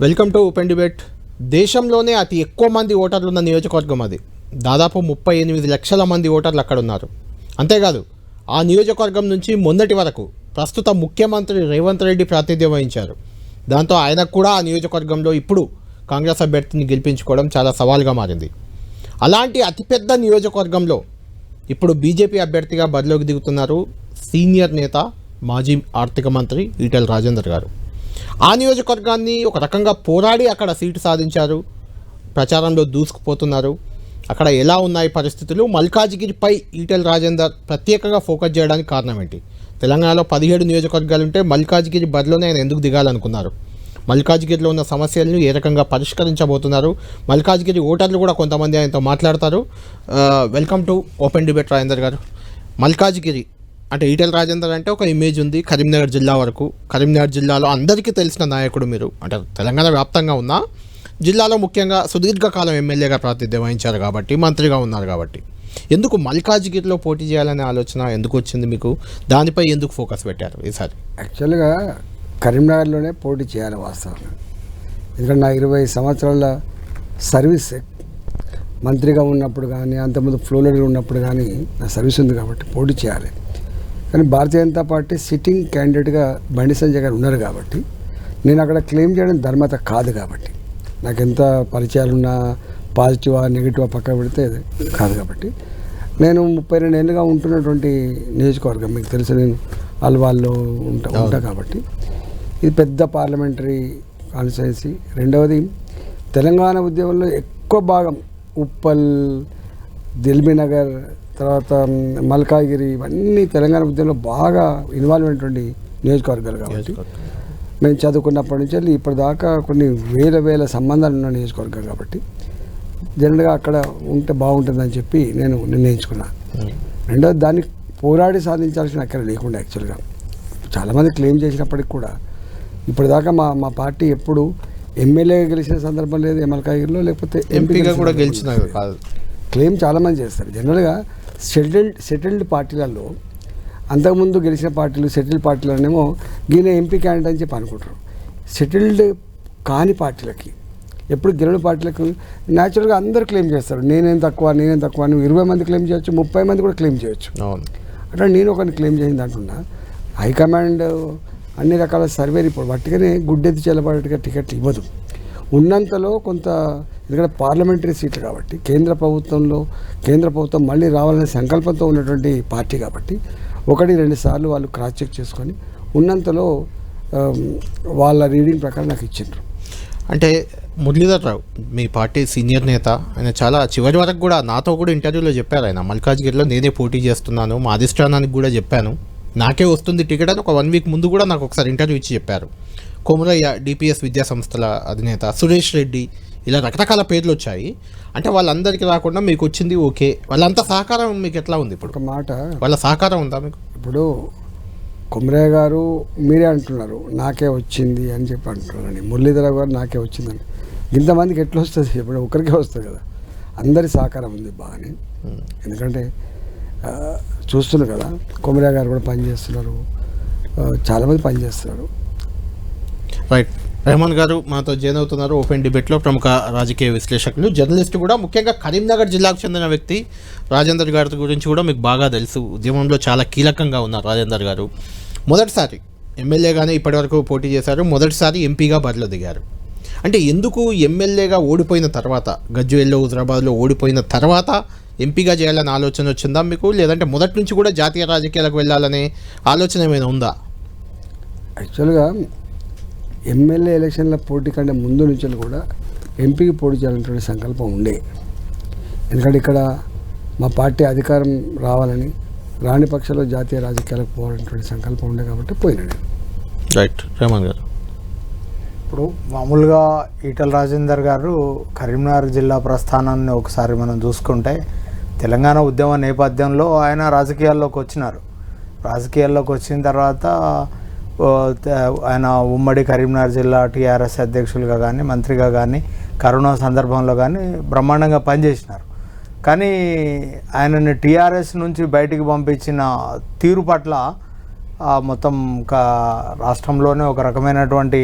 Welcome to open debate. దేశంలోనే అతి ఎక్కువ మంది ఓటర్లు ఉన్న నియోజకవర్గం అది. దాదాపు 38 లక్షల మంది ఓటర్లు అక్కడ ఉన్నారు. అంతేకాదు ఆ నియోజకవర్గం నుంచి మొన్నటి వరకు ప్రస్తుత ముఖ్యమంత్రి రేవంత్ రెడ్డి ప్రాతినిధ్యం వహించారు. దాంతో ఆయనకు కూడా ఆ నియోజకవర్గంలో ఇప్పుడు కాంగ్రెస్ అభ్యర్థిని గెలిపించుకోవడం చాలా సవాల్గా మారింది. అలాంటి అతిపెద్ద నియోజకవర్గంలో ఇప్పుడు బీజేపీ అభ్యర్థిగా బరిలోకి దిగుతున్నారు సీనియర్ నేత మాజీ ఆర్థిక మంత్రి ఈటెల రాజేందర్ గారు. ఆ నియోజకవర్గాన్ని ఒక రకంగా పోరాడి అక్కడ సీటు సాధించారు. ప్రచారంలో దూసుకుపోతున్నారు. అక్కడ ఎలా ఉన్నాయి పరిస్థితులు, మల్కాజిగిరిపై ఈటెల రాజేందర్ ప్రత్యేకంగా ఫోకస్ చేయడానికి కారణం ఏంటి? తెలంగాణలో 17 నియోజకవర్గాలు ఉంటే మల్కాజిగిరి బరిలోనే ఆయన ఎందుకు దిగాలనుకున్నారు? మల్కాజిగిరిలో ఉన్న సమస్యలను ఏ రకంగా పరిష్కరించబోతున్నారు? మల్కాజిగిరి ఓటర్లు కూడా కొంతమంది ఆయనతో మాట్లాడతారు. Welcome to open debate Rajender గారు. మల్కాజిగిరి అంటే ఈటెల రాజేందర్ అంటే ఒక ఇమేజ్ ఉంది కరీంనగర్ జిల్లా వరకు. కరీంనగర్ జిల్లాలో అందరికీ తెలిసిన నాయకుడు మీరు. అంటే తెలంగాణ వ్యాప్తంగా ఉన్న జిల్లాలో ముఖ్యంగా సుదీర్ఘకాలం ఎమ్మెల్యేగా ప్రాతినిధ్యం వహించారు కాబట్టి, మంత్రిగా ఉన్నారు కాబట్టి, ఎందుకు మల్కాజిగిరిలో పోటీ చేయాలనే ఆలోచన ఎందుకు వచ్చింది మీకు? దానిపై ఎందుకు ఫోకస్ పెట్టారు ఈసారి? యాక్చువల్గా కరీంనగర్లోనే పోటీ చేయాలి వాస్తవంగా. ఎందుకంటే నా 20 సంవత్సరాల సర్వీస్ మంత్రిగా ఉన్నప్పుడు కానీ, అంతకుముందు ఫ్లోలో ఉన్నప్పుడు కానీ నా సర్వీస్ ఉంది కాబట్టి పోటీ చేయాలి. కానీ భారతీయ జనతా పార్టీ సిట్టింగ్ క్యాండిడేట్గా బండి సంజయ్ గారు ఉన్నారు కాబట్టి నేను అక్కడ క్లెయిమ్ చేయడం ధర్మత కాదు. కాబట్టి నాకు ఎంత పరిచయాలున్నా పాజిటివా నెగిటివా పక్క పెడితే కాదు. కాబట్టి నేను 32 ఏళ్ళుగా ఉంటున్నటువంటి నియోజకవర్గం మీకు తెలుసు, నేను వాళ్ళు ఉంటా కాబట్టి ఇది పెద్ద పార్లమెంటరీ కాన్స్టిట్యున్సీ. రెండవది తెలంగాణ ఉద్యమంలో ఎక్కువ భాగం ఉప్పల్, దిల్బీనగర్, తర్వాత మల్కాజిగిరి ఇవన్నీ తెలంగాణ ఉద్యమంలో బాగా ఇన్వాల్వ్ అయినటువంటి నియోజకవర్గాలు. కాబట్టి మేము చదువుకున్నప్పటి నుంచి వెళ్ళి ఇప్పటిదాకా కొన్ని వేల సంబంధాలు ఉన్న నియోజకవర్గం కాబట్టి జనరల్గా అక్కడ ఉంటే బాగుంటుందని చెప్పి నేను నిర్ణయించుకున్నాను. రెండవది దాన్ని పోరాడి సాధించాల్సిన అక్కడ లేకుండా యాక్చువల్గా చాలామంది క్లెయిమ్ చేసినప్పటికి కూడా ఇప్పటిదాకా మా పార్టీ ఎప్పుడు ఎమ్మెల్యేగా గెలిచిన సందర్భం లేదు మల్కాజిగిరిలో, లేకపోతే ఎంపీగా కూడా గెలిచిన కాదు. క్లెయిమ్ చాలామంది చేస్తారు. జనరల్గా సెటిల్డ్ పార్టీలలో అంతకుముందు గెలిచిన పార్టీలు సెటిల్డ్ పార్టీలనేమో గీన ఎంపీ క్యాండిడేట్ అని చెప్పి అనుకుంటారు. సెటిల్డ్ కాని పార్టీలకి, ఎప్పుడు గెలిచిన పార్టీలకు న్యాచురల్గా అందరూ క్లెయిమ్ చేస్తారు. నేనేం తక్కువ అని 20 మంది క్లెయిమ్ చేయొచ్చు, 30 మంది కూడా క్లెయిమ్ చేయొచ్చు. అట్లా నేను ఒకరిని క్లెయిమ్ చేసింది అంటున్నా. హైకమాండ్ అన్ని రకాల సర్వే రిపోర్ట్ బట్టిగానే గుడ్డెత్తి చెల్లబడేట్టుగా టికెట్లు ఇవ్వదు. ఉన్నంతలో కొంత, ఎందుకంటే పార్లమెంటరీ సీట్లు కాబట్టి కేంద్ర ప్రభుత్వం మళ్ళీ రావాలనే సంకల్పంతో ఉన్నటువంటి పార్టీ కాబట్టి 1-2 సార్లు వాళ్ళు క్రాస్ చెక్ చేసుకొని ఉన్నంతలో వాళ్ళ రీడింగ్ ప్రకారం నాకు ఇచ్చిండ్రు. అంటే మురళీధర్ రావు మీ పార్టీ సీనియర్ నేత, ఆయన చాలా చివరి వరకు కూడా నాతో కూడా ఇంటర్వ్యూలో చెప్పారు. ఆయన మల్కాజిగిరిలో నేనే పోటీ చేస్తున్నాను, మా అధిష్టానానికి కూడా చెప్పాను, నాకే వస్తుంది టికెట్ అని ఒక 1 వీక్ ముందు కూడా నాకు ఒకసారి ఇంటర్వ్యూ ఇచ్చి చెప్పారు. కొమరయ్య డిపిఎస్ విద్యా సంస్థల అధినేత, సురేష్ రెడ్డి, ఇలా రకరకాల పేర్లు వచ్చాయి. అంటే వాళ్ళందరికీ రాకుండా మీకు వచ్చింది ఓకే. వాళ్ళంతా సహకారం మీకు ఎట్లా ఉంది? ఇప్పుడు ఒక మాట, వాళ్ళ సహకారం ఉందా మీకు? ఇప్పుడు కొమరయ్య గారు మీరే అంటున్నారు నాకే వచ్చింది అని చెప్పి అంటున్నారని, మురళీధర గారు నాకే వచ్చిందని. ఇంతమందికి ఎట్లా వస్తుంది? ఇప్పుడు ఒకరికే వస్తుంది కదా. అందరి సహకారం ఉంది బాగానే. ఎందుకంటే చూస్తున్నారు కదా, కొమరయ్య గారు కూడా పనిచేస్తున్నారు, చాలామంది పనిచేస్తున్నారు. రైట్. రెహమాన్ గారు మనతో జాయిన్ అవుతున్నారు ఓపెన్ డిబేట్లో. ప్రముఖ రాజకీయ విశ్లేషకులు, జర్నలిస్టు కూడా. ముఖ్యంగా కరీంనగర్ జిల్లాకు చెందిన వ్యక్తి రాజేందర్ గారి గురించి కూడా మీకు బాగా తెలుసు. ఉద్యమంలో చాలా కీలకంగా ఉన్నారు రాజేందర్ గారు. మొదటిసారి ఎమ్మెల్యేగానే ఇప్పటివరకు పోటీ చేశారు, మొదటిసారి ఎంపీగా బరిలో దిగారు. అంటే ఎందుకు ఎమ్మెల్యేగా ఓడిపోయిన తర్వాత, గజ్వేల్లో హుజరాబాద్లో ఓడిపోయిన తర్వాత ఎంపీగా చేయాలనే ఆలోచన వచ్చిందా మీకు? లేదంటే మొదటి నుంచి కూడా జాతీయ రాజకీయాలకు వెళ్ళాలనే ఆలోచన ఏమైనా ఉందా? యాక్చువల్గా ఎమ్మెల్యే ఎలక్షన్ల పోటీ కంటే ముందు నుంచి కూడా ఎంపీకి పోటీ చేయాలనేటువంటి సంకల్పం ఉండే. ఎందుకంటే ఇక్కడ మా పార్టీ అధికారం రావాలని, రాని పక్షంలో జాతీయ రాజకీయాలకు పోవాలనేటువంటి సంకల్పం ఉండే కాబట్టి పోయినాడు. రైట్. రెహమాన్ గారు, ఇప్పుడు మామూలుగా ఈటెల రాజేందర్ గారు కరీంనగర్ జిల్లా ప్రస్థానాన్ని ఒకసారి మనం చూసుకుంటే తెలంగాణ ఉద్యమ నేపథ్యంలో ఆయన రాజకీయాల్లోకి వచ్చినారు. రాజకీయాల్లోకి వచ్చిన తర్వాత ఆయన ఉమ్మడి కరీంనగర్ జిల్లా టీఆర్ఎస్ అధ్యక్షులుగా కానీ, మంత్రిగా కానీ, కరోనా సందర్భంలో కానీ బ్రహ్మాండంగా పనిచేసినారు. కానీ ఆయనని టీఆర్ఎస్ నుంచి బయటికి పంపించిన తీరు పట్ల మొత్తం రాష్ట్రంలోనే ఒక రకమైనటువంటి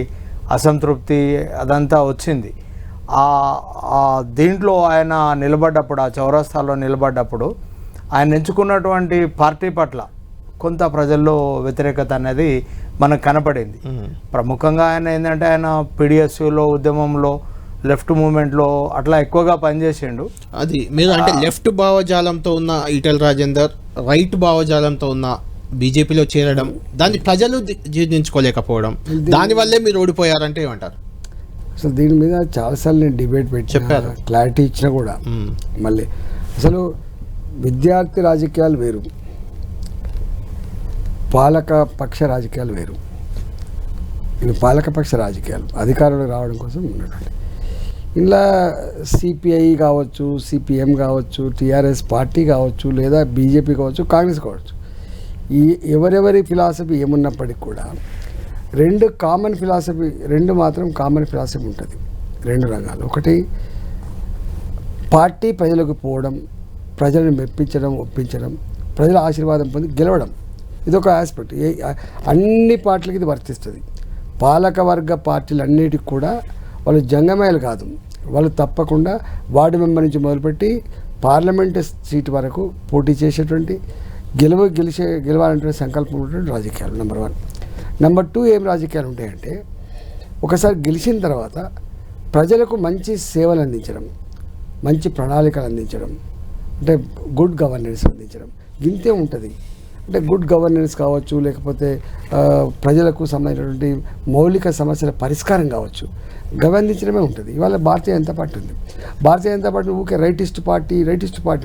అసంతృప్తి అదంతా వచ్చింది. దీంట్లో ఆయన నిలబడ్డప్పుడు, ఆ చౌరస్తాలో నిలబడ్డప్పుడు ఆయన ఎంచుకున్నటువంటి పార్టీ పట్ల కొంత ప్రజల్లో వ్యతిరేకత అనేది మనకు కనపడింది. ప్రముఖంగా ఆయన ఏంటంటే ఆయన PDSUలో ఉద్యమంలో లెఫ్ట్ మూమెంట్లో అట్లా ఎక్కువగా పనిచేసిండు. అది మీరు అంటే లెఫ్ట్ భావజాలంతో ఉన్న ఈటెల రాజేందర్, రైట్ భావజాలంతో ఉన్న బీజేపీలో చేరడం, దాన్ని ప్రజలు జీర్ణించుకోలేకపోవడం, దానివల్లే మీరు ఓడిపోయారంటే ఏమంటారు? అసలు దీని మీద చాలాసార్లు నేను డిబేట్ పెట్టి చెప్పారు, క్లారిటీ ఇచ్చినా కూడా మళ్ళీ అసలు విద్యార్థి రాజకీయాలు వేరు, పాలక పక్ష రాజకీయాలు వేరు. ఇవి పాలకపక్ష రాజకీయాలు అధికారంలో రావడం కోసం ఉన్నటువంటి. ఇలా CPI కావచ్చు, CPM కావచ్చు, TRS పార్టీ కావచ్చు, లేదా బీజేపీ కావచ్చు, కాంగ్రెస్ కావచ్చు, ఈ ఎవరెవరి ఫిలాసఫీ ఏమున్నప్పటికీ కూడా రెండు మాత్రం కామన్ ఫిలాసఫీ ఉంటుంది. రెండు రంగాలు, ఒకటి పార్టీ ప్రజలకు పోవడం, ప్రజలను మెప్పించడం, ఒప్పించడం, ప్రజల ఆశీర్వాదం పొంది గెలవడం. ఇదొక ఆస్పెక్ట్. అన్ని పార్టీలకి ఇది వర్తిస్తుంది. పాలకవర్గ పార్టీలు అన్నిటికి కూడా వాళ్ళు జంగమేలు కాదు, వాళ్ళు తప్పకుండా వార్డు మెంబర్ నుంచి మొదలుపెట్టి పార్లమెంట్ సీట్ వరకు పోటీ చేసేటువంటి గెలవాలంటే సంకల్పం ఉన్నటువంటి రాజకీయాలు నెంబర్ 1. నెంబర్ 2 ఏం రాజకీయాలు ఉంటాయంటే ఒకసారి గెలిచిన తర్వాత ప్రజలకు మంచి సేవలు అందించడం, మంచి ప్రణాళికలు అందించడం, అంటే గుడ్ గవర్నెన్స్ అందించడం, ఇంతే ఉంటుంది. అంటే గుడ్ గవర్నెన్స్ కావచ్చు, లేకపోతే ప్రజలకు సంబంధించినటువంటి మౌలిక సమస్యల పరిష్కారం కావచ్చు, గవర్నించడమే ఉంటుంది. ఇవాళ భారతీయ జనతా పార్టీ ఉంది. భారతీయ జనతా పార్టీ ఊకే రైటిస్ట్ పార్టీ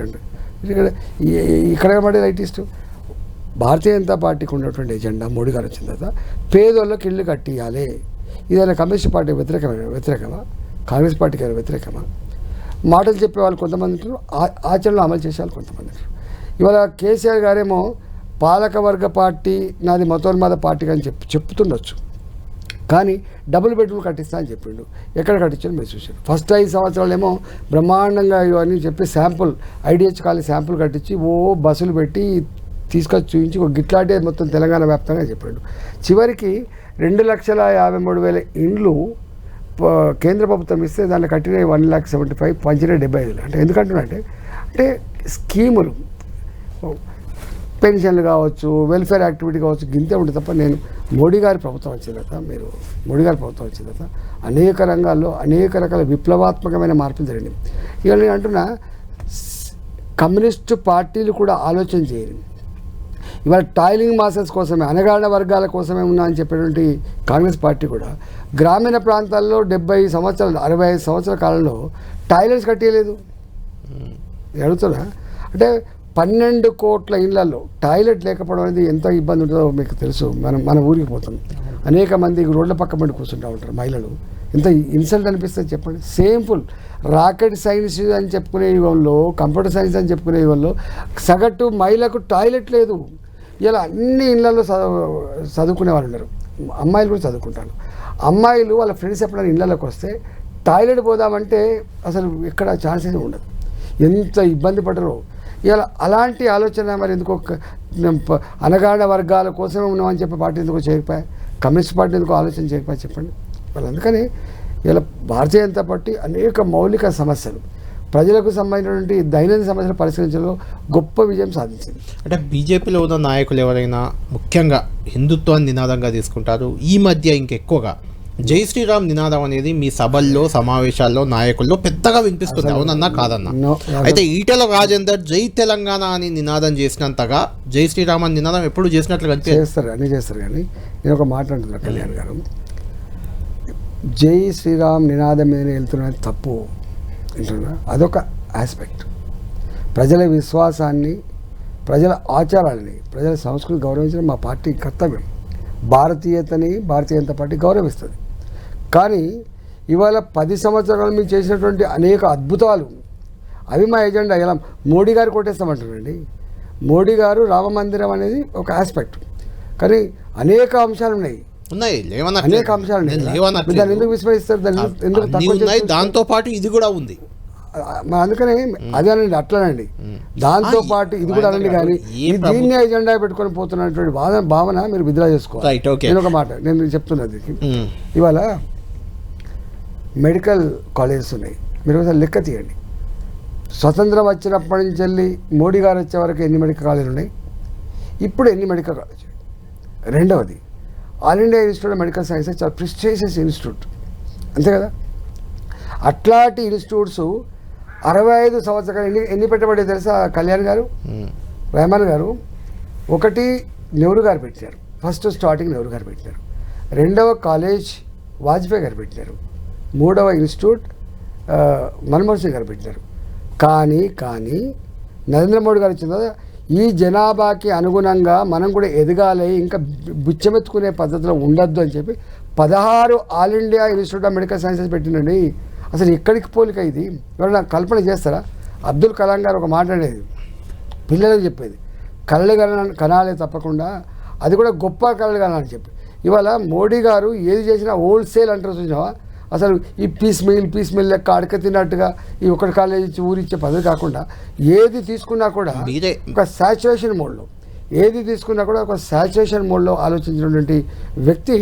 అంటే ఇక్కడ పడే రైటిస్టు. భారతీయ జనతా పార్టీకి ఉన్నటువంటి ఎజెండా మోడీ గారు వచ్చిన తర్వాత పేదోళ్ళకి ఇళ్ళు కట్టియాలి. ఇదైనా కమ్యూనిస్ట్ పార్టీ వ్యతిరేకమా? కాంగ్రెస్ పార్టీకి వ్యతిరేకమా? మాటలు చెప్పేవాళ్ళు కొంతమంది ఉంటారు, ఆచరణలో అమలు చేసేవాళ్ళు కొంతమంది ఉంటారు. ఇవాళ కేసీఆర్ గారేమో పాలకవర్గ పార్టీ నాది మతోన్మాద పార్టీ అని చెప్తుండొచ్చు, కానీ డబుల్ బెడ్రూమ్ కట్టిస్తా అని చెప్పిండు. ఎక్కడ కట్టించారు మీరు చూసారు. ఫస్ట్ 5 సంవత్సరాలేమో బ్రహ్మాండంగా ఇవన్నీ చెప్పి శాంపుల్ IDH కాలనీ శాంపుల్ కట్టించి బస్సులు పెట్టి తీసుకొచ్చి చూపించి ఒక గిట్లాంటి మొత్తం తెలంగాణ వ్యాప్తంగా చెప్పాడు. చివరికి 2,53,000 ఇండ్లు కేంద్ర ప్రభుత్వం ఇస్తే దాన్ని కట్టిన 1,75,000, పంచిన 75,000. అంటే ఎందుకంటున్నారంటే స్కీములు, పెన్షన్లు కావచ్చు, వెల్ఫేర్ యాక్టివిటీ కావచ్చు, గింతే ఉంటుంది తప్ప నేను మోడీ గారి ప్రభుత్వం వచ్చిన తర్వాత అనేక రంగాల్లో అనేక రకాల విప్లవాత్మకమైన మార్పులు జరిగినాయి. ఇక నేను అంటున్నా కమ్యూనిస్టు పార్టీలు కూడా ఆలోచన చేయరు. ఇవాళ టాయిలింగ్ మాసెస్ కోసమే, అణగారిన వర్గాల కోసమే ఉన్నా అని చెప్పేటువంటి కాంగ్రెస్ పార్టీ కూడా గ్రామీణ ప్రాంతాల్లో 70 సంవత్సరాలు 65 సంవత్సరాల కాలంలో టాయిలెట్స్ కట్టేయలేదు. అడుగుతున్నా అంటే 12 కోట్ల ఇళ్లలో టాయిలెట్ లేకపోవడం అనేది ఎంత ఇబ్బంది ఉంటుందో మీకు తెలుసు. మన ఊరికి పోతాం, అనేక మంది రోడ్ల పక్క పడి కూర్చుంటూ ఉంటారు మహిళలు. ఎంత ఇన్సల్ట్ అనిపిస్తుంది చెప్పండి. సేమ్ఫుల్ రాకెట్ సైన్స్ అని చెప్పుకునే యుగంలో, కంప్యూటర్ సైన్స్ అని చెప్పుకునే యుగంలో సగటు మహిళకు టాయిలెట్ లేదు. ఇలా అన్ని ఇళ్లలో చదువుకునే వాళ్ళు ఉన్నారు, అమ్మాయిలు కూడా చదువుకుంటారు. అమ్మాయిలు వాళ్ళ ఫ్రెండ్స్ ఎప్పుడైనా ఇళ్లలోకి వస్తే టాయిలెట్ పోదామంటే అసలు ఎక్కడ ఛాన్సెస్ ఉండదు. ఎంత ఇబ్బంది పడరో. ఇలా అలాంటి ఆలోచన మరి ఎందుకు అనగాఢ వర్గాల కోసమే ఉన్నామని చెప్పి పార్టీ ఎందుకు చేయకపోయా, కమ్యూనిస్ట్ పార్టీ ఎందుకు ఆలోచన చేయకపోయా చెప్పండి. వాళ్ళు అందుకని ఇలా భారతీయ జనతా పార్టీ అనేక మౌలిక సమస్యలు, ప్రజలకు సంబంధించినటువంటి దైనందిన సమస్యలు పరిష్కరించడంలో గొప్ప విజయం సాధించింది. అంటే బీజేపీలో ఉన్న నాయకులు ఎవరైనా ముఖ్యంగా హిందుత్వాన్ని నినాదంగా తీసుకుంటారు. ఈ మధ్య ఇంకెక్కువగా జై శ్రీరామ్ నినాదం అనేది మీ సభల్లో, సమావేశాల్లో, నాయకుల్లో పెద్దగా వినిపిస్తుంది. అవునన్నా కాదన్నా? అయితే ఈటెల రాజేందర్ జై తెలంగాణ అని నినాదం చేసినంతగా జై శ్రీరామ్ అని నినాదం ఎప్పుడు చేసినట్లు చేస్తారు కానీ నేను ఒక మాట అంటున్నా కళ్యాణ్ గారు, జై శ్రీరామ్ నినాదం మీద వెళ్తున్నది తప్పు అంటున్నా. అదొక ఆస్పెక్ట్. ప్రజల విశ్వాసాన్ని, ప్రజల ఆచారాలని, ప్రజల సంస్కృతి గౌరవించడం మా పార్టీ కర్తవ్యం. భారతీయతని భారతీయ జనతా పార్టీ గౌరవిస్తుంది. కానీ ఇవాళ 10 సంవత్సరాలు మీరు చేసినటువంటి అనేక అద్భుతాలు అవి మా ఎజెండా. ఇలా మోడీ గారు కొట్టేస్తామంటారండి. మోడీ గారు రామ మందిరం అనేది ఒక ఆస్పెక్ట్, కానీ అనేక అంశాలు ఉన్నాయి, అనేక అంశాలు ఉన్నాయి. దాన్ని ఎందుకు విస్మరిస్తారు? దాన్ని ఎందుకు తక్కువ? దాంతో పాటు ఇది కూడా ఉంది. అందుకనే అదే అనండి, అట్లనండి. దాంతో పాటు ఇది కూడా అనండి. కానీ దీన్ని ఎజెండా పెట్టుకొని పోతున్నటువంటి భావన మీరు విత్డ్రా చేసుకోవాలి. నేను ఒక మాట నేను చెప్తున్నది, ఇవాళ మెడికల్ కాలేజెస్ ఉన్నాయి. మీరు ఒకసారి లెక్క తీయండి. స్వతంత్రం వచ్చినప్పటి నుంచి వెళ్ళి మోడీ గారు వచ్చే వరకు ఎన్ని మెడికల్ కాలేజీలు ఉన్నాయి, ఇప్పుడు ఎన్ని మెడికల్ కాలేజీలు. రెండవది, all India Institute of Medical sciences చాలా ప్రెస్టీజియస్ ఇన్స్టిట్యూట్, అంతే కదా. అట్లాంటి ఇన్స్టిట్యూట్స్ 65 సంవత్సరాలు ఎన్ని పెట్టబడి తెలుసా కళ్యాణ్ గారు, రెహమాన్ గారు? ఒకటి నెహ్రూ గారు పెట్టారు, ఫస్ట్ స్టార్టింగ్ నెహ్రూ గారు పెట్టారు. రెండవ కాలేజ్ వాజ్పేయి గారు పెట్టారు. మూడవ ఇన్స్టిట్యూట్ మన్మోహన్ సింగ్ గారు పెట్టారు. కానీ నరేంద్ర మోడీ గారు వచ్చిన తర్వాత ఈ జనాభాకి అనుగుణంగా మనం కూడా ఎదగాలి, ఇంకా బిచ్చమెత్తుకునే పద్ధతిలో ఉండొద్దు అని చెప్పి 16 All India Institute of Medical Sciences పెట్టినండి. అసలు ఎక్కడికి పోలిక ఇది? ఎవరైనా కల్పన చేస్తారా? అబ్దుల్ కలాం గారు ఒక మాట అనేది, పిల్లలకు చెప్పేది, కళలు కనాలే తప్పకుండా, అది కూడా గొప్ప కళలు కనాలని చెప్పి. ఇవాళ మోడీ గారు ఏది చేసినా హోల్సేల్ అంటారు చూసావా. అసలు ఈ పీస్ మిల్ లెక్క అడక తిన్నట్టుగా ఈ ఒకటి కాలేజ్ ఇచ్చి ఊరిచ్చే పద్ధతి కాకుండా ఏది తీసుకున్నా కూడా ఒక సాచురేషన్ మోడ్లో, ఏది తీసుకున్నా కూడా ఒక సాచురేషన్ మోడ్లో ఆలోచించినటువంటి వ్యక్తి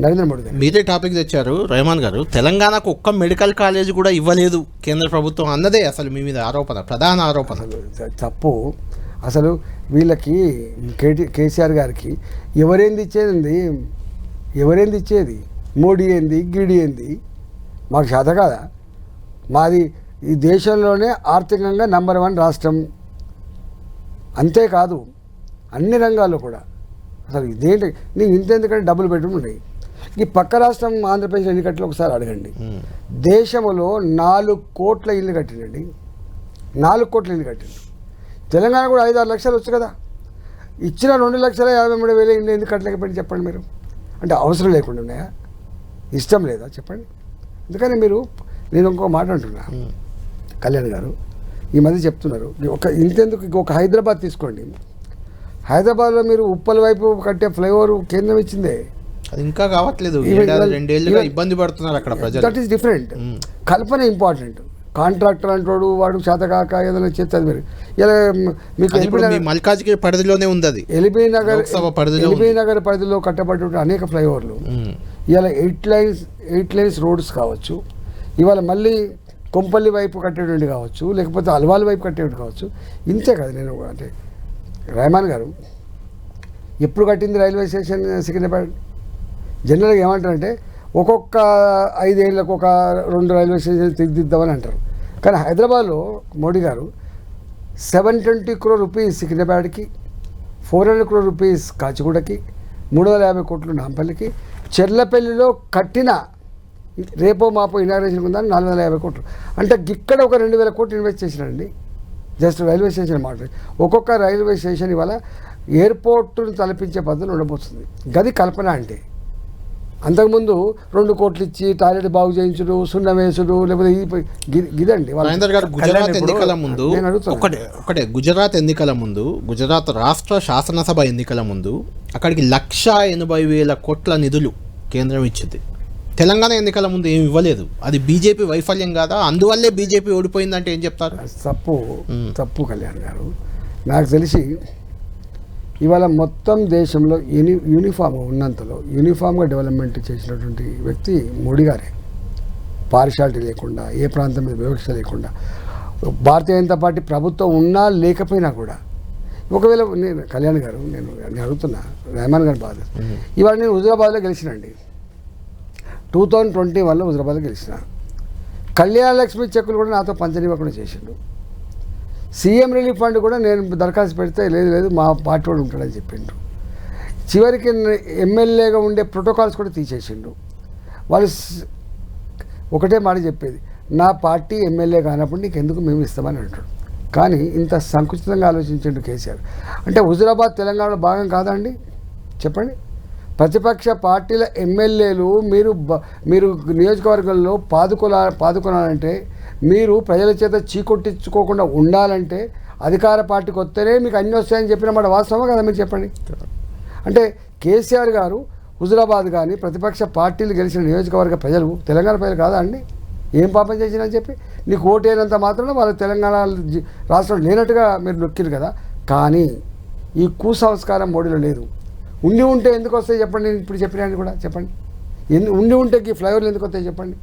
నరేంద్ర మోడీ గారు. మీరే టాపిక్ తెచ్చారు రెహమాన్ గారు. తెలంగాణకు ఒక్క మెడికల్ కాలేజ్ కూడా ఇవ్వలేదు కేంద్ర ప్రభుత్వం అన్నదే అసలు మీ మీద ఆరోపణ, ప్రధాన ఆరోపణ. తప్పు. అసలు వీళ్ళకి కేసీఆర్ గారికి ఎవరేంది ఇచ్చేది? మోడీ ఏంది, గిడి ఏంది? మాకు చేత కాదా? మాది ఈ దేశంలోనే ఆర్థికంగా నంబర్ 1 రాష్ట్రం. అంతేకాదు అన్ని రంగాల్లో కూడా. అసలు ఇదేంటి నీకు ఇంతెందుకంటే డబ్బులు పెట్టుకుని ఉన్నాయి. ఈ పక్క రాష్ట్రం ఆంధ్రప్రదేశ్ ఎన్ని కట్టలు ఒకసారి అడగండి. దేశంలో 4 కోట్ల ఇల్లు కట్టిండండి, 4 కోట్ల ఇల్లు కట్టిండు. తెలంగాణ కూడా 5-6 లక్షలు వచ్చు కదా. ఇచ్చిన 2,53,000 ఇల్లు ఎందుకు కట్టలేకపోయింది చెప్పండి మీరు? అంటే అవసరం లేకుండా ఉన్నాయా? ఇష్టం లేదా చెప్పండి? అందుకని నేను ఇంకో మాట అంటున్నా, కళ్యాణ్ గారు ఈ మధ్య చెప్తున్నారు ఇంతెందుకు ఒక హైదరాబాద్ తీసుకోండి. హైదరాబాద్లో మీరు ఉప్పల్ వైపు కట్టే ఫ్లైఓవర్ కేంద్రం ఇచ్చిందే, అది ఇంకా కావట్లేదు. 2 ఇబ్బంది పడుతున్నారు అక్కడ ప్రజలు. That is different. Kalpana important. Contractor అంటాడు, వాడు చేతకాక ఏదైనా చేస్తుంది. మీరు ఇలా మీకు మల్కాజ్గిరి పరిధిలోనే ఉంది, అది ఎల్బీ నగర్ పరిధిలో కట్టబడి అనేక ఫ్లైఓవర్లు. ఇవాళ 8 లైన్స్ రోడ్స్ కావచ్చు, ఇవాళ మళ్ళీ కొంపల్లి వైపు కట్టేటువంటి కావచ్చు, లేకపోతే అల్వాల్ వైపు కట్టేటువంటి కావచ్చు. ఇంతే కదా. నేను అంటే రెహమాన్ గారు ఎప్పుడు కట్టింది రైల్వే స్టేషన్ సికింద్రాబాద్? జనరల్గా ఏమంటారంటే ఒక్కొక్క 5 ఏళ్ళకు ఒక 2 రైల్వే స్టేషన్ తీర్చిదిద్దామని అంటారు. కానీ హైదరాబాద్లో మోడీ గారు 720 crore రూపీస్ సికింద్రాబాద్కి, 400 crore రూపీస్ కాచిగూడకి, 350 కోట్లు నాంపల్లికి, చెర్లపల్లిలో కట్టిన రేపో మాపో ఇనాగ్రేషన్ ఉందని 450 కోట్లు. అంటే ఇక్కడ ఒక 2,000 కోట్లు ఇన్వెస్ట్ చేసినండి జస్ట్ రైల్వే స్టేషన్ మాట. ఒక్కొక్క రైల్వే స్టేషన్ ఇవాళ ఎయిర్పోర్ట్ను తలపించే పద్ధతులు ఉండబోతుంది. గది కల్పన అంటే. అంతకుముందు 2 కోట్లు ఇచ్చి టాయిలెట్ బాగు చేయించుడు, సున్నం వేసుడు, లేకపోతే గిదండి. గుజరాత్ ఎన్నికల ముందు గుజరాత్ ఎన్నికల ముందు, గుజరాత్ రాష్ట్ర శాసనసభ ఎన్నికల ముందు అక్కడికి 1,80,000 కోట్ల నిధులు కేంద్రం ఇచ్చింది. తెలంగాణ ఎన్నికల ముందు ఏమి ఇవ్వలేదు. అది బీజేపీ వైఫల్యం కాదా? అందువల్లే బీజేపీ ఓడిపోయిందంటే ఏం చెప్తారు? తప్పు కళ్యాణ్ గారు. నాకు తెలిసి ఇవాళ మొత్తం దేశంలో యూనిఫామ్ ఉన్నంతలో యూనిఫామ్గా డెవలప్మెంట్ చేసినటువంటి వ్యక్తి మోడీ గారే. పార్షాలిటీ లేకుండా, ఏ ప్రాంతం మీద వివక్ష లేకుండా, భారతీయ జనతా పార్టీ ప్రభుత్వం ఉన్నా లేకపోయినా కూడా. ఒకవేళ కళ్యాణ్ గారు నేను అడుగుతున్నా, రెహమాన్ గారి బాధ, ఇవాళ నేను హుజరాబాద్లో గెలిచినండి. 2021లో హుజరాబాద్లో గెలిచిన. కళ్యాణ లక్ష్మి చెక్కులు కూడా నాతో పంచనివ్వకుండా చేసిండు. సీఎం రిలీఫ్ ఫండ్ కూడా నేను దరఖాస్తు పెడితే లేదు మా పార్టీ వాడు ఉంటాడని చెప్పిండు. చివరికి ఎమ్మెల్యేగా ఉండే ప్రోటోకాల్స్ కూడా తీసేసిండు. వాళ్ళు ఒకటే మాట చెప్పేది, నా పార్టీ ఎమ్మెల్యే కానప్పుడు నీకు ఎందుకు మేము ఇస్తామని అంటాడు. కానీ ఇంత సంకుచితంగా ఆలోచించండు కేసీఆర్. అంటే హుజరాబాద్ తెలంగాణలో భాగం కాదా అండి చెప్పండి? ప్రతిపక్ష పార్టీల ఎమ్మెల్యేలు మీరు నియోజకవర్గంలో పాదుకోవాలంటే, మీరు ప్రజల చేత చీకొట్టించుకోకుండా ఉండాలంటే అధికార పార్టీకి వస్తేనే మీకు అన్నీ వస్తాయని చెప్పిన మాట వాస్తవమా కదా? మీరు చెప్పండి. అంటే కేసీఆర్ గారు హుజరాబాద్ కానీ ప్రతిపక్ష పార్టీలు గెలిచిన నియోజకవర్గ ప్రజలు తెలంగాణ ప్రజలు కాదా అండి? ఏం పాపం చేసినని చెప్పి నీకు ఓటు అయినంత మాత్రం వాళ్ళు తెలంగాణ రాష్ట్రం లేనట్టుగా మీరు నొక్కిరు కదా. కానీ ఈ కుసంస్కారం మోడీలో లేదు. ఉంటే ఎందుకు వస్తాయి చెప్పండి? నేను ఇప్పుడు చెప్పినాను కూడా చెప్పండి. ఉంటే ఈ ఫ్లైఓవర్లు ఎందుకు వస్తాయి చెప్పండి?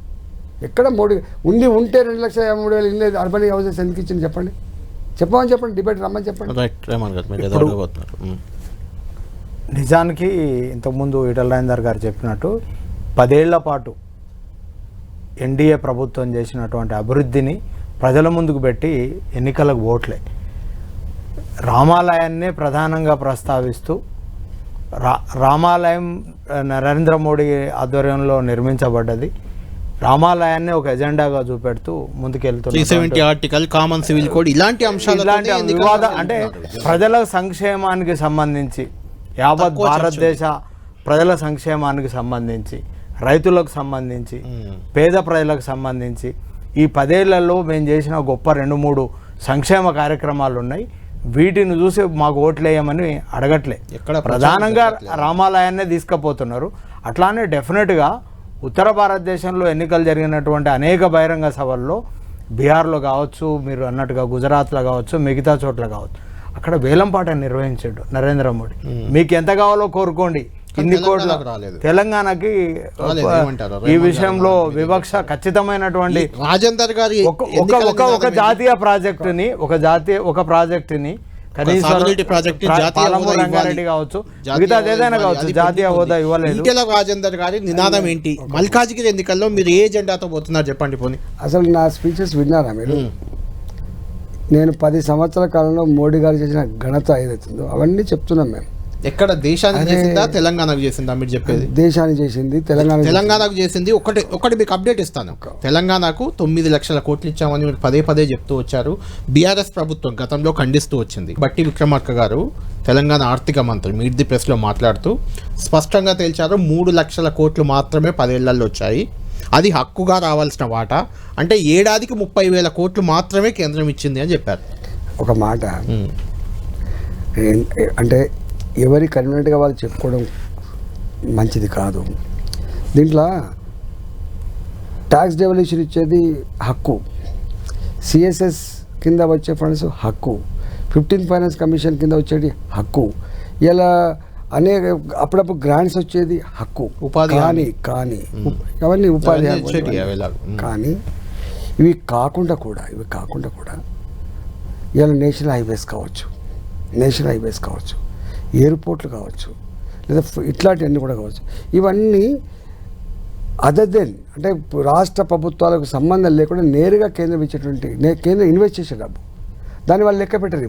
ఎక్కడ మోడీ ఉంటే 2,53,000 ఇల్లు అర్బన్ హౌసెస్ ఎందుకు ఇచ్చింది చెప్పండి, చెప్పండి, డిబేట్ రమ్మని చెప్పండి. రైట్ రేమంత్ గారు, మీరు ఏదో అడగబోతున్నారు. నిజానికి ఇంతకుముందు ఈటల రాజేందర్ గారు చెప్పినట్టు 10 ఏళ్ల పాటు ఎన్డీఏ ప్రభుత్వం చేసినటువంటి అభివృద్ధిని ప్రజల ముందుకు పెట్టి ఎన్నికలకు ఓట్లే. రామాలయాన్నే ప్రధానంగా ప్రస్తావిస్తూ రామాలయం నరేంద్ర మోడీ ఆధ్వర్యంలో నిర్మించబడ్డది. రామాలయాన్ని ఒక ఎజెండాగా చూపెడుతూ ముందుకెళ్తున్నారు. 370 ఆర్టికల్, కామన్ సివిల్ కోడ్, ఇలాంటి వివాద అంటే ప్రజల సంక్షేమానికి సంబంధించి, యావత్ భారతదేశ ప్రజల సంక్షేమానికి సంబంధించి, రైతులకు సంబంధించి, పేద ప్రజలకు సంబంధించి ఈ 10 ఏళ్లలో మేము చేసిన గొప్ప 2-3 సంక్షేమ కార్యక్రమాలు ఉన్నాయి. వీటిని చూసి మాకు ఓట్లేయమని అడగట్లే, ప్రధానంగా రామాలయాన్నే తీసుకుపోతున్నారు. అట్లానే డెఫినెట్గా ఉత్తర భారతదేశంలో ఎన్నికలు జరిగినటువంటి అనేక బహిరంగ సభల్లో బీహార్లో కావచ్చు, మీరు అన్నట్టుగా గుజరాత్లో కావచ్చు, మిగతా చోట్ల కావచ్చు, అక్కడ వేలంపాట నిర్వహించాడు నరేంద్ర మోడీ. మీకు ఎంత కావాలో కోరుకోండి, ఇన్ని కోట్ల. తెలంగాణకి ఈ విషయంలో వివక్ష ఖచ్చితమైనటువంటి రాజేందర్ గారి ఒక జాతీయ ప్రాజెక్టుని ఒక ప్రాజెక్టుని కనీసం రంగారెడ్డి కావచ్చు, మిగతా ఏదైనా కావచ్చు, జాతీయ హోదా ఇవ్వలేదు. రాజేందర్ గారి నినాదం ఏంటి? మల్కాజ్గిరి ఎన్నికల్లో మీరు ఏ ఎజెండాతో పోతున్నారు చెప్పండి పోనీ. అసలు నా స్పీచెస్ విన్నారా మీరు? నేను 10 సంవత్సరాల కాలంలో మోడీ గారు చేసిన ఘనత ఏదైతుందో అవన్నీ చెప్తున్నాం మేము. ఎక్కడ దేశానికి చేసిందా తెలంగాణకు చేసిందా మీరు చెప్పేది? దేశానికి చేసింది, తెలంగాణకు చేసింది. ఒకటి మీకు అప్డేట్ ఇస్తాను. తెలంగాణకు 9 లక్షల కోట్లు ఇచ్చామని మీరు పదే చెప్తూ వచ్చారు. బీఆర్ఎస్ ప్రభుత్వం గతంలో ఖండిస్తూ వచ్చింది. బట్టి విక్రమార్క గారు తెలంగాణ ఆర్థిక మంత్రి మీట్ ది ప్రెస్లో మాట్లాడుతూ స్పష్టంగా తేల్చారు, 3 లక్షల కోట్లు మాత్రమే 10 ఏళ్లలో వచ్చాయి. అది హక్కుగా రావాల్సిన వాటా. అంటే ఏడాదికి 30,000 కోట్లు మాత్రమే కేంద్రం ఇచ్చింది అని చెప్పారు. ఒక మాట అంటే ఎవరి కన్వీనెంట్గా వాళ్ళు చెప్పుకోవడం మంచిది కాదు. దీంట్లో ట్యాక్స్ డెవల్యూషన్ ఇచ్చేది హక్కు, సిఎస్ఎస్ కింద వచ్చే ఫండ్స్ హక్కు, 15th ఫైనాన్స్ కమిషన్ కింద వచ్చేది హక్కు, ఇలా అనేక అప్పుడప్పుడు గ్రాంట్స్ వచ్చేది హక్కు. ఉపాధి కానీ అవన్నీ ఉపాధి కానీ ఇవి కాకుండా కూడా ఇలా నేషనల్ హైవేస్ కావచ్చు, ఎయిర్పోర్ట్లు కావచ్చు, లేదా ఇట్లాంటివన్నీ కూడా కావచ్చు. ఇవన్నీ అదర్ దెన్ అంటే రాష్ట్ర ప్రభుత్వాలకు సంబంధం లేకుండా నేరుగా కేంద్రం ఇచ్చేటువంటి కేంద్రం ఇన్వెస్ట్ చేసే డబ్బు, దాన్ని వాళ్ళు లెక్క పెట్టరు.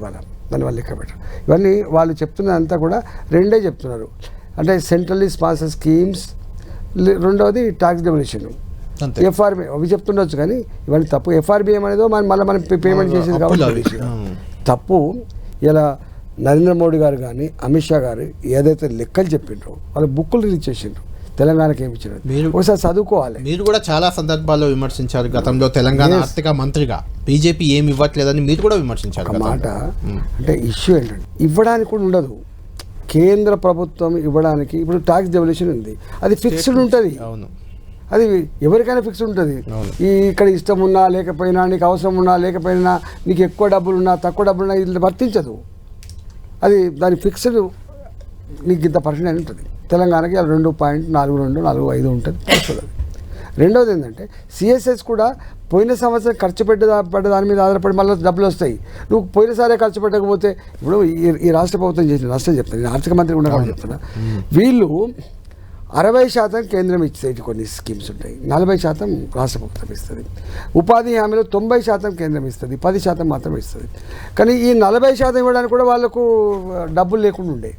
ఇవన్నీ వాళ్ళు చెప్తున్నదంతా కూడా రెండే చెప్తున్నారు. అంటే సెంట్రల్లీ స్పాన్సర్ స్కీమ్స్, రెండవది ట్యాక్స్ డెవల్యూషన్, ఎఫ్ఆర్బి అవి చెప్తుండొచ్చు. కానీ ఇవన్నీ తప్పు. ఎఫ్ఆర్బిఎం అనేదో మనం పేమెంట్ చేసేది కాబట్టి తప్పు. ఇలా నరేంద్ర మోడీ గారు కానీ అమిత్ షా గారు ఏదైతే లెక్కలు చెప్పిండ్రో వాళ్ళు బుక్కులు రిలీజ్ చేసిండ్రు. తెలంగాణకి ఏమి ఇచ్చినారు మీరు ఒకసారి చదువుకోవాలి. మీరు కూడా చాలా సందర్భాల్లో విమర్శించారు. గతంలో తెలంగాణ ఆర్థిక మంత్రిగా బీజేపీ ఏమి ఇవ్వట్లేదని మీరు కూడా విమర్శించారు. ఒక మాట అంటే ఇష్యూ ఏంటంటే ఇవ్వడానికి కూడా ఉండదు. కేంద్ర ప్రభుత్వం ఇవ్వడానికి ఇప్పుడు ట్యాక్స్ డెవల్యూషన్ ఉంది, అది ఫిక్స్డ్ ఉంటుంది. అవును, అది ఎవరికైనా ఫిక్స్డ్ ఉంటుంది. ఇక్కడ ఇష్టం ఉన్నా లేకపోయినా, నీకు అవసరం ఉన్నా లేకపోయినా, నీకు ఎక్కువ డబ్బులున్నా తక్కువ డబ్బులున్నా ఇది వర్తించదు. అది దాని ఫిక్స్డ్ నీకు ఇంత పర్సెంట్ అని ఉంటుంది. తెలంగాణకి 2.4245 ఉంటుంది వస్తుంది. రెండవది ఏంటంటే సిఎస్ఎస్ కూడా పోయిన సంవత్సరం ఖర్చు పడ్డ దాని మీద ఆధారపడి మళ్ళీ డబ్బులు వస్తాయి. నువ్వు పోయినసారే ఖర్చు పెట్టకపోతే ఇప్పుడు ఈ రాష్ట్ర ప్రభుత్వం చేసిన నష్టం చెప్తాను, నేను ఆర్థిక మంత్రి కూడా చెప్తున్నా. వీళ్ళు 60% కేంద్రం ఇచ్చేది కొన్ని స్కీమ్స్ ఉంటాయి, 40% రాష్ట్ర ప్రభుత్వం ఇస్తుంది. ఉపాధి హామీలో 90% కేంద్రం ఇస్తుంది, 10% మాత్రం ఇస్తుంది. కానీ ఈ 40% ఇవ్వడానికి కూడా వాళ్ళకు డబ్బులు లేకుండా ఉండే,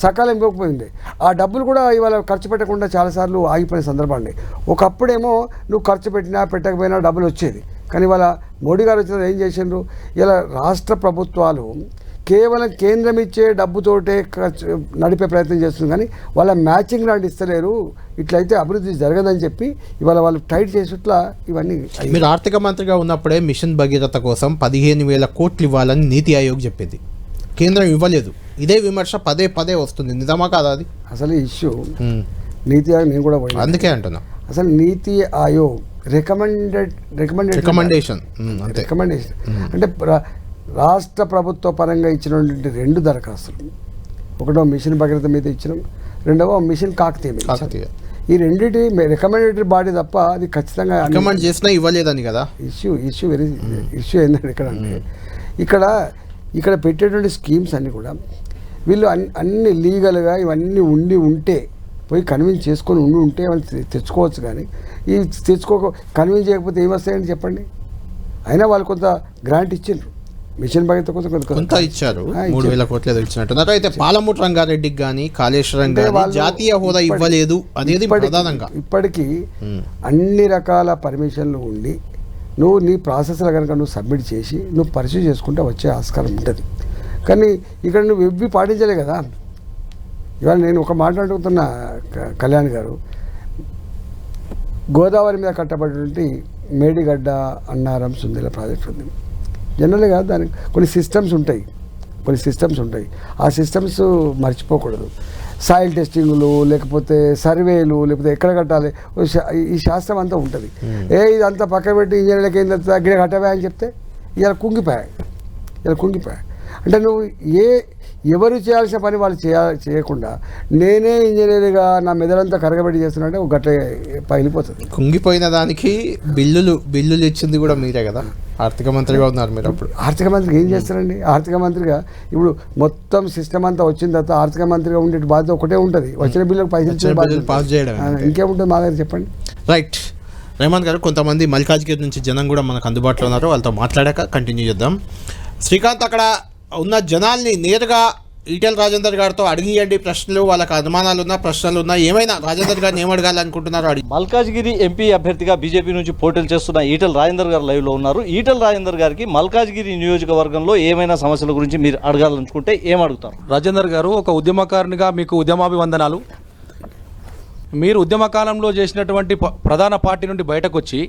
సకాలం ఇవ్వకపోయింది. ఆ డబ్బులు కూడా ఇవాళ ఖర్చు పెట్టకుండా చాలాసార్లు ఆగిపోయిన సందర్భాలు ఉన్నాయి. ఒకప్పుడేమో నువ్వు ఖర్చు పెట్టకపోయినా డబ్బులు వచ్చేది. కానీ ఇవాళ మోడీ గారు వచ్చిన ఏం చేసిండ్రు, ఇలా రాష్ట్ర ప్రభుత్వాలు కేవలం కేంద్రం ఇచ్చే డబ్బుతోటే నడిపే ప్రయత్నం చేస్తుంది. కానీ వాళ్ళ మ్యాచింగ్ లాంటి ఇస్తలేరు, ఇట్లయితే అభివృద్ధి జరగదని చెప్పి ఇవాళ వాళ్ళు టైట్ చేసేట్లా ఇవన్నీ. మీరు ఆర్థిక మంత్రిగా ఉన్నప్పుడే మిషన్ భగీరథ కోసం 15,000 కోట్లు ఇవ్వాలని నీతి ఆయోగ్ చెప్పింది, కేంద్రం ఇవ్వలేదు. ఇదే విమర్శ పదే వస్తుంది, నిజమా కాదా? అది అసలు ఇష్యూ నీతి ఆయోగ్ నేను కూడా అందుకే అంటున్నా. అసలు నీతి ఆయోగ్ రికమెండేషన్ అంటే రాష్ట్ర ప్రభుత్వ పరంగా ఇచ్చినటువంటి 2 దరఖాస్తులు, ఒకటో మిషన్ భగీరథ మీద ఇచ్చినాం, రెండవ మిషన్ కాకతీయ మీద. ఈ రెండింటి రికమెండేటరీ బాడీ తప్ప అది ఖచ్చితంగా రికమెండ్ చేసినా ఇవ్వలేదని కదా ఇష్యూ వెరీ ఇష్యూ ఏంటంటే ఇక్కడ పెట్టేటువంటి స్కీమ్స్ అన్నీ కూడా వీళ్ళు అన్ని లీగల్గా ఇవన్నీ ఉంటే పోయి కన్విన్స్ చేసుకొని ఉంటే వాళ్ళు తెచ్చుకోవచ్చు. కానీ ఈ కన్విన్స్ చేయకపోతే ఏమొస్తాయని చెప్పండి. అయినా వాళ్ళు కొంత గ్రాంట్ ఇచ్చిండ్రు, మిషన్ భగత్ కొంత ఇచ్చారు, 3,000 కోట్లు ఏదో ఇచ్చినట్టున్నారు. అయితే పాలమూరు రంగారెడ్డికి కానీ కాళేశ్వరం కానీ జాతీయ హోదా ఇవ్వలేదు అనేది ప్రధానంగా. ఇప్పటికీ అన్ని రకాల పర్మిషన్లు ఉండి నువ్వు నీ ప్రాసెస్లో కనుక నువ్వు సబ్మిట్ చేసి నువ్వు పరిశీలి చేసుకుంటే వచ్చే ఆస్కారం ఉంటుంది. కానీ ఇక్కడ నువ్వు ఇవి పాటించలే కదా. ఇవాళ నేను ఒక మాట అడుగుతున్నా కళ్యాణ్ గారు, గోదావరి మీద కట్టబడినటువంటి మేడిగడ్డ అన్నారం సుందిల ప్రాజెక్ట్ ఉంది. జనరల్గా దానికి కొన్ని సిస్టమ్స్ ఉంటాయి. ఆ సిస్టమ్స్ మర్చిపోకూడదు. సాయిల్ టెస్టింగ్లు, లేకపోతే సర్వేలు, లేకపోతే ఎక్కడ కట్టాలి, ఈ శాస్త్రం అంతా ఉంటుంది. ఇదంతా పక్క పెట్టి ఇంజనీర్లకి ఏం తెలుస్తా గిడ కట్టవా అని చెప్తే ఇలా కుంగిపోయాయి. అంటే నువ్వు ఎవరు చేయాల్సిన పని వాళ్ళు చేయకుండా నేనే ఇంజనీర్గా నా మెదడంతా కరగబెట్టి చేస్తున్నట్టే ఒక గట్ల పగిలిపోతుంది. కుంగిపోయిన దానికి బిల్లులు ఇచ్చింది కూడా మీరే కదా, ఆర్థిక మంత్రిగా ఉన్నారు మీరు. అప్పుడు ఆర్థిక మంత్రికి ఏం చేస్తారండి? ఆర్థిక మంత్రిగా ఇప్పుడు మొత్తం సిస్టమ్ అంతా వచ్చిన తర్వాత ఆర్థిక మంత్రిగా ఉండే బాధ్యత ఒకటే ఉంటుంది, వచ్చిన బిల్లులకు పైసలు పాస్ చేయడం. ఇంకేముంటుంది మా దగ్గర చెప్పండి. రైట్ రేమంత్ గారు, కొంతమంది మల్కాజ్గిరి నుంచి జనం కూడా మనకు అందుబాటులో ఉన్నారు, వాళ్ళతో మాట్లాడాక కంటిన్యూ చేద్దాం. శ్రీకాంత్, అక్కడ ఉన్న జనాల్ని నేరుగా ఈటెల రాజేందర్ గారితో అడిగియండి ప్రశ్నలు, వాళ్ళకి అనుమానాలు ఉన్నా ప్రశ్నలు ఉన్నా ఏమైనా రాజేందర్ గారిని ఏం అడగాలనుకుంటున్నారో అడిగి. మల్కాజ్గిరి ఎంపీ అభ్యర్థిగా బీజేపీ నుంచి పోటీలు చేస్తున్న ఈటెల రాజేందర్ గారు లైవ్లో ఉన్నారు. ఈటెల రాజేందర్ గారికి మల్కాజ్గిరి నియోజకవర్గంలో ఏమైనా సమస్యల గురించి మీరు అడగాలనుకుంటే ఏం అడుగుతారు? రాజేందర్ గారు, ఒక ఉద్యమకారునిగా మీకు ఉద్యమాభివందనాలు. మీరు ఉద్యమకాలంలో చేసినటువంటి ప్రధాన పార్టీ నుండి బయటకు వచ్చి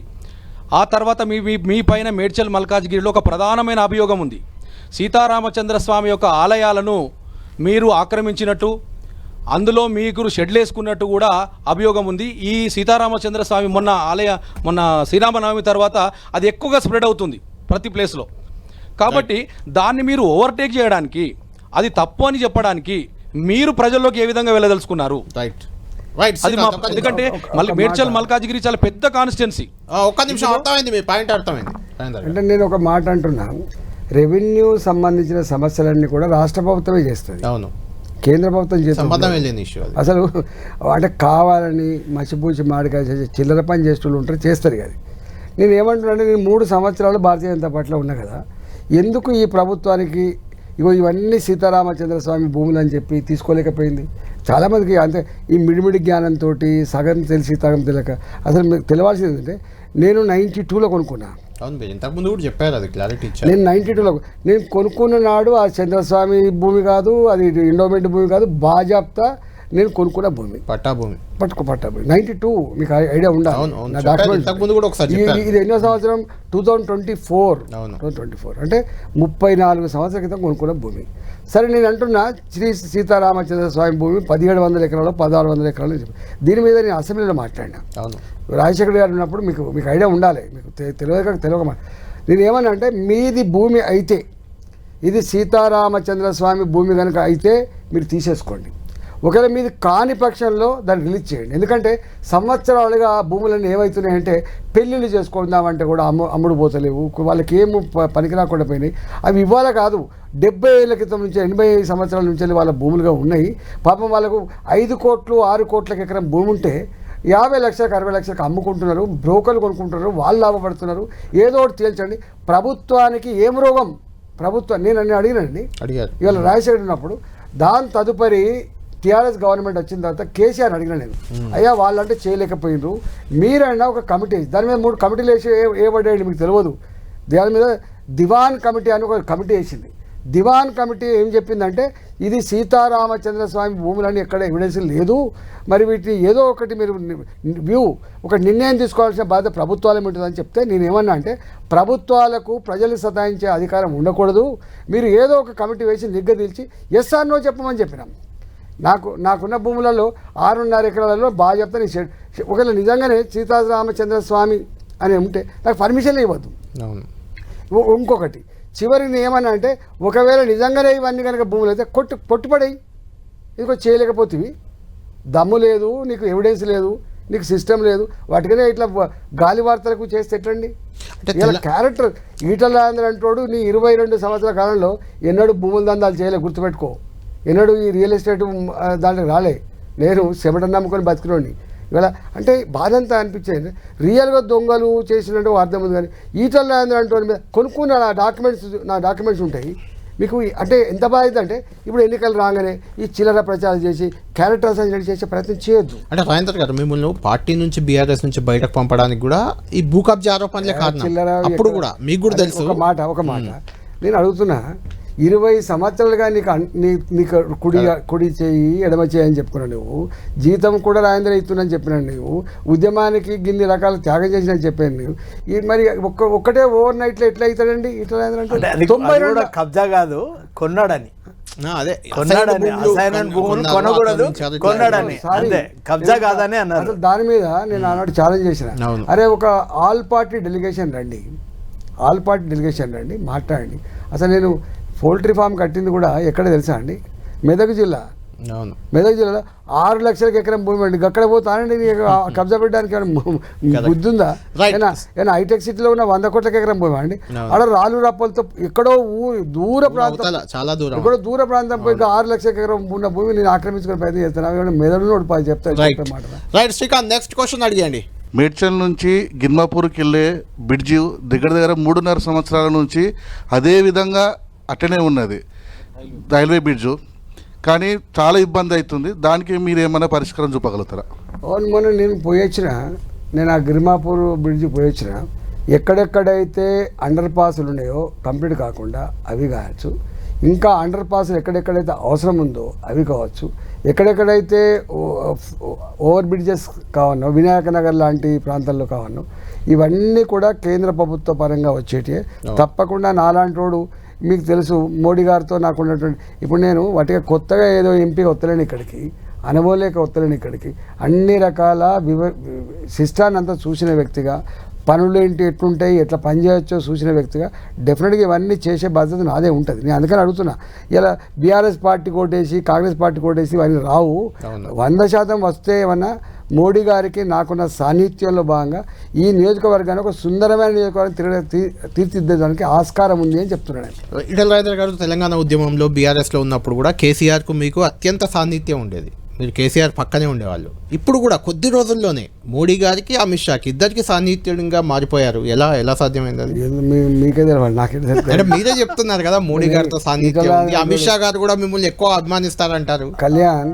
ఆ తర్వాత మీ పైన మేడ్చల్ మల్కాజ్గిరిలో ఒక ప్రధానమైన అభియోగం ఉంది. సీతారామచంద్ర స్వామి యొక్క ఆలయాలను మీరు ఆక్రమించినట్టు, అందులో మీకు షెడ్లు వేసుకున్నట్టు కూడా అభియోగం ఉంది. ఈ సీతారామచంద్ర స్వామి మొన్న శ్రీరామనవమి తర్వాత అది ఎక్కువగా స్ప్రెడ్ అవుతుంది ప్రతి ప్లేస్లో. కాబట్టి దాన్ని మీరు ఓవర్టేక్ చేయడానికి, అది తప్పు అని చెప్పడానికి మీరు ప్రజల్లోకి ఏ విధంగా వెళ్ళదలుచుకున్నారు? అది ఎందుకంటే మేడ్చల్ మల్కాజ్గిరి చాలా పెద్ద కాన్స్టిట్యున్సీ. ఒక్క నిమిషం, అర్థమైంది మీ పాయింట్, అర్థమైంది. అంటే నేను ఒక మాట అంటున్నాను, రెవెన్యూ సంబంధించిన సమస్యలన్నీ కూడా రాష్ట్ర ప్రభుత్వమే చేస్తుంది. అవును, కేంద్ర ప్రభుత్వం చేస్తుంది. అసలు అంటే కావాలని మసిపూచి మాడికాయ చిల్లర పని చేసేవాళ్ళు ఉంటారు, చేస్తారు కదా. నేను ఏమంటున్నానంటే, నేను 3 సంవత్సరాలు భారతీయ జనతా పార్టీలో ఉన్నా కదా, ఎందుకు ఈ ప్రభుత్వానికి ఇవన్నీ సీతారామచంద్ర స్వామి భూములు అని చెప్పి తీసుకోలేకపోయింది? చాలామందికి అంతే ఈ మిడిమిడి జ్ఞానంతో సగం తెలిసి సగం తెలియక. అసలు మీకు తెలవాల్సింది ఏంటంటే, నేను 92లో కొనుక్కున్నా. అవును, ఇంతకుముందు కూడా చెప్పారు, అది క్లారిటీ ఇచ్చారు. నేను 92లో నేను కొనుక్కున్న నాడు ఆ చంద్రస్వామి భూమి కాదు, అది ఎండోమెంట్ భూమి కాదు, బాజాప్తా నేను కొనుక్కున్న భూమి, పట్టాభూమి. 92. మీకు ఐడియా ఉండాలి. ఇది ఎన్నో సంవత్సరం? 2024 అంటే 34 సంవత్సరాల క్రితం కొనుక్కున్న భూమి. సరే, నేను అంటున్నా శ్రీ సీతారామచంద్ర స్వామి భూమి 1700 ఎకరాలు 1600 ఎకరాలు చెప్పి, దీని మీద నేను అసెంబ్లీలో మాట్లాడినా. రాజశేఖర్ గారు ఉన్నప్పుడు మీకు ఐడియా ఉండాలి, మీకు తెలియక నేను ఏమన్నా అంటే, మీది భూమి అయితే, ఇది సీతారామచంద్ర స్వామి భూమి కనుక అయితే మీరు తీసేసుకోండి. ఒకవేళ మీది కాని పక్షంలో దాన్ని రిలీజ్ చేయండి. ఎందుకంటే సంవత్సరాలుగా భూములన్నీ ఏమవుతున్నాయంటే, పెళ్ళిళ్ళు చేసుకుందామంటే కూడా అమ్ముడు పోతలేవు, వాళ్ళకి ఏం పనికి రాకుండా పోయినాయి. అవి ఇవ్వాలి కాదు, 70 ఏళ్ళ క్రితం నుంచి 80 సంవత్సరాల నుంచి వాళ్ళ భూములుగా ఉన్నాయి. పాపం వాళ్ళకు 5 కోట్లు 6 కోట్లకు ఎకరం భూమి ఉంటే 50 లక్షలకు 60 లక్షలకు అమ్ముకుంటున్నారు, బ్రోకర్లు కొనుక్కుంటున్నారు, వాళ్ళు లాభపడుతున్నారు. ఏదో ఒకటి తేల్చండి. ప్రభుత్వానికి ఏం రోగం? నేను అడిగానండి ఇవాళ రాజశేఖర్ ఉన్నప్పుడు. దాని తదుపరి టీఆర్ఎస్ గవర్నమెంట్ వచ్చిన తర్వాత కేసీఆర్ అడిగిన నేను, అయ్యా వాళ్ళంటే చేయలేకపోయినరు, మీరైనా ఒక కమిటీ వేసి, దాని మీద 3 కమిటీలు వేసి ఏబడ్డాయండి, మీకు తెలియదు. దాని మీద దివాన్ కమిటీ అని ఒక కమిటీ వేసింది. దివాన్ కమిటీ ఏం చెప్పిందంటే, ఇది సీతారామచంద్ర స్వామి భూములని ఎక్కడ ఎవిడెన్స్ లేదు, మరి వీటిని ఏదో ఒకటి మీరు ఒక నిర్ణయం తీసుకోవాల్సిన బాధ్యత ప్రభుత్వాలే ఉంటుందని చెప్తే, నేనేమన్నా అంటే, ప్రభుత్వాలకు ప్రజలు సతాయించే అధికారం ఉండకూడదు, మీరు ఏదో ఒక కమిటీ వేసి నిగ్గదీల్చి ఎస్ ఆర్ నో చెప్పమని చెప్పినాం. నాకున్న భూములలో 6.5 ఎకరాలలో బాగా చెప్తాను. ఒకవేళ నిజంగానే సీతారామచంద్ర స్వామి అని ఉంటే నాకు పర్మిషన్లు ఇవ్వద్దు. ఇంకొకటి చివరికి ఏమన్నా అంటే, ఒకవేళ నిజంగానే ఇవన్నీ కనుక భూములు అయితే కొట్టుపడేయి, ఇదిగో చేయలేకపోతేవి దమ్ము లేదు, నీకు ఎవిడెన్స్ లేదు, నీకు సిస్టమ్ లేదు, వాటికనే ఇట్లా గాలి వార్తలకు చేస్తే ఎట్లండి? ఇలా క్యారెక్టర్ ఈటల రాజేందర్ అంటాడు నీ 22 సంవత్సరాల కాలంలో ఎన్నడూ భూముల దందాలు చేయలే, గుర్తుపెట్టుకో. ఎన్నడూ ఈ రియల్ ఎస్టేట్ దాంట్లో రాలే. నేను చెమటను నమ్ముకొని బతికినోడిని. ఇవాళ అంటే బాధ అంతా అనిపించేది. రియల్గా దొంగలు చేసినట్టు అర్థం ఉంది. కానీ ఈటల రాజేందర్ అంటే మీద కొనుక్కున్న నా డాక్యుమెంట్స్ ఉంటాయి మీకు. అంటే ఎంత బాధ్యత అంటే ఇప్పుడు ఎన్నికలు రాగానే ఈ చిల్లర ప్రచారం చేసి క్యారెక్టర్ అసాసినేట్ చేసే ప్రయత్నం చేయొద్దు. అంటే రాజేందర్ గారు మిమ్మల్ని పార్టీ నుంచి బీఆర్ఎస్ నుంచి బయటకు పంపడానికి కూడా ఈ భూ కబ్జా ఆరోపణలే కారణం. అప్పుడు కూడా మీకు కూడా తెలుసు. ఒక మాట నేను అడుగుతున్నా, 20 సంవత్సరాలుగా నీకు కుడి చేయి ఎడమ చేయి అని చెప్పుకున్నావు నువ్వు. జీతం కూడా రాజేంద్ర ఇస్తున్నాను చెప్పినాను నువ్వు. ఉద్యమానికి గిన్ని రకాల త్యాగం చేసిన చెప్పాను నువ్వు. ఈ మరి ఒక్కటే ఓవర్ నైట్లో ఎట్లా అవుతాడండి ఇట్లా రాజేంద్ర అంటే? 92 కబ్జా కాదు, కొన్నాడని. అదే కొన్నాడని, అసైన్మెంట్ భూములు కొనకూడదు, కొన్నాడని. అదే కబ్జా కాదని అన్నారు. అసలు దాని మీద నేను ఆనాడు ఛాలెంజ్ చేసిన, అరే ఒక ఆల్ పార్టీ డెలిగేషన్ రండి, మాట్లాడండి. అసలు నేను పౌల్ట్రీ ఫామ్ కట్టింది కూడా ఎక్కడ తెలుసా అండి? మెదక్ జిల్లాలో 6 లక్షలకు ఎకరం భూమి అండి. అక్కడ పోతానండి కబ్జా పెట్టడానికి బుద్ధి ఉందా? ఏమైనా హైటెక్ సిటీలో ఉన్న 100 కోట్ల ఎకరం భూమి అండి. ఆడ రాళ్ళు రప్పలతో ఎక్కడో దూర ప్రాంతం పోయి 6 లక్షల ఎకరం ఉన్న భూమి నేను ఆక్రమించుకునే ప్రయత్నం చేస్తాను. మెదడు చెప్తాను. శ్రీకాంత్ నెక్స్ట్ క్వశ్చన్ అడిగండి. మేడ్చల్ నుంచి గిర్మాపూర్కి వెళ్ళే బ్రిడ్జి దగ్గర 3.5 సంవత్సరాల నుంచి అదే విధంగా అట్టనే ఉన్నది రైల్వే బ్రిడ్జు, కానీ చాలా ఇబ్బంది అవుతుంది. దానికి మీరు ఏమైనా పరిష్కారం చూపగలుగుతారా? అవును, మొన్న నేను ఆ గిర్మాపూర్ బ్రిడ్జి పోయొచ్చిన. ఎక్కడెక్కడైతే అండర్ పాసులు ఉన్నాయో కంప్లీట్ కాకుండా అవి కావచ్చు, ఇంకా అండర్ పాసులు ఎక్కడెక్కడైతే అవసరం ఉందో అవి కావచ్చు, ఎక్కడెక్కడైతే ఓవర్ బ్రిడ్జెస్ కావన్నో వినాయక నగర్ లాంటి ప్రాంతాల్లో కావన్నో ఇవన్నీ కూడా కేంద్ర ప్రభుత్వ పరంగా వచ్చేటివే. తప్పకుండా నాలాంటి వాడు మీకు తెలుసు మోడీ గారితో నాకు ఉన్నటువంటి, ఇప్పుడు నేను వాటిగా కొత్తగా ఏదో ఎంపీ వస్తలేను ఇక్కడికి, అనుభవలేక వస్తలేను ఇక్కడికి. అన్ని రకాల సిస్టాన్ని అంతా చూసిన వ్యక్తిగా, పనులు ఏంటి ఎట్లుంటాయి ఎట్లా పనిచేయచ్చో చూసిన వ్యక్తిగా డెఫినెట్గా ఇవన్నీ చేసే బాధ్యత నాదే ఉంటుంది. నేను అందుకని అడుగుతున్నా, ఇలా బీఆర్ఎస్ పార్టీ కోటేసి కాంగ్రెస్ పార్టీ కోటేసి ఇవన్నీ రావు. 100% వస్తే ఏమన్నా మోడీ గారికి నాకున్న సాన్నిధ్యంలో భాగంగా ఈ నియోజకవర్గాన్ని ఒక సుందరమైన నియోజకవర్గం తీర్చిదిద్దడానికి ఆస్కారం ఉంది అని చెప్తున్నాను. ఈటల రాజేందర్ గారు తెలంగాణ ఉద్యమంలో బీఆర్ఎస్లో ఉన్నప్పుడు కూడా కేసీఆర్కు మీకు అత్యంత సాన్నిధ్యం ఉండేది. మీరు కేసీఆర్ పక్కనే ఉండేవాళ్ళు. ఇప్పుడు కూడా కొద్ది రోజుల్లోనే మోడీ గారికి అమిత్ షాకి ఇద్దరికి సాన్నిధ్యంగా మారిపోయారు. ఎలా సాధ్యమైంది అది? మీకే తెలియాలి, నాకే అంటే మీరే చెప్తున్నారు కదా మోడీ గారితో సాన్నిధ్యం, అమిత్ షా గారు కూడా మిమ్మల్ని ఎక్కువ అభిమానిస్తారంటారు. కళ్యాణ్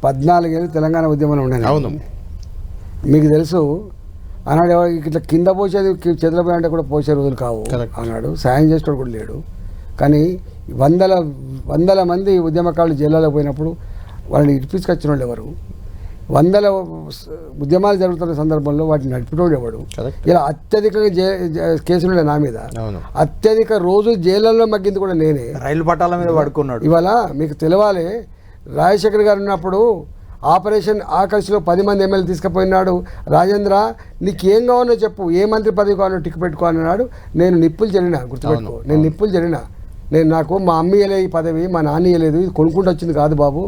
14 ఏళ్ళు తెలంగాణ ఉద్యమంలో ఉండేది. అవును, మీకు తెలుసు. ఆనాడు ఇట్లా కింద పోసేది చేతుల పోయి అంటే కూడా పోసే రోజులు కావు. ఆనాడు సాయం చేసేవాడు కూడా లేడు. కానీ వందల మంది ఉద్యమకారులు జైల్లో పోయినప్పుడు వాళ్ళని ఇడిపించుకొచ్చిన వాళ్ళు ఎవరు? 100 ఉద్యమాలు జరుగుతున్న సందర్భంలో వాటిని నడిపినోడు ఎవడు? ఇలా అత్యధికంగా కేసులు నా మీద, అత్యధిక రోజు జైళ్ళలో మగ్గింది కూడా నేనే. రైలు పట్టాల మీద పడుకున్నాడు. ఇవాళ మీకు తెలవాలి, రాజశేఖర్ గారు ఉన్నప్పుడు ఆపరేషన్ ఆకర్షిలో 10 మంది ఎమ్మెల్యే తీసుకుపోయినాడు. రాజేంద్ర నీకేం కావాలో చెప్పు, ఏ మంత్రి పదవి కావాలో టిక్ పెట్టుకో అన్నాడు. నేను నిప్పులు జరిగినా, గుర్తుపెట్టుకో, నేను నిప్పులు జరిగినా. నాకు మా అమ్మ ఇయ్యలే ఈ పదవి, మా నాన్న ఇయ్యలేదు, ఇది కొనుక్కుంటూ వచ్చింది కాదు బాబు,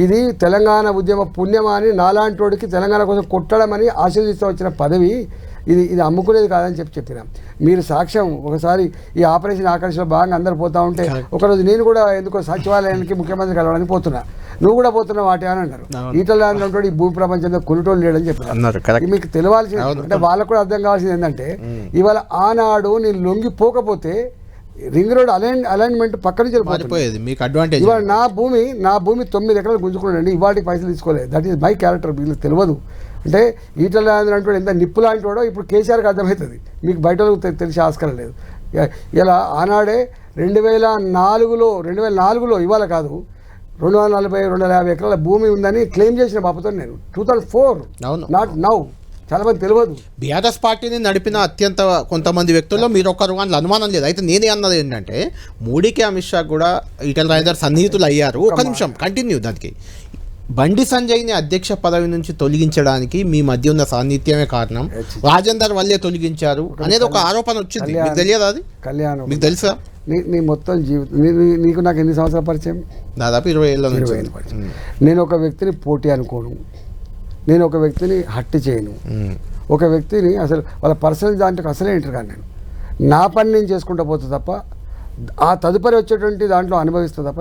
ఇది తెలంగాణ ఉద్యమ పుణ్యమా అని నాలాంటి వాడికి తెలంగాణ కోసం కొట్టడమని ఆశీర్వదిస్తూ వచ్చిన పదవి, ఇది అమ్ముకునేది కాదని చెప్పిన మీరు సాక్ష్యం. ఒకసారి ఈ ఆపరేషన్ ఆకర్షణలో భాగంగా అందరు పోతూ ఉంటే ఒకరోజు నేను కూడా ఎందుకో సచివాలయానికి ముఖ్యమంత్రి కలవడానికి పోతున్నా, నువ్వు కూడా పోతున్నావు వాటి అని అన్నారు. ఈటల రాజేందర్ ఈ భూమి ప్రపంచంలో కొనుటోళ్ళు లేడని చెప్పారు. మీకు తెలియాల్సింది అంటే వాళ్ళకు కూడా అర్థం కావాల్సింది ఏంటంటే, ఇవాళ ఆనాడు నేను లొంగిపోకపోతే రింగ్ రోడ్ అలైన్మెంట్ పక్క నుంచి వెళ్ళిపోయేది. మీకు అడ్వాంటేజ్. ఇవాళ నా భూమి 9 ఎకరాలు గుంజుకున్నాడండి. ఇవాటికి పైసలు తీసుకోలేదు. That is my character. వీళ్ళకి తెలియదు. అంటే ఈటల రాజేందర్ అంటే ఎంత నిప్పు లాంటి వాడో ఇప్పుడు కేసీఆర్కి అర్థమవుతుంది. మీకు బయట తెలిసే ఆస్కారం లేదు. ఇలా ఆనాడే 2004లో ఇవాళ కాదు 240-250 ఎకరాల భూమి ఉందని క్లెయిమ్ చేసిన బాబుతో నేను 2004, నాట్ నౌ. చాలా మంది తెలియదు. బీఆర్ఎస్ పార్టీని నడిపిన అత్యంత కొంతమంది వ్యక్తుల్లో మీరు ఒకరు అని అనుమానం లేదు. అయితే నేనే అన్నది ఏంటంటే, మోడీకి అమిత్ షా కూడా ఈటల రాజేందర్ సన్నిహితులు అయ్యారు. ఒక నిమిషం కంటిన్యూ. దానికి బండి సంజయ్ని అధ్యక్ష పదవి నుంచి తొలగించడానికి మీ మధ్య ఉన్న సాన్నిధ్యమే కారణం, రాజేందర్ వల్లే తొలగించారు అనేది ఒక ఆరోపణ వచ్చింది. మీకు తెలియదు అది? కళ్యాణ్, మీకు తెలుసా? నీ మొత్తం జీవితం నీకు నాకు ఎన్ని సంవత్సరాల పరిచయం? దాదాపు 20 ఏళ్ళ 20 నుంచి ఏళ్ళ పరిచయం. నేను ఒక వ్యక్తిని పోటీ అనుకోను, నేను ఒక వ్యక్తిని హత్య చేయను, ఒక వ్యక్తిని అసలు వాళ్ళ పర్సనల్ దాంట్లోకి అసలే ఎంటర్ కాను. నా పని నేను చేసుకుంటూ పోతా తప్ప ఆ తదుపరి వచ్చేటువంటి దాంట్లో అనుభవిస్తా తప్ప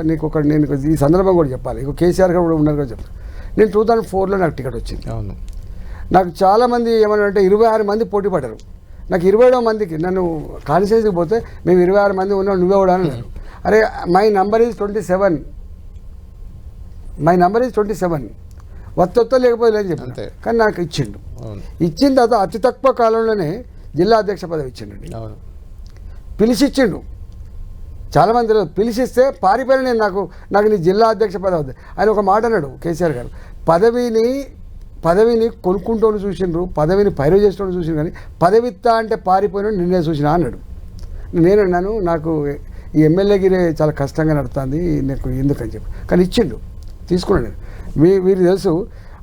నేను ఈ సందర్భం కూడా చెప్పాలి. ఇంకో కేసీఆర్ గారు కూడా ఉన్నారు కూడా చెప్తాను. నేను 2004లో నాకు టికెట్ వచ్చింది. అవును. నాకు చాలామంది ఏమన్నా అంటే 26 మంది పోటీ పడ్డారు. నాకు 27వ మందికి నన్ను కాన్స్టిట్యూన్సీకి పోతే మేము 26 మంది ఉన్నాం, నువ్వే కూడా అన్నారు. అరే my number is 27, my number is 27, వత్త లేకపోతే అని చెప్పి. కానీ నాకు ఇచ్చిండు. ఇచ్చిన తర్వాత అతి తక్కువ కాలంలోనే జిల్లా అధ్యక్ష పదవి ఇచ్చిండండి. పిలిచి ఇచ్చిండు. చాలామంది తెలియదు. పిలిచిస్తే పారిపోయిన నేను నాకు నీ జిల్లా అధ్యక్ష పదవి వద్దు. ఆయన ఒక మాట అన్నాడు కేసీఆర్ గారు, పదవిని కొనుక్కుంటూ చూసిండ్రు, పదవిని పైరు చేస్తూ చూసిండ్రు, కానీ పదవిత్తా అంటే పారిపోయిన నిన్నే చూసినా అన్నాడు. నేనన్నాను నాకు ఈ ఎమ్మెల్యేగిరి చాలా కష్టంగా నడుస్తుంది, నాకు ఎందుకని చెప్పి. కానీ ఇచ్చిండు, తీసుకున్నాను నేను. వీరికి తెలుసు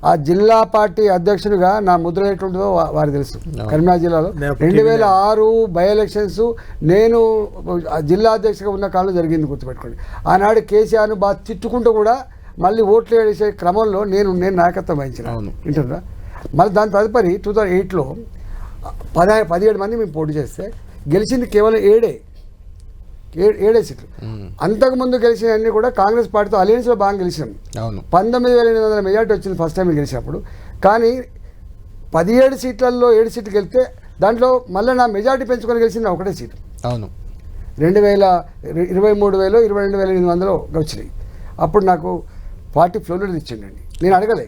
ఆ జిల్లా పార్టీ అధ్యక్షుడిగా నా ముద్ర ఎట్లుంటుందో వారికి తెలుసు. కరీంనగర్ జిల్లాలో 2006 బై ఎలక్షన్స్ నేను జిల్లా అధ్యక్షుడిగా ఉన్న కాలంలో జరిగింది, గుర్తుపెట్టుకోండి. ఆనాడు కేసీఆర్ను బాగా తిట్టుకుంటూ కూడా మళ్ళీ ఓట్లు వేసే క్రమంలో నేను నాయకత్వం వహించిన. వింటారా? మళ్ళీ దాని తదుపరి 2008లో 17 మంది మేము పోటీ చేస్తే గెలిచింది కేవలం 7 సీట్లు. అంతకుముందు గెలిచిన అన్ని కూడా కాంగ్రెస్ పార్టీతో అలయన్స్లో బాగా గెలిచినాం. 19,800 మెజార్టీ వచ్చింది ఫస్ట్ టైం గెలిచినప్పుడు. కానీ 17 సీట్లలో 7 సీట్లు గెలిస్తే దాంట్లో మళ్ళీ నా మెజార్టీ పెంచుకొని గెలిచింది ఒకటే సీటు. అవును. 23,000 22,800 వచ్చినాయి. అప్పుడు నాకు పార్టీ ఫ్లోరిడ్ ఇచ్చిండండి. నేను అడగలే,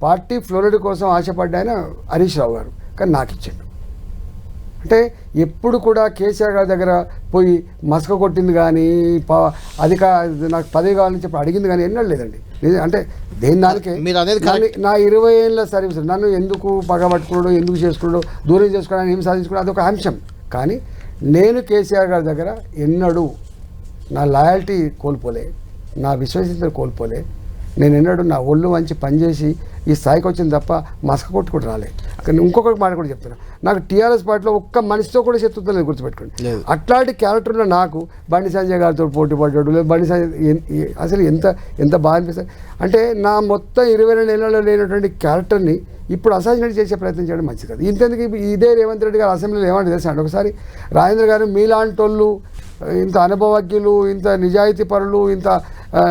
పార్టీ ఫ్లోరిడ్ కోసం ఆశపడ్డా ఆయన హరీష్ రావు గారు, కానీ నాకు ఇచ్చిండు. అంటే ఎప్పుడు కూడా కేసీఆర్ గారి దగ్గర పోయి మసక కొట్టింది కానీ నాకు పదవి కావాలని చెప్పి అడిగింది కానీ ఎన్నడూ లేదండి. అంటే దేని దానికే నా 20 ఏళ్ళ సర్వీస్ నన్ను ఎందుకు పగబట్టుకున్నాడు, ఎందుకు చేసుకున్నాడు, దూరం చేసుకోవడానికి ఏం సాధించుకున్నాడు అదొక అంశం. కానీ నేను కేసీఆర్ గారి దగ్గర ఎన్నడూ నా లాయల్టీ కోల్పోలే, నా విశ్వసనీయత కోల్పోలే. నేను ఎన్నడూ నా ఒళ్ళు మంచి పనిచేసి ఈ స్థాయికి వచ్చింది తప్ప మసక కొట్టుకుంటూ రాలే. కానీ ఇంకొకటి మాట కూడా చెప్తున్నా, నాకు టీఆర్ఎస్ పార్టీలో ఒక్క మనిషితో కూడా శత్రుత్వం లేదు, గుర్తుపెట్టుకోండి. అట్లాంటి క్యారెక్టర్లో నాకు బండి సంజయ్ గారితో పోటీ పడ్డాడు, లేదు బండి సంజయ్ అసలు ఎంత బాగా అనిపిస్తుంది అంటే నా మొత్తం 22 ఏళ్లలో లేనటువంటి క్యారెక్టర్ని ఇప్పుడు అసాసినేట్ చేసే ప్రయత్నం చేయడం మంచిది కాదు. ఇంతెందుకు ఇదే రేవంత్ రెడ్డి గారు అసెంబ్లీలో ఏమంటే తెలుసా అండి, ఒకసారి రాజేంద్ర గారు మీలాంటి వాళ్ళు ఇంత అనుభవజ్ఞులు, ఇంత నిజాయితీ పరులు, ఇంత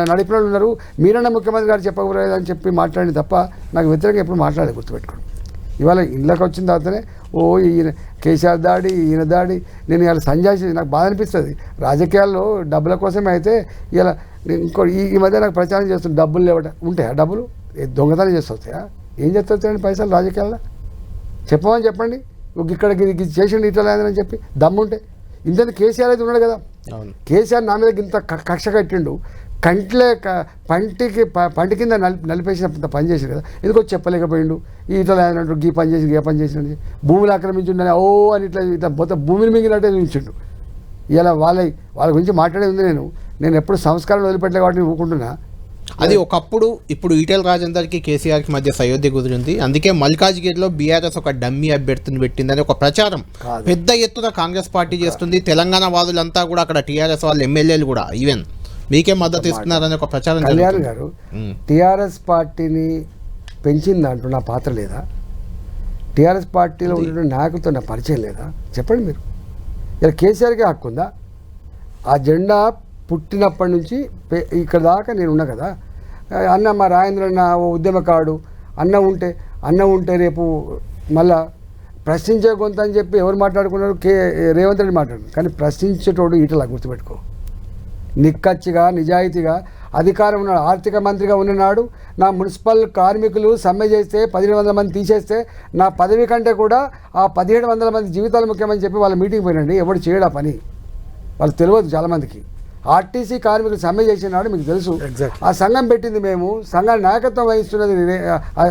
నడిపిన వాళ్ళు ఉన్నారు, మీరన్నా ముఖ్యమంత్రి గారు చెప్పకూడదని చెప్పి మాట్లాడింది తప్ప నాకు వ్యతిరేకంగా ఎప్పుడు మాట్లాడలేదు, గుర్తుపెట్టుకోండి. ఇవాళ ఇళ్ళకి వచ్చిన తర్వాతనే ఈయన కేసీఆర్ దాడి, ఈయన దాడి. నేను ఇవాళ సంజాయిషి నాకు బాధ అనిపిస్తుంది. రాజకీయాల్లో డబ్బుల కోసమే అయితే ఇలా ఇంకో ఈ మధ్య నాకు ప్రచారం చేస్తుంది, డబ్బులు లేవట. ఉంటాయా డబ్బులు? దొంగతనం చేస్తాయా? ఏం చేస్తాయండి పైసలు రాజకీయాల్లో? చెప్పమని చెప్పండి. ఇక్కడ చేసిండు ఇట్లా లేదని చెప్పి దమ్ముంటే. ఇంతేందుకు కేసీఆర్ అయితే ఉన్నాడు కదా, కేసీఆర్ నా మీద ఇంత కక్ష కట్టిండు, పంటి కింద నలిపేసినంత పని చేసాడు కదా, ఎందుకో చెప్పలేకపోయిండు. ఇట్లా లేదంటాడు, గీ పని చేసి భూములు ఆక్రమించిండు ఓ అని ఇట్లా మొత్తం భూమిని మింగినట్టే చూపించిండు. ఇలా వాళ్ళ గురించి మాట్లాడేది ఉంది. నేను ఎప్పుడు సంస్కారం వదిలిపెట్టలే కాబట్టి ఊరుకుంటున్నా. అది ఒకప్పుడు. ఇప్పుడు ఈటెల రాజేందర్కి కేసీఆర్కి మధ్య సయోధ్య కుదిరింది. అందుకే మల్కాజ్గిరిలో బీఆర్ఎస్ ఒక డమ్మీ అభ్యర్థిని పెట్టిందని ఒక ప్రచారం పెద్ద ఎత్తున కాంగ్రెస్ పార్టీ చేస్తుంది. తెలంగాణ వాదులంతా కూడా అక్కడ టీఆర్ఎస్ వాళ్ళు ఎమ్మెల్యేలు కూడా ఈవెన్ మీకే మద్దతు ఇస్తున్నారని ఒక ప్రచారం. కళ్యాణ్ గారు టీఆర్ఎస్ పార్టీని పెంచిన దాంట్లో నా పాత్ర లేదా? టీఆర్ఎస్ పార్టీలో ఉన్న నాయకులతో నా పరిచయం లేదా? చెప్పండి మీరు. ఇలా కేసీఆర్కే హక్కు ఉందా? ఆ జెండా పుట్టినప్పటి నుంచి ఇక్కడ దాకా నేను ఉన్నా కదా. అన్న మా రాజేంద్ర అన్న ఓ ఉద్యమకారుడు, అన్న ఉంటే రేపు మళ్ళా ప్రశ్నించే గొంత అని చెప్పి ఎవరు మాట్లాడుకున్నారు? రేవంత్ రెడ్డి మాట్లాడుకున్నారు. కానీ ప్రశ్నించేటోడు ఈటలా, గుర్తుపెట్టుకో. నిక్కచ్చిగా నిజాయితీగా అధికారం ఉన్నాడు, ఆర్థిక మంత్రిగా ఉన్ననాడు నా మున్సిపల్ కార్మికులు సమ్మె చేస్తే 1,500 మంది తీసేస్తే నా పదవి కంటే కూడా ఆ 1,700 మంది జీవితాలు ముఖ్యమని చెప్పి వాళ్ళ మీటింగ్ పోయినండి. ఎవడు చేయడా పని? వాళ్ళు తెలియదు చాలామందికి. ఆర్టీసీ కార్మికులు సమ్మె చేసినాడు మీకు తెలుసు. ఆ సంఘం పెట్టింది మేము, సంఘాన్ని నాయకత్వం వహిస్తున్నది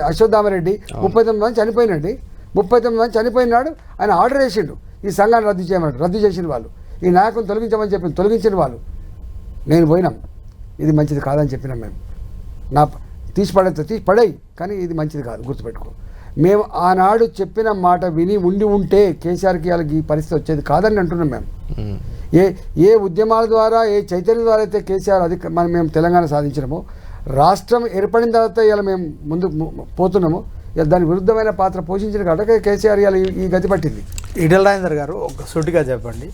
అశ్వత్థామరెడ్డి. 39 మంది చనిపోయినండి. 39 మంది చనిపోయినాడు. ఆయన ఆర్డర్ చేసిండు ఈ సంఘాన్ని రద్దు చేయమన్నాడు. రద్దు చేసిన వాళ్ళు, ఈ నాయకుని తొలగించమని చెప్పి తొలగించిన వాళ్ళు. నేను పోయినాం, ఇది మంచిది కాదని చెప్పినాం మేము. తీసి పడేయి, కానీ ఇది మంచిది కాదు, గుర్తుపెట్టుకో. మేము ఆనాడు చెప్పిన మాట విని ఉంటే కేసీఆర్కి వాళ్ళకి ఈ పరిస్థితి వచ్చేది కాదని అంటున్నాం మేము. ఏ ఉద్యమాల ద్వారా ఏ చైతన్యం ద్వారా అయితే కేసీఆర్ మేము తెలంగాణ సాధించినామో, రాష్ట్రం ఏర్పడిన తర్వాత ఇలా మేము ముందు పోతున్నామో, ఇలా దాని విరుద్ధమైన పాత్ర పోషించిన కాబట్టి కేసీఆర్ ఇలా ఈ గతి పట్టింది. ఈటెల రాజేందర్ గారు ఒక సూటిగా చెప్పండి,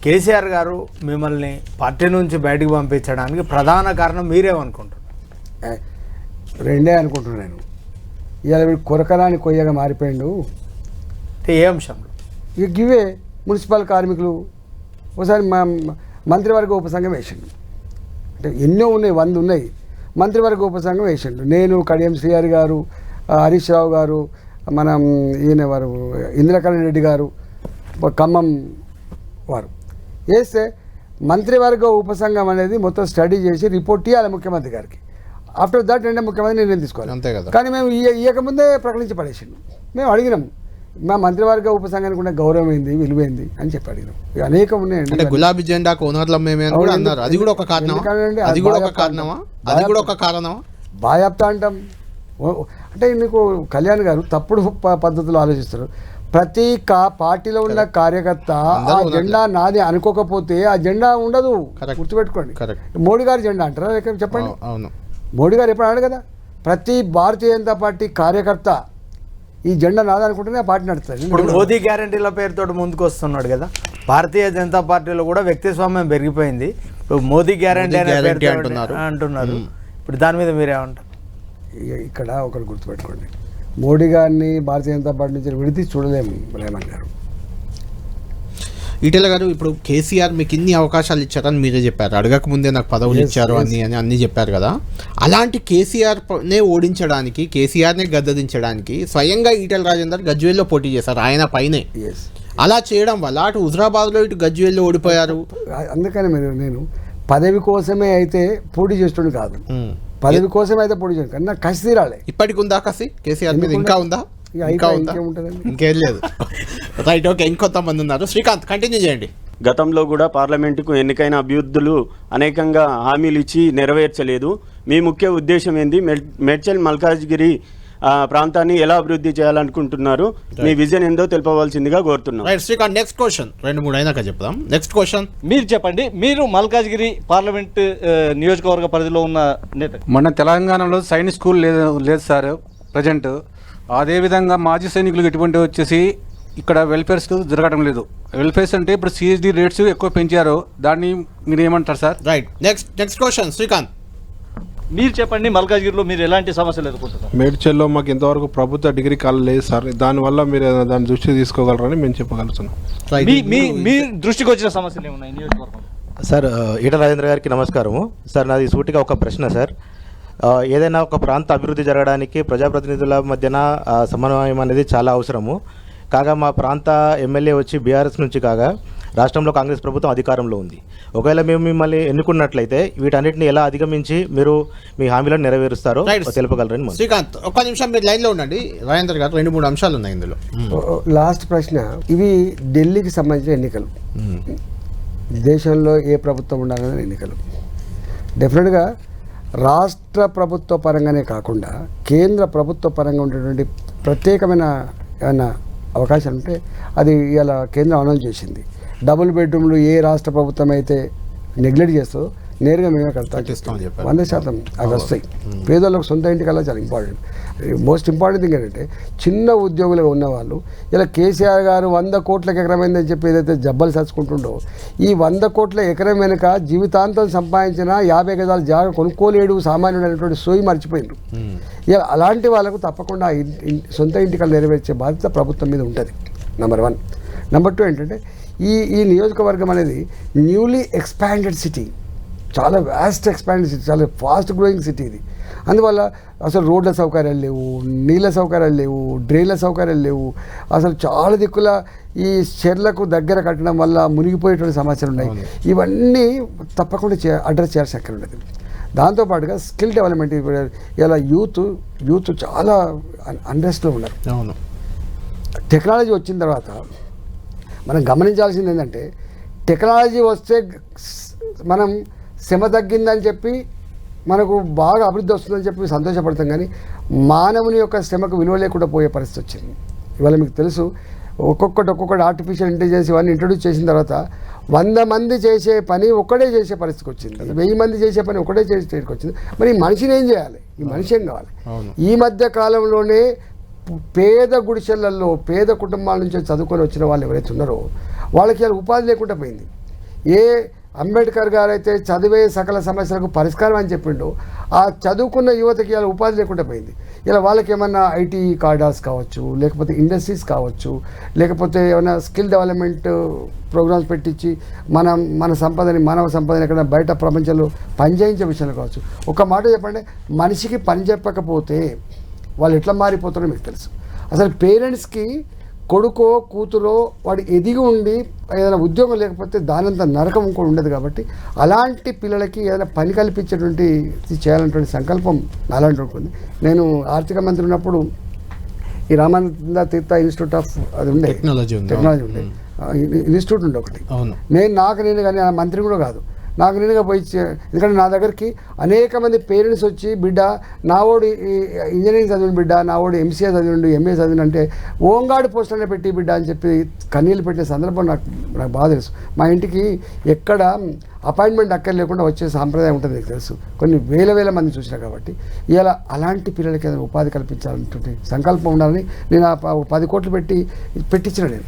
కేసీఆర్ గారు మిమ్మల్ని పార్టీ నుంచి బయటకు పంపించడానికి ప్రధాన కారణం మీరేమనుకుంటారు? రెండే అనుకుంటున్నాను. ఇవాళ వీడు కొరకరాని కొయ్యగా మారిపోయిండు. ఏ అంశంలో? ఇక గివే మున్సిపల్ కార్మికులు ఒకసారి మంత్రివర్గ ఉపసంఘం వేసిండు. అంటే ఎన్నో ఉన్నాయి, 100 ఉన్నాయి. మంత్రివర్గ ఉపసంఘం వేసిండు. నేను, కడియం శ్రీహరి గారు, హరీష్ రావు గారు, మనం ఈయన వారు ఇంద్రకరణ్ రెడ్డి గారు, ఖమ్మం వారు వేస్తే మంత్రివర్గ ఉపసంఘం అనేది మొత్తం స్టడీ చేసి రిపోర్ట్ ఇవ్వాలి ముఖ్యమంత్రి గారికి. ఆఫ్టర్ దట్ అంటే ముఖ్యమంత్రి నిర్ణయం తీసుకోవాలి. అంతే కదా. కానీ మేము ఇయ్యకముందే ప్రకటించి పడేసిండు. మేము అడిగినాం, మా మంత్రివర్గ ఉపసంఘానికి ఉన్న గౌరవం ఏంది, విలువైంది అని చెప్పి అడిగినాం. ఇక అనేకం ఉన్నాయండి. అంటే గులాబీ జెండాకు ఓనర్లం మేమే అని కూడా అన్నారు. అది కూడా ఒక కారణమా? అది కూడా ఒక కారణమా? అది కూడా ఒక కారణమా? బాయాప్తా అంటాం. అంటే నీకు కళ్యాణ్ గారు తప్పుడు పద్ధతిలో ఆలోచిస్తారు. ప్రతి పార్టీలో ఉన్న కార్యకర్త ఆ జెండా నాది అనుకోకపోతే ఆ జెండా ఉండదు. గుర్తుపెట్టుకోండి. మోడీ గారి జెండా అంటారా లేక చెప్పండి. అవును, మోడీ గారు ఎప్పుడు అన్నాడు కదా, ప్రతి భారతీయ జనతా పార్టీ కార్యకర్త ఈ జెండా నాదనుకుంటేనే ఆ పార్టీ నడుస్తుంది. ఇప్పుడు మోదీ గ్యారంటీల పేరుతో ముందుకు వస్తున్నాడు కదా, భారతీయ జనతా పార్టీలో కూడా వ్యక్తి స్వామ్యం పెరిగిపోయింది. ఇప్పుడు మోదీ గ్యారంటీ అంటున్నారు. ఇప్పుడు దాని మీద మీరేమంటారు? ఇక్కడ ఒకరు గుర్తుపెట్టుకోండి, మోడీ గారిని భారతీయ జనతా పార్టీ నుంచి విడిచి చూడలేము రేవంత్ గారు. ఈటెల గారు, ఇప్పుడు కేసీఆర్ మీకు ఇన్ని అవకాశాలు ఇచ్చారని మీరే చెప్పారు, అడగక ముందే నాకు పదవులు ఇచ్చారు అన్ని చెప్పారు కదా. అలాంటి కేసీఆర్నే ఓడించడానికి, కేసీఆర్నే గద్దదించడానికి స్వయంగా ఈటెల రాజేందర్ గజ్వేల్లో పోటీ చేశారు ఆయన పైనే. అలా చేయడం వల్ల అటు హుజరాబాద్లో ఇటు గజ్వేల్లో ఓడిపోయారు. అందుకని నేను పదవి కోసమే అయితే పోటీ చేస్తుండే కాదు, పదవి కోసమే అయితే పోటీ చేస్తాను కానీ నాకు కసి తీరాలి. ఇప్పటికి ఉందా కసి కేసీఆర్ మీద? ఇంకా ఉందా? ఇంకేం లేదు. Right, okay. ఇంకొంతమంది ఉన్నారు. శ్రీకాంత్, కంటిన్యూ చేయండి. గతంలో కూడా పార్లమెంటుకు ఎన్నికైన అభ్యర్థులు అనేకంగా హామీలు ఇచ్చి నెరవేర్చలేదు. మీ ముఖ్య ఉద్దేశం ఏంది? మేడ్చల్ మల్కాజ్గిరి ప్రాంతాన్ని ఎలా అభివృద్ధి చేయాలనుకుంటున్నారు? మీ విజన్ ఏందో తెలుపవలసిందిగా కోరుతున్నాం. రైట్ శ్రీకాంత్, నెక్స్ట్ క్వశ్చన్ 2-3 అయినాక చెప్తాం. నెక్స్ట్ క్వశ్చన్ మీరు చెప్పండి. మీరు మల్కాజ్గిరి పార్లమెంట్ నియోజకవర్గ పరిధిలో ఉన్న నేత. మన తెలంగాణలో సైనిక్ స్కూల్ లేదు సార్ ప్రజెంట్. అదేవిధంగా మాజీ సైనికులకు ఎటువంటి వచ్చేసి ఇక్కడ వెల్ఫేర్స్ జరగడం లేదు. వెల్ఫేర్స్ అంటే ఇప్పుడు సిఎస్డి రేట్స్ ఎక్కువ పెంచారు, దాన్ని మీరు ఏమంటారు sir? Right, next question Srikanth, మీరు చెప్పండి. మల్కాజ్గిరిలో మీరు ఎలాంటి సమస్యలు ఎదుర్కొంటున్నారు? మేడ్చల్లో మాకు ఇంతవరకు ప్రభుత్వ డిగ్రీ కాలేజ్ లేదు సార్, దానివల్ల మీరు దాన్ని దృష్టి తీసుకోగలరని మేము చెప్పగలుగుతున్నాం. మీ దృష్టికి వచ్చిన సమస్యలు ఏమున్నాయి నియోజకవర్గం? సార్, ఈటెల రాజేంద్ర గారికి నమస్కారము సార్. నాది సూటిగా ఒక ప్రశ్న సార్. ఏదైనా ఒక ప్రాంత అభివృద్ధి జరగడానికి ప్రజాప్రతినిధుల మధ్యన సమన్వయం అనేది చాలా అవసరము. కాగా మా ప్రాంత ఎమ్మెల్యే వచ్చి బీఆర్ఎస్ నుంచి కాగా రాష్ట్రంలో కాంగ్రెస్ ప్రభుత్వం అధికారంలో ఉంది. ఒకవేళ మేము మిమ్మల్ని ఎన్నుకున్నట్లయితే వీటన్నిటిని ఎలా అధిగమించి మీరు మీ హామీలను నెరవేరుస్తారో తెలుపగలరని. శ్రీకాంత్, ఒక్క నిమిషం మీరు లైన్లో ఉండండి. రాజేందర్ గారు 2-3 అంశాలు ఉన్నాయి ఇందులో. లాస్ట్ ప్రశ్న, ఇవి ఢిల్లీకి సంబంధించిన ఎన్నికలు. దేశంలో ఏ ప్రభుత్వం ఉండాలనే ఎన్నికలు. డెఫినెట్గా రాష్ట్ర ప్రభుత్వ పరంగానే కాకుండా కేంద్ర ప్రభుత్వ పరంగా ఉండేటువంటి ప్రత్యేకమైన ఏమైనా అవకాశాలు ఉంటే అది ఇలా కేంద్రం అనౌన్స్ చేసింది. డబుల్ బెడ్రూమ్లు ఏ రాష్ట్ర ప్రభుత్వం అయితే నెగ్లెక్ట్ చేస్తుందో నేరుగా మేమే కడతాం 100% అవి వస్తాయి. పేదోళ్ళకి సొంత ఇంటికల్లా చాలా ఇంపార్టెంట్. మోస్ట్ ఇంపార్టెంట్ థింగ్ ఏంటంటే చిన్న ఉద్యోగులుగా ఉన్నవాళ్ళు ఇలా కేసీఆర్ గారు 100 కోట్లకు ఎకరమైందని చెప్పి ఏదైతే జబ్బలు చచ్చుకుంటుండో, ఈ 100 కోట్ల ఎకరం వెనుక జీవితాంతం సంపాదించిన 50 గజాల జాగా కొనుక్కోలేడు సామాన్యుడు అనేటువంటి సోయి మర్చిపోయిండ్రు. ఇలా అలాంటి వాళ్ళకు తప్పకుండా సొంత ఇంటికలు నెరవేర్చే బాధ్యత ప్రభుత్వం మీద ఉంటుంది. నెంబర్ 1. నెంబర్ 2 ఏంటంటే ఈ నియోజకవర్గం అనేది న్యూలీ ఎక్స్పాండెడ్ సిటీ, చాలా వ్యాస్ట్ ఎక్స్పాండెడ్ సిటీ, చాలా ఫాస్ట్ గ్రోయింగ్ సిటీ ఇది. అందువల్ల అసలు రోడ్ల సౌకర్యాలు లేవు, నీళ్ళ సౌకర్యాలు లేవు, డ్రైన్ల సౌకర్యాలు లేవు. అసలు చాలా దిక్కుల ఈ చెర్లకు దగ్గర కట్టడం వల్ల మునిగిపోయేటువంటి సమస్యలు ఉన్నాయి. ఇవన్నీ తప్పకుండా అడ్రస్ చేయాల్సి అక్కడ ఉండదు. దాంతోపాటుగా స్కిల్ డెవలప్మెంట్. ఇలా యూత్ చాలా అండర్స్లో ఉన్నారు. టెక్నాలజీ వచ్చిన తర్వాత మనం గమనించాల్సింది ఏంటంటే, టెక్నాలజీ వస్తే మనం శ్రమ తగ్గిందని చెప్పి మనకు బాగా అభివృద్ధి వస్తుందని చెప్పి సంతోషపడతాం, కానీ మానవుని యొక్క శ్రమకు విలువ లేకుండా పోయే పరిస్థితి వచ్చింది. ఇవాళ మీకు తెలుసు, ఒక్కొక్కటి ఆర్టిఫిషియల్ ఇంటెలిజెన్స్ ఇవన్నీ ఇంట్రొడ్యూస్ చేసిన తర్వాత 100 మంది చేసే పని ఒక్కడే చేసే పరిస్థితికి వచ్చింది, 1000 మంది చేసే పని ఒకటే చేసే స్టేట్కి వచ్చింది. మరి ఈ మనిషిని ఏం చేయాలి? ఈ మనిషి ఏం కావాలి? ఈ మధ్య కాలంలోనే పేద గుడిసెలలో పేద కుటుంబాల నుంచి చదువుకొని వచ్చిన వాళ్ళు ఎవరైతే ఉన్నారో వాళ్ళకి ఇలా ఉపాధి లేకుండా పోయింది. ఏ అంబేద్కర్ గారు అయితే చదివే సకల సమస్యలకు పరిష్కారం అని చెప్పిండో ఆ చదువుకున్న యువతకి ఇలా ఉపాధి లేకుండా పోయింది. ఇలా వాళ్ళకి ఏమన్నా ఐటీ కార్డర్స్ కావచ్చు, లేకపోతే ఇండస్ట్రీస్ కావచ్చు, లేకపోతే ఏమైనా స్కిల్ డెవలప్మెంట్ ప్రోగ్రామ్స్ పెట్టించి మన సంపదని మానవ సంపదని ఎక్కడ బయట ప్రపంచంలో పనిచేయించే విషయంలో కావచ్చు. ఒక మాట చెప్పండి, మనిషికి పని చెప్పకపోతే వాళ్ళు ఎట్లా మారిపోతారో మీకు తెలుసు. అసలు పేరెంట్స్కి కొడుకో కూతురో వాడు ఎదిగి ఉండి ఏదైనా ఉద్యోగం లేకపోతే దానంత నరకం ఇంకోటి ఉండదు. కాబట్టి అలాంటి పిల్లలకి ఏదైనా పని కల్పించేటువంటి చేయాలన్నటువంటి సంకల్పం అలాంటి ఉంటుంది. నేను ఆర్థిక మంత్రి ఉన్నప్పుడు ఈ రామానంద తీర్థ ఇన్స్టిట్యూట్ ఆఫ్ అది ఉండే టెక్నాలజీ ఉండే ఇన్స్టిట్యూట్ ఉండే ఒకటి. నేను కానీ ఆ మంత్రి కూడా కాదు, నాకు నేనుగా పోయి ఎందుకంటే నా దగ్గరికి అనేక మంది పేరెంట్స్ వచ్చి బిడ్డ నా వాడు ఇంజనీరింగ్ చదివిన బిడ్డ, నా వాడు ఎంసీఏ చదివిండు, ఎంఏ చదివిన అంటే ఓంగాడు పోస్టర్నే పెట్టి బిడ్డ అని చెప్పి కన్నీళ్ళు పెట్టే సందర్భం నాకు బాగా తెలుసు. మా ఇంటికి ఎక్కడ అపాయింట్మెంట్ అక్కర్ లేకుండా వచ్చే సాంప్రదాయం ఉంటుంది నాకు తెలుసు. కొన్ని వేల మంది చూసినా కాబట్టి ఇలా అలాంటి పిల్లలకి ఏదైనా ఉపాధి కల్పించాలన్నటువంటి సంకల్పం ఉండాలని నేను 10 కోట్లు పెట్టించిన నేను.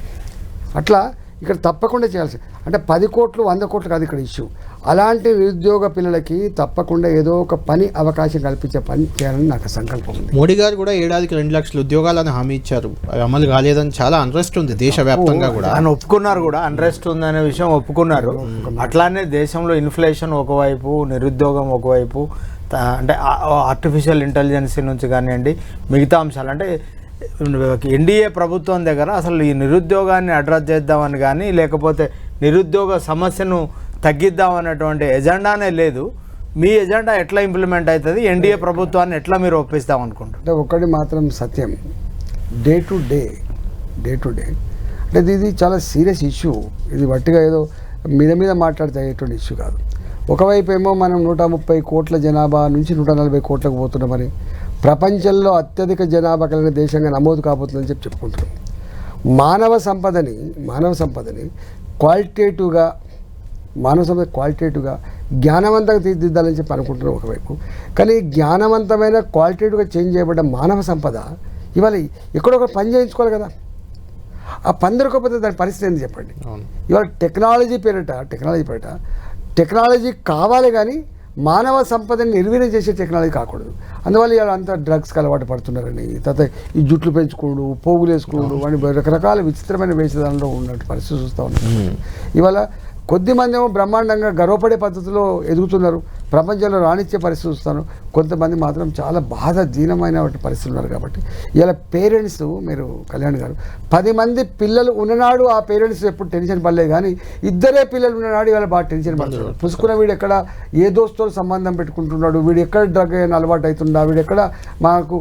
అట్లా ఇక్కడ తప్పకుండా చేయాల్సి అంటే 10 కోట్లు 100 కోట్లు కాదు ఇక్కడ ఇష్యూ. అలాంటి నిరుద్యోగ పిల్లలకి తప్పకుండా ఏదో ఒక పని అవకాశం కల్పించే పని చేయాలని నాకు సంకల్పం ఉంది. మోడీ గారు కూడా ఏడాదికి 2 లక్షల ఉద్యోగాలని హామీ ఇచ్చారు, అవి అమలు కాలేదని చాలా అన్రెస్ట్ ఉంది దేశవ్యాప్తంగా కూడా. ఆయన ఒప్పుకున్నారు కూడా, అన్రెస్ట్ ఉందనే విషయం ఒప్పుకున్నారు. అట్లానే దేశంలో ఇన్ఫ్లేషన్ ఒకవైపు, నిరుద్యోగం ఒకవైపు, అంటే ఆర్టిఫిషియల్ ఇంటెలిజెన్స్ నుంచి కానివ్వండి మిగతా అంశాలు, అంటే ఎన్డీఏ ప్రభుత్వం దగ్గర అసలు ఈ నిరుద్యోగాన్ని అడ్రస్ చేద్దామని కానీ లేకపోతే నిరుద్యోగ సమస్యను తగ్గిద్దామన్నటువంటి ఎజెండానే లేదు. మీ ఎజెండా ఎట్లా ఇంప్లిమెంట్ అవుతుంది? ఎన్డీఏ ప్రభుత్వాన్ని ఎట్లా మీరు ఒప్పిస్తాం అనుకుంటారు? అంటే ఒకటి మాత్రం సత్యం, డే టు డే అంటే ఇది చాలా సీరియస్ ఇష్యూ. ఇది వట్టిగా ఏదో మీద మాట్లాడితే అయ్యేటువంటి ఇష్యూ కాదు. ఒకవైపు ఏమో మనం 130 కోట్ల జనాభా నుంచి 140 కోట్లకు పోతున్నామని, ప్రపంచంలో అత్యధిక జనాభా కలిగిన దేశంగా నమోదు కాబోతుందని చెప్పుకుంటున్నాం. మానవ సంపదని క్వాలిటేటివ్గా జ్ఞానవంతంగా తీర్చిదిద్దాలని చెప్పి అనుకుంటున్నాం ఒకవైపు. కానీ జ్ఞానవంతమైన క్వాలిటేటివ్గా చేంజ్ చేయబడ్డ మానవ సంపద ఇవాళ ఎక్కడొక పని చేయించుకోవాలి కదా. ఆ పని దొరకకపోతే దాని పరిస్థితి ఏంది చెప్పండి. ఇవాళ టెక్నాలజీ పేరిట టెక్నాలజీ కావాలి కానీ మానవ సంపదని నిర్వీర్యం చేసే టెక్నాలజీ కాకూడదు. అందువల్ల ఇవాళ అంతా డ్రగ్స్కి అలవాటు పడుతున్నారని, తర్వాత ఈ జుట్లు పెంచుకోడు, పోగులు వేసుకోడు అని రకరకాల విచిత్రమైన వేషధానంలో ఉన్నట్టు పరిస్థితి చూస్తూ ఉన్నాం. ఇవాళ కొద్దిమంది ఏమో బ్రహ్మాండంగా గర్వపడే పద్ధతిలో ఎదుగుతున్నారు, ప్రపంచంలో రాణించే పరిస్థితి చూస్తాను. కొంతమంది మాత్రం చాలా దీనమైన పరిస్థితులు ఉన్నారు. కాబట్టి ఇలా పేరెంట్స్, మీరు కళ్యాణ్ గారు 10 మంది పిల్లలు ఉన్ననాడు ఆ పేరెంట్స్ ఎప్పుడు టెన్షన్ పడలేదు, కానీ 2 పిల్లలు ఉన్ననాడు ఇవాళ బాగా టెన్షన్ పడుతున్నాడు. పుసుకున్న వీడు ఎక్కడ ఏ దోస్తుతో సంబంధం పెట్టుకుంటున్నాడు, వీడు ఎక్కడ డ్రగ్ అయిన అలవాటు అవుతుందా, వీడు ఎక్కడ మాకు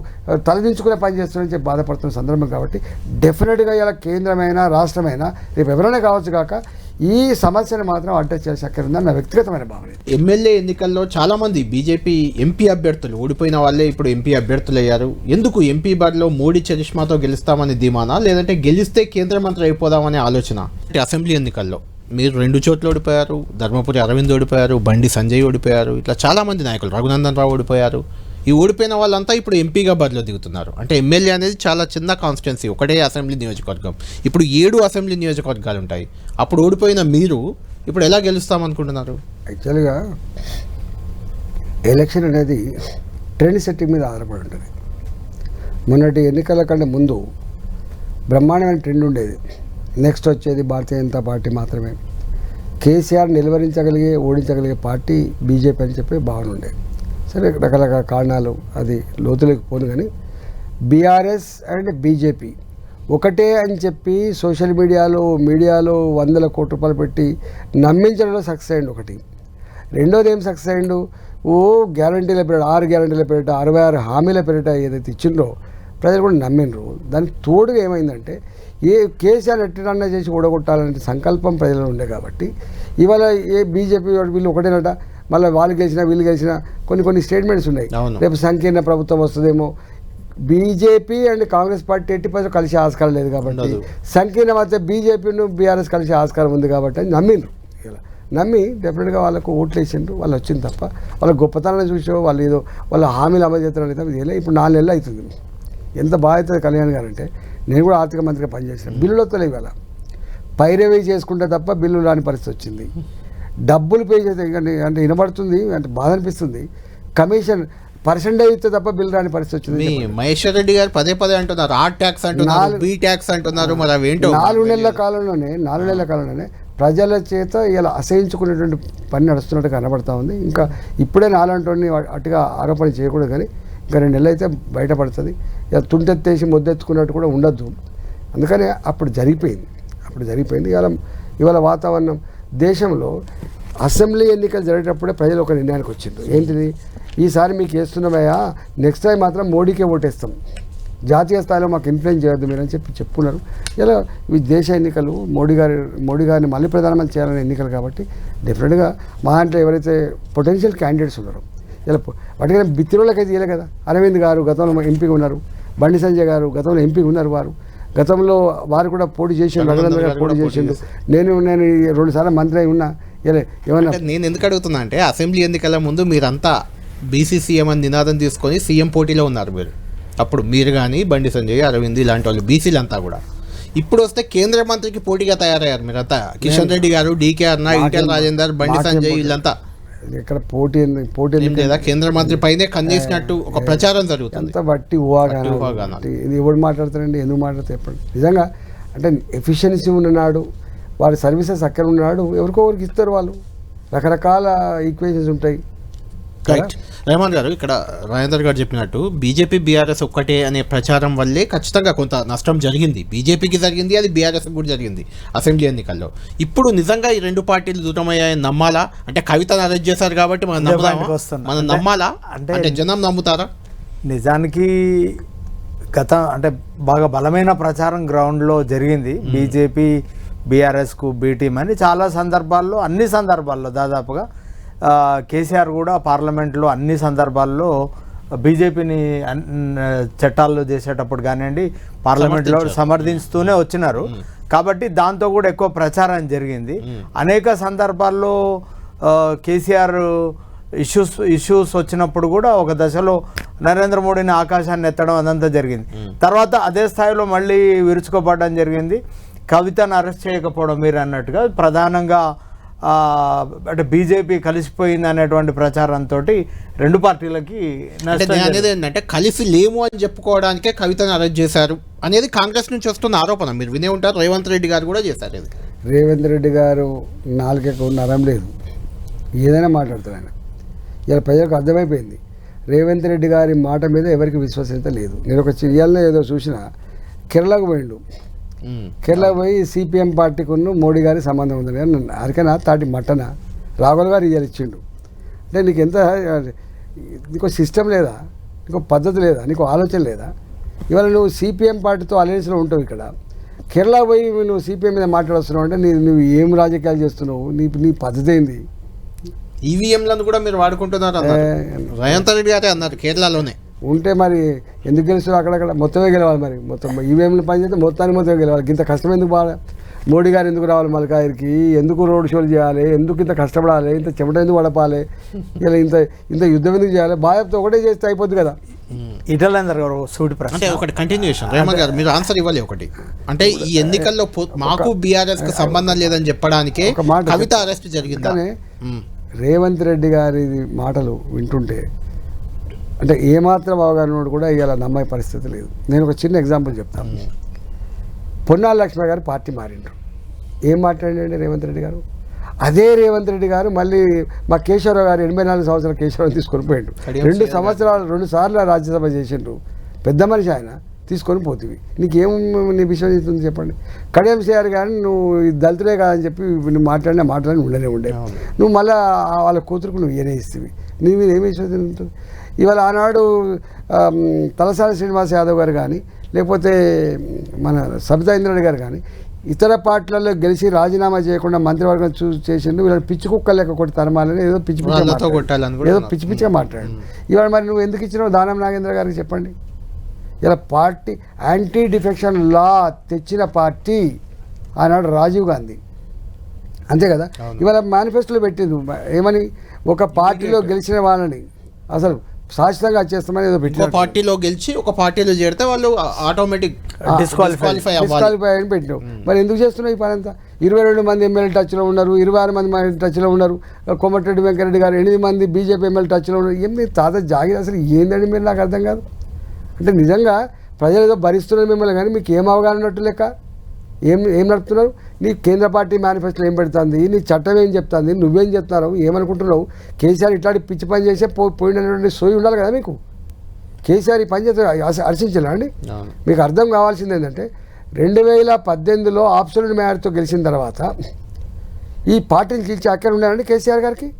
తలదించుకునే పని చేస్తున్నాడని చెప్పి బాధపడుతున్న సందర్భం. కాబట్టి డెఫినెట్గా ఇలా కేంద్రమైనా రాష్ట్రమైనా రేపు ఎవరైనా కావచ్చు కాక ఈ సమస్యను మాత్రం అడ్రస్ చేసే అక్కడ ఉందని నా వ్యక్తిగతమైన భావన. ఎమ్మెల్యే ఎన్నికల్లో చాలామంది బీజేపీ ఎంపీ అభ్యర్థులు ఓడిపోయిన వాళ్ళే ఇప్పుడు ఎంపీ అభ్యర్థులు అయ్యారు. ఎందుకు ఎంపీ బరిలో మోడీ చరిష్మాతో గెలుస్తామని ధీమానా, లేదంటే గెలిస్తే కేంద్ర మంత్రి అయిపోదామనే ఆలోచన? అసెంబ్లీ ఎన్నికల్లో మీరు 2 చోట్ల ఓడిపోయారు, ధర్మపురి అరవింద్ ఓడిపోయారు, బండి సంజయ్ ఓడిపోయారు, ఇట్లా చాలామంది నాయకులు, రఘునందన్ రావు ఓడిపోయారు. ఈ ఓడిపోయిన వాళ్ళంతా ఇప్పుడు ఎంపీగా బరిలో దిగుతున్నారు. అంటే ఎమ్మెల్యే అనేది చాలా చిన్న కాన్స్టిట్యున్సీ, ఒకటే అసెంబ్లీ నియోజకవర్గం. ఇప్పుడు 7 అసెంబ్లీ నియోజకవర్గాలు ఉంటాయి. అప్పుడు ఓడిపోయిన మీరు ఇప్పుడు ఎలా గెలుస్తామనుకుంటున్నారు? యాక్చువల్గా ఎలక్షన్ అనేది ట్రెండ్ సెట్టింగ్ మీద ఆధారపడి ఉంటుంది. మొన్నటి ఎన్నికల కంటే ముందు బ్రహ్మాండమైన ట్రెండ్ ఉండేది. నెక్స్ట్ వచ్చేది భారతీయ జనతా పార్టీ మాత్రమే, కేసీఆర్ నిలువరించగలిగే ఓడించగలిగే పార్టీ బీజేపీ అని చెప్పి భావన ఉండేది. సరే, రకరకాల కారణాలు అది లోతులోకి పోను, కానీ బీఆర్ఎస్ అండ్ బీజేపీ ఒకటే అని చెప్పి సోషల్ మీడియాలో 100 కోట్ల రూపాయలు పెట్టి నమ్మించడంలో సక్సెస్ అయ్యిండు ఒకటి. రెండోది ఏం సక్సెస్ అయ్యిండు, గ్యారంటీల పేరిట 6 గ్యారంటీల పేరిట 66 హామీల పేరిట ఏదైతే ఇచ్చిండ్రో ప్రజలు కూడా నమ్మిండ్రు. దానికి తోడుగా ఏమైందంటే కేసీఆర్ ఎట్టినన్నా చేసి ఓడగొట్టాలనే సంకల్పం ప్రజల్లో ఉండే. కాబట్టి ఇవాళ బీజేపీ వీళ్ళు ఒకటేనట, మళ్ళీ వాళ్ళు గెలిచినా వీళ్ళు గెలిచినా కొన్ని స్టేట్మెంట్స్ ఉన్నాయి. రేపు సంకీర్ణ ప్రభుత్వం వస్తుందేమో. బీజేపీ అండ్ కాంగ్రెస్ పార్టీ 80% కలిసే ఆస్కారం లేదు కాబట్టి సంకీర్ణ మధ్య బీజేపీను బీఆర్ఎస్ కలిసే ఆస్కారం ఉంది కాబట్టి అని నమ్మిండ్రు. ఇలా నమ్మి డెఫినెట్గా వాళ్ళకు ఓట్లు వేసిండ్రు, వాళ్ళు వచ్చింది తప్ప వాళ్ళ గొప్పతనాన్ని చూసో వాళ్ళు ఏదో వాళ్ళ హామీలు అమలు చేస్తారని అయితే ఇప్పుడు 4 నెలలు అవుతుంది. ఎంత బాగా అవుతుంది కళ్యాణ్ గారు అంటే, నేను కూడా ఆర్థిక మంత్రిగా పనిచేసాను. బిల్లులు వస్తలేవు ఇవాళ, పైరవీ చేసుకుంటే తప్ప బిల్లు రాని పరిస్థితి వచ్చింది. డబ్బులు పే చేస్తే అంటే వినబడుతుంది, అంటే బాధ అనిపిస్తుంది. కమిషన్ పర్సెంటేజ్ ఇస్తే తప్ప బిల్లు రాని పరిస్థితి వచ్చింది. మహేశ్వర్ రెడ్డి గారు పదే అంటున్నారు, ఆ ట్యాక్స్ అంటున్నారు, బి ట్యాక్స్ అంటున్నారు. మరి అవేంటో 4 నెలల కాలంలోనే ప్రజల చేత ఇలా అసహించుకునేటువంటి పని నడుస్తున్నట్టు కనబడతా ఉంది. ఇంకా ఇప్పుడే నాలంటి అటుగా ఆరోపణ చేయకూడదు, కానీ ఇంకా 2 నెలలు అయితే బయటపడుతుంది. ఇలా తుంటెత్తేసి మొద్దెత్తుకున్నట్టు కూడా ఉండొద్దు. అందుకని అప్పుడు జరిగిపోయింది. ఇవాళ వాతావరణం దేశంలో అసెంబ్లీ ఎన్నికలు జరిగేటప్పుడే ప్రజలు ఒక నిర్ణయానికి వచ్చిండ్రు. ఏంటిది, ఈసారి మీకు వేస్తున్నామయ్యా, నెక్స్ట్ టైం మాత్రం మోడీకే ఓటేస్తాం, జాతీయ స్థాయిలో మాకు ఇన్ఫ్లుయెన్స్ చేయొద్దు మీరు అని చెప్పుకున్నారు. ఇలా ఇవి దేశ ఎన్నికలు, మోడీ గారిని మళ్ళీ ప్రధానమంత్రి చేయాలనే ఎన్నికలు కాబట్టి డెఫినెట్గా మా అంటే ఎవరైతే పొటెన్షియల్ క్యాండిడేట్స్ ఉన్నారో ఇలా వాటికైనా బిత్తిరోళ్ళకైతే ఇవ్వలే కదా. అరవింద్ గారు గతంలో ఎంపీగా ఉన్నారు, బండి సంజయ్ గారు గతంలో ఎంపీగా ఉన్నారు, గతంలో వారు కూడా పోటీ చేసిండు, రఘునందన్ గారు పోటీ చేసిండు. నేను 2 సార్లు మంత్రి అయి ఉన్నా. ఇలా ఏమన్నా నేను ఎందుకు అడుగుతున్నా అంటే, అసెంబ్లీ ఎన్నికల ముందు మీరంతా బీసీసీఎం అని నినాదం తీసుకొని సీఎం పోటీలో ఉన్నారు మీరు. అప్పుడు మీరు కానీ బండి సంజయ్, అరవింద్ ఇలాంటి వాళ్ళు బీసీలంతా కూడా. ఇప్పుడు వస్తే కేంద్ర మంత్రికి పోటీగా తయారయ్యారు మీరంతా. కిషన్ రెడ్డి గారు, డీకే అన్న, ఈటెల రాజేందర్, బండి సంజయ్ వీళ్ళంతా. ఇక్కడ పోటీ లేదా కేంద్ర మంత్రి పైనే కన్నేసినట్టు ఒక ప్రచారం జరుగుతుంది. అంత బట్టి ఊహాగానం. ఇది ఎవరు మాట్లాడతారండి, ఎందుకు మాట్లాడితే చెప్పండి. నిజంగా అంటే ఎఫిషియన్సీ ఉన్ననాడు, వారి సర్వీసెస్ అక్కడ ఉన్నాడు, ఎవరికి ఇస్తారు వాళ్ళు. రకరకాల ఈక్వేషన్స్ ఉంటాయి. రైట్ రెహమాన్ గారు, ఇక్కడ రాజేందర్ గారు చెప్పినట్టు బీజేపీ బీఆర్ఎస్ ఒక్కటే అనే ప్రచారం వల్లే ఖచ్చితంగా కొంత నష్టం జరిగింది. బీజేపీకి జరిగింది, అది బీఆర్ఎస్కి కూడా జరిగింది అసెంబ్లీ ఎన్నికల్లో. ఇప్పుడు నిజంగా ఈ 2 పార్టీలు దూరమయ్యాయని నమ్మాలా? అంటే కవితను అరెస్ట్ చేశారు కాబట్టి మనం నమ్మాలా? అంటే జనం నమ్ముతారా? నిజానికి అంటే బాగా బలమైన ప్రచారం గ్రౌండ్లో జరిగింది. బీజేపీ బీఆర్ఎస్కు బీ టీమ్ అని చాలా సందర్భాల్లో, అన్ని సందర్భాల్లో దాదాపుగా కేసీఆర్ కూడా పార్లమెంట్లో అన్ని సందర్భాల్లో బీజేపీని చట్టాలు చేసేటప్పుడు కానివ్వండి, పార్లమెంట్లో సమర్థిస్తూనే వచ్చినారు. కాబట్టి దాంతో కూడా ఎక్కువ ప్రచారం జరిగింది. అనేక సందర్భాల్లో కేసీఆర్ ఇష్యూస్ వచ్చినప్పుడు కూడా ఒక దశలో నరేంద్ర మోడీని ఆకాశాన్ని ఎత్తడం అదంతా జరిగింది. తర్వాత అదే స్థాయిలో మళ్ళీ విరుచుకోపడడం జరిగింది. కవితను అరెస్ట్ చేయకపోవడం మీరు అన్నట్టుగా ప్రధానంగా అంటే బీజేపీ కలిసిపోయింది అనేటువంటి ప్రచారంతో 2 పార్టీలకి అనేది ఏంటంటే, కలిసి లేము అని చెప్పుకోవడానికే కవితను అరెస్ట్ చేశారు అనేది కాంగ్రెస్ నుంచి వస్తున్న ఆరోపణ. మీరు వినే ఉంటారు, రేవంత్ రెడ్డి గారు కూడా చేశారు ఇది. రేవంత్ రెడ్డి గారు నాలుగేకు నరం లేదు, ఏదైనా మాట్లాడతారు ఆయన. ఇలా ప్రజలకు అర్థమైపోయింది, రేవంత్ రెడ్డి గారి మాట మీద ఎవరికి విశ్వసనీయత లేదు. నేను ఒక ఇవాళ ఏదో చూసిన, కేరళకు పోయిండు. కేరళ పోయి సిపిఎం పార్టీకి మోడీ గారి సంబంధం ఉంది కానీ అరికనా తాటి మట్టన రాఘుల్ గారు ఇయ్యాలి ఇచ్చిండు. అంటే నీకు ఎంత, నీకు సిస్టమ్ లేదా, నీకు పద్ధతి లేదా, నీకు ఆలోచన లేదా? ఇవాళ నువ్వు సిపిఎం పార్టీతో అలయన్స్లో ఉంటావు. ఇక్కడ కేరళ పోయి నువ్వు సిపిఎం మీద మాట్లాడుతున్నావు అంటే నువ్వు ఏం రాజకీయాలు చేస్తున్నావు, నీ పద్ధతి ఏంది? ఈవీఎంలను కూడా మీరు వాడుకుంటున్నారు రేవంత్ రెడ్డి గారే అన్నారు కేరళలోనే. ఉంటే మరి ఎందుకు గెలుస్తారు? అక్కడక్కడ మొత్తమే గెలవాలి. మరి మొత్తం ఈవీఎంలు పనిచేస్తే మొత్తానికి గెలవాలి. ఇంత కష్టం ఎందుకు? బాగా మోడీ గారు ఎందుకు రావాలి మల్కాయిరికి? ఎందుకు రోడ్ షోలు చేయాలి? ఎందుకు ఇంత కష్టపడాలి? ఇంత చెమట ఎందుకు పడపాలి? ఇలా ఇంత యుద్ధం ఎందుకు చేయాలి? బాధ్యతతో ఒకటే చేస్తే అయిపోద్ది కదా. ఈటలేందర్ గారు సూటి ప్రశ్న, అంటే ఒకటి కంటిన్యూషన్. రేవంత్ గారు మీరు ఆన్సర్ ఇవ్వాలి. ఒకటి అంటే ఈ ఎన్నికల్లో మాకు బీఆర్ఎస్ కు సంబంధం లేదని చెప్పడానికి కవిత అరెస్ట్ జరిగింది. రేవంత్ రెడ్డి గారి మాటలు వింటుంటే అంటే ఏమాత్రం అవగాహన కూడా ఇవాళ నమ్మే పరిస్థితి లేదు. నేను ఒక చిన్న ఎగ్జాంపుల్ చెప్తాను. పొన్నాల లక్ష్మణ్ గారు పార్టీ మారిండ్రు. ఏం మాట్లాడండి రేవంత్ రెడ్డి గారు? అదే రేవంత్ రెడ్డి గారు మళ్ళీ మా కేశవరావు గారు 84 సంవత్సరాల కేశవరావు తీసుకొని పోయిండు. 2 సార్లు రాజ్యసభ చేసిండ్రు. పెద్ద మనిషి ఆయన, తీసుకొని పోతివి. నీకేం నీ విషయం అవుతుంది చెప్పండి. కడియం సిఆర్ గారు నువ్వు దళితులే కాదని చెప్పి నువ్వు మాట్లాడి ఉండే నువ్వు మళ్ళీ వాళ్ళ కూతురుకు నువ్వు ఏనే ఇస్తేవి. నీ మీద ఏమి విశ్వాసం ఉంటుంది? ఇవాళ ఆనాడు తలసాని శ్రీనివాస్ యాదవ్ గారు కానీ లేకపోతే మన సబితా ఇంద్రారెడ్డి గారు కానీ ఇతర పార్టీలలో గెలిచి రాజీనామా చేయకుండా మంత్రివర్గం చేసిండు. వీళ్ళని పిచ్చి కుక్కలు లెక్క కొట్టి తరమాలని ఏదో పిచ్చిగా మాట్లాడు. ఇవాళ మరి నువ్వు ఎందుకు ఇచ్చినావు దానం నాగేంద్ర గారికి చెప్పండి. ఇలా పార్టీ యాంటీ డిఫెక్షన్ లా తెచ్చిన పార్టీ ఆనాడు రాజీవ్ గాంధీ. అంతే కదా. ఇవాళ మేనిఫెస్టోలో పెట్టింది ఏమని, ఒక పార్టీలో గెలిచిన వాళ్ళని అసలు శాశ్వతంగా చేస్తామని ఏదో ఒక పార్టీలో గెలిచి ఒక పార్టీలో చేరితే వాళ్ళు ఆటోమేటిక్ డిస్క్వాలిఫై అని పెట్టినావు. మరి ఎందుకు చేస్తున్నావు ఈ పని అంతా? 22 మంది ఎమ్మెల్యే టచ్లో ఉన్నారు, 26 మంది టచ్లో ఉన్నారు, కోమటిరెడ్డి వెంకరెడ్డి గారు 8 మంది బీజేపీ ఎమ్మెల్యే టచ్లో ఉన్నారు. ఏం మీరు తాత జాగిరి అసలు ఏందండి మీరు? నాకు అర్థం కాదు. అంటే నిజంగా ప్రజలు ఏదో భరిస్తున్నారు మిమ్మల్ని, కానీ మీకు ఏం అవగాహన ఉన్నట్టు లెక్క? ఏం నడుపుతున్నారు? నీ కేంద్ర పార్టీ మేనిఫెస్టో ఏం పెడుతుంది, నీ చట్టం ఏం చెప్తుంది, నువ్వేం చెప్తున్నావు, ఏమనుకుంటున్నావు? కేసీఆర్ ఇట్లాంటి పిచ్చి పని చేసే పోయినటువంటి సోయి ఉండాలి కదా మీకు. కేసీఆర్ ఈ పని చేస్తే హర్షించాలా అండి? మీకు అర్థం కావాల్సింది ఏంటంటే 2018లో ఆబ్సల్యూట్ మేయర్తో గెలిచిన తర్వాత ఈ పార్టీని గెలిచి అక్కడ ఉన్నారండి కేసీఆర్ గారికి.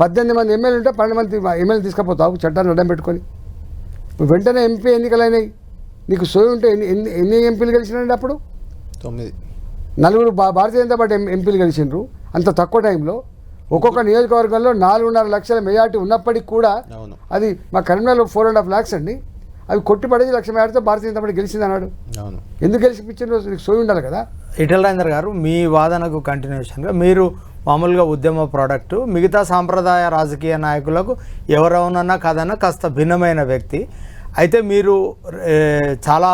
18 మంది ఎమ్మెల్యేలు ఉంటే 12 మంది ఎమ్మెల్యేలు తీసుకుపోతావు చట్టాన్ని అడ్డం పెట్టుకొని. ఇప్పుడు వెంటనే ఎంపీ ఎన్నికలైనాయి, నీకు సోయి ఉంటే ఎన్ని ఎంపీలు గెలిచినారండి? అప్పుడు 9 4 భారతీయ జనతా పార్టీ ఎంపీలు గెలిచిండ్రు అంత తక్కువ టైంలో. ఒక్కొక్క నియోజకవర్గంలో 4.5 లక్షల మెజార్టీ ఉన్నప్పటికీ కూడా అది మా కరీంనగర్లో 4.5 lakhs అండి, అవి కొట్టి పడేది 1 లక్ష మెజార్టీతో భారతీయ జనతా పార్టీ గెలిచింది అన్నాడు. ఎందుకు గెలిచిపించిండ్రు? నీకు సోయి ఉండాలి కదా. ఈటెల రాజేందర్ గారు, మీ వాదనకు కంటిన్యూషన్గా మీరు మామూలుగా ఉద్యమ ప్రోడక్టు, మిగతా సాంప్రదాయ రాజకీయ నాయకులకు ఎవరెవరన్నా కాదన్నా కాస్త భిన్నమైన వ్యక్తి. అయితే మీరు చాలా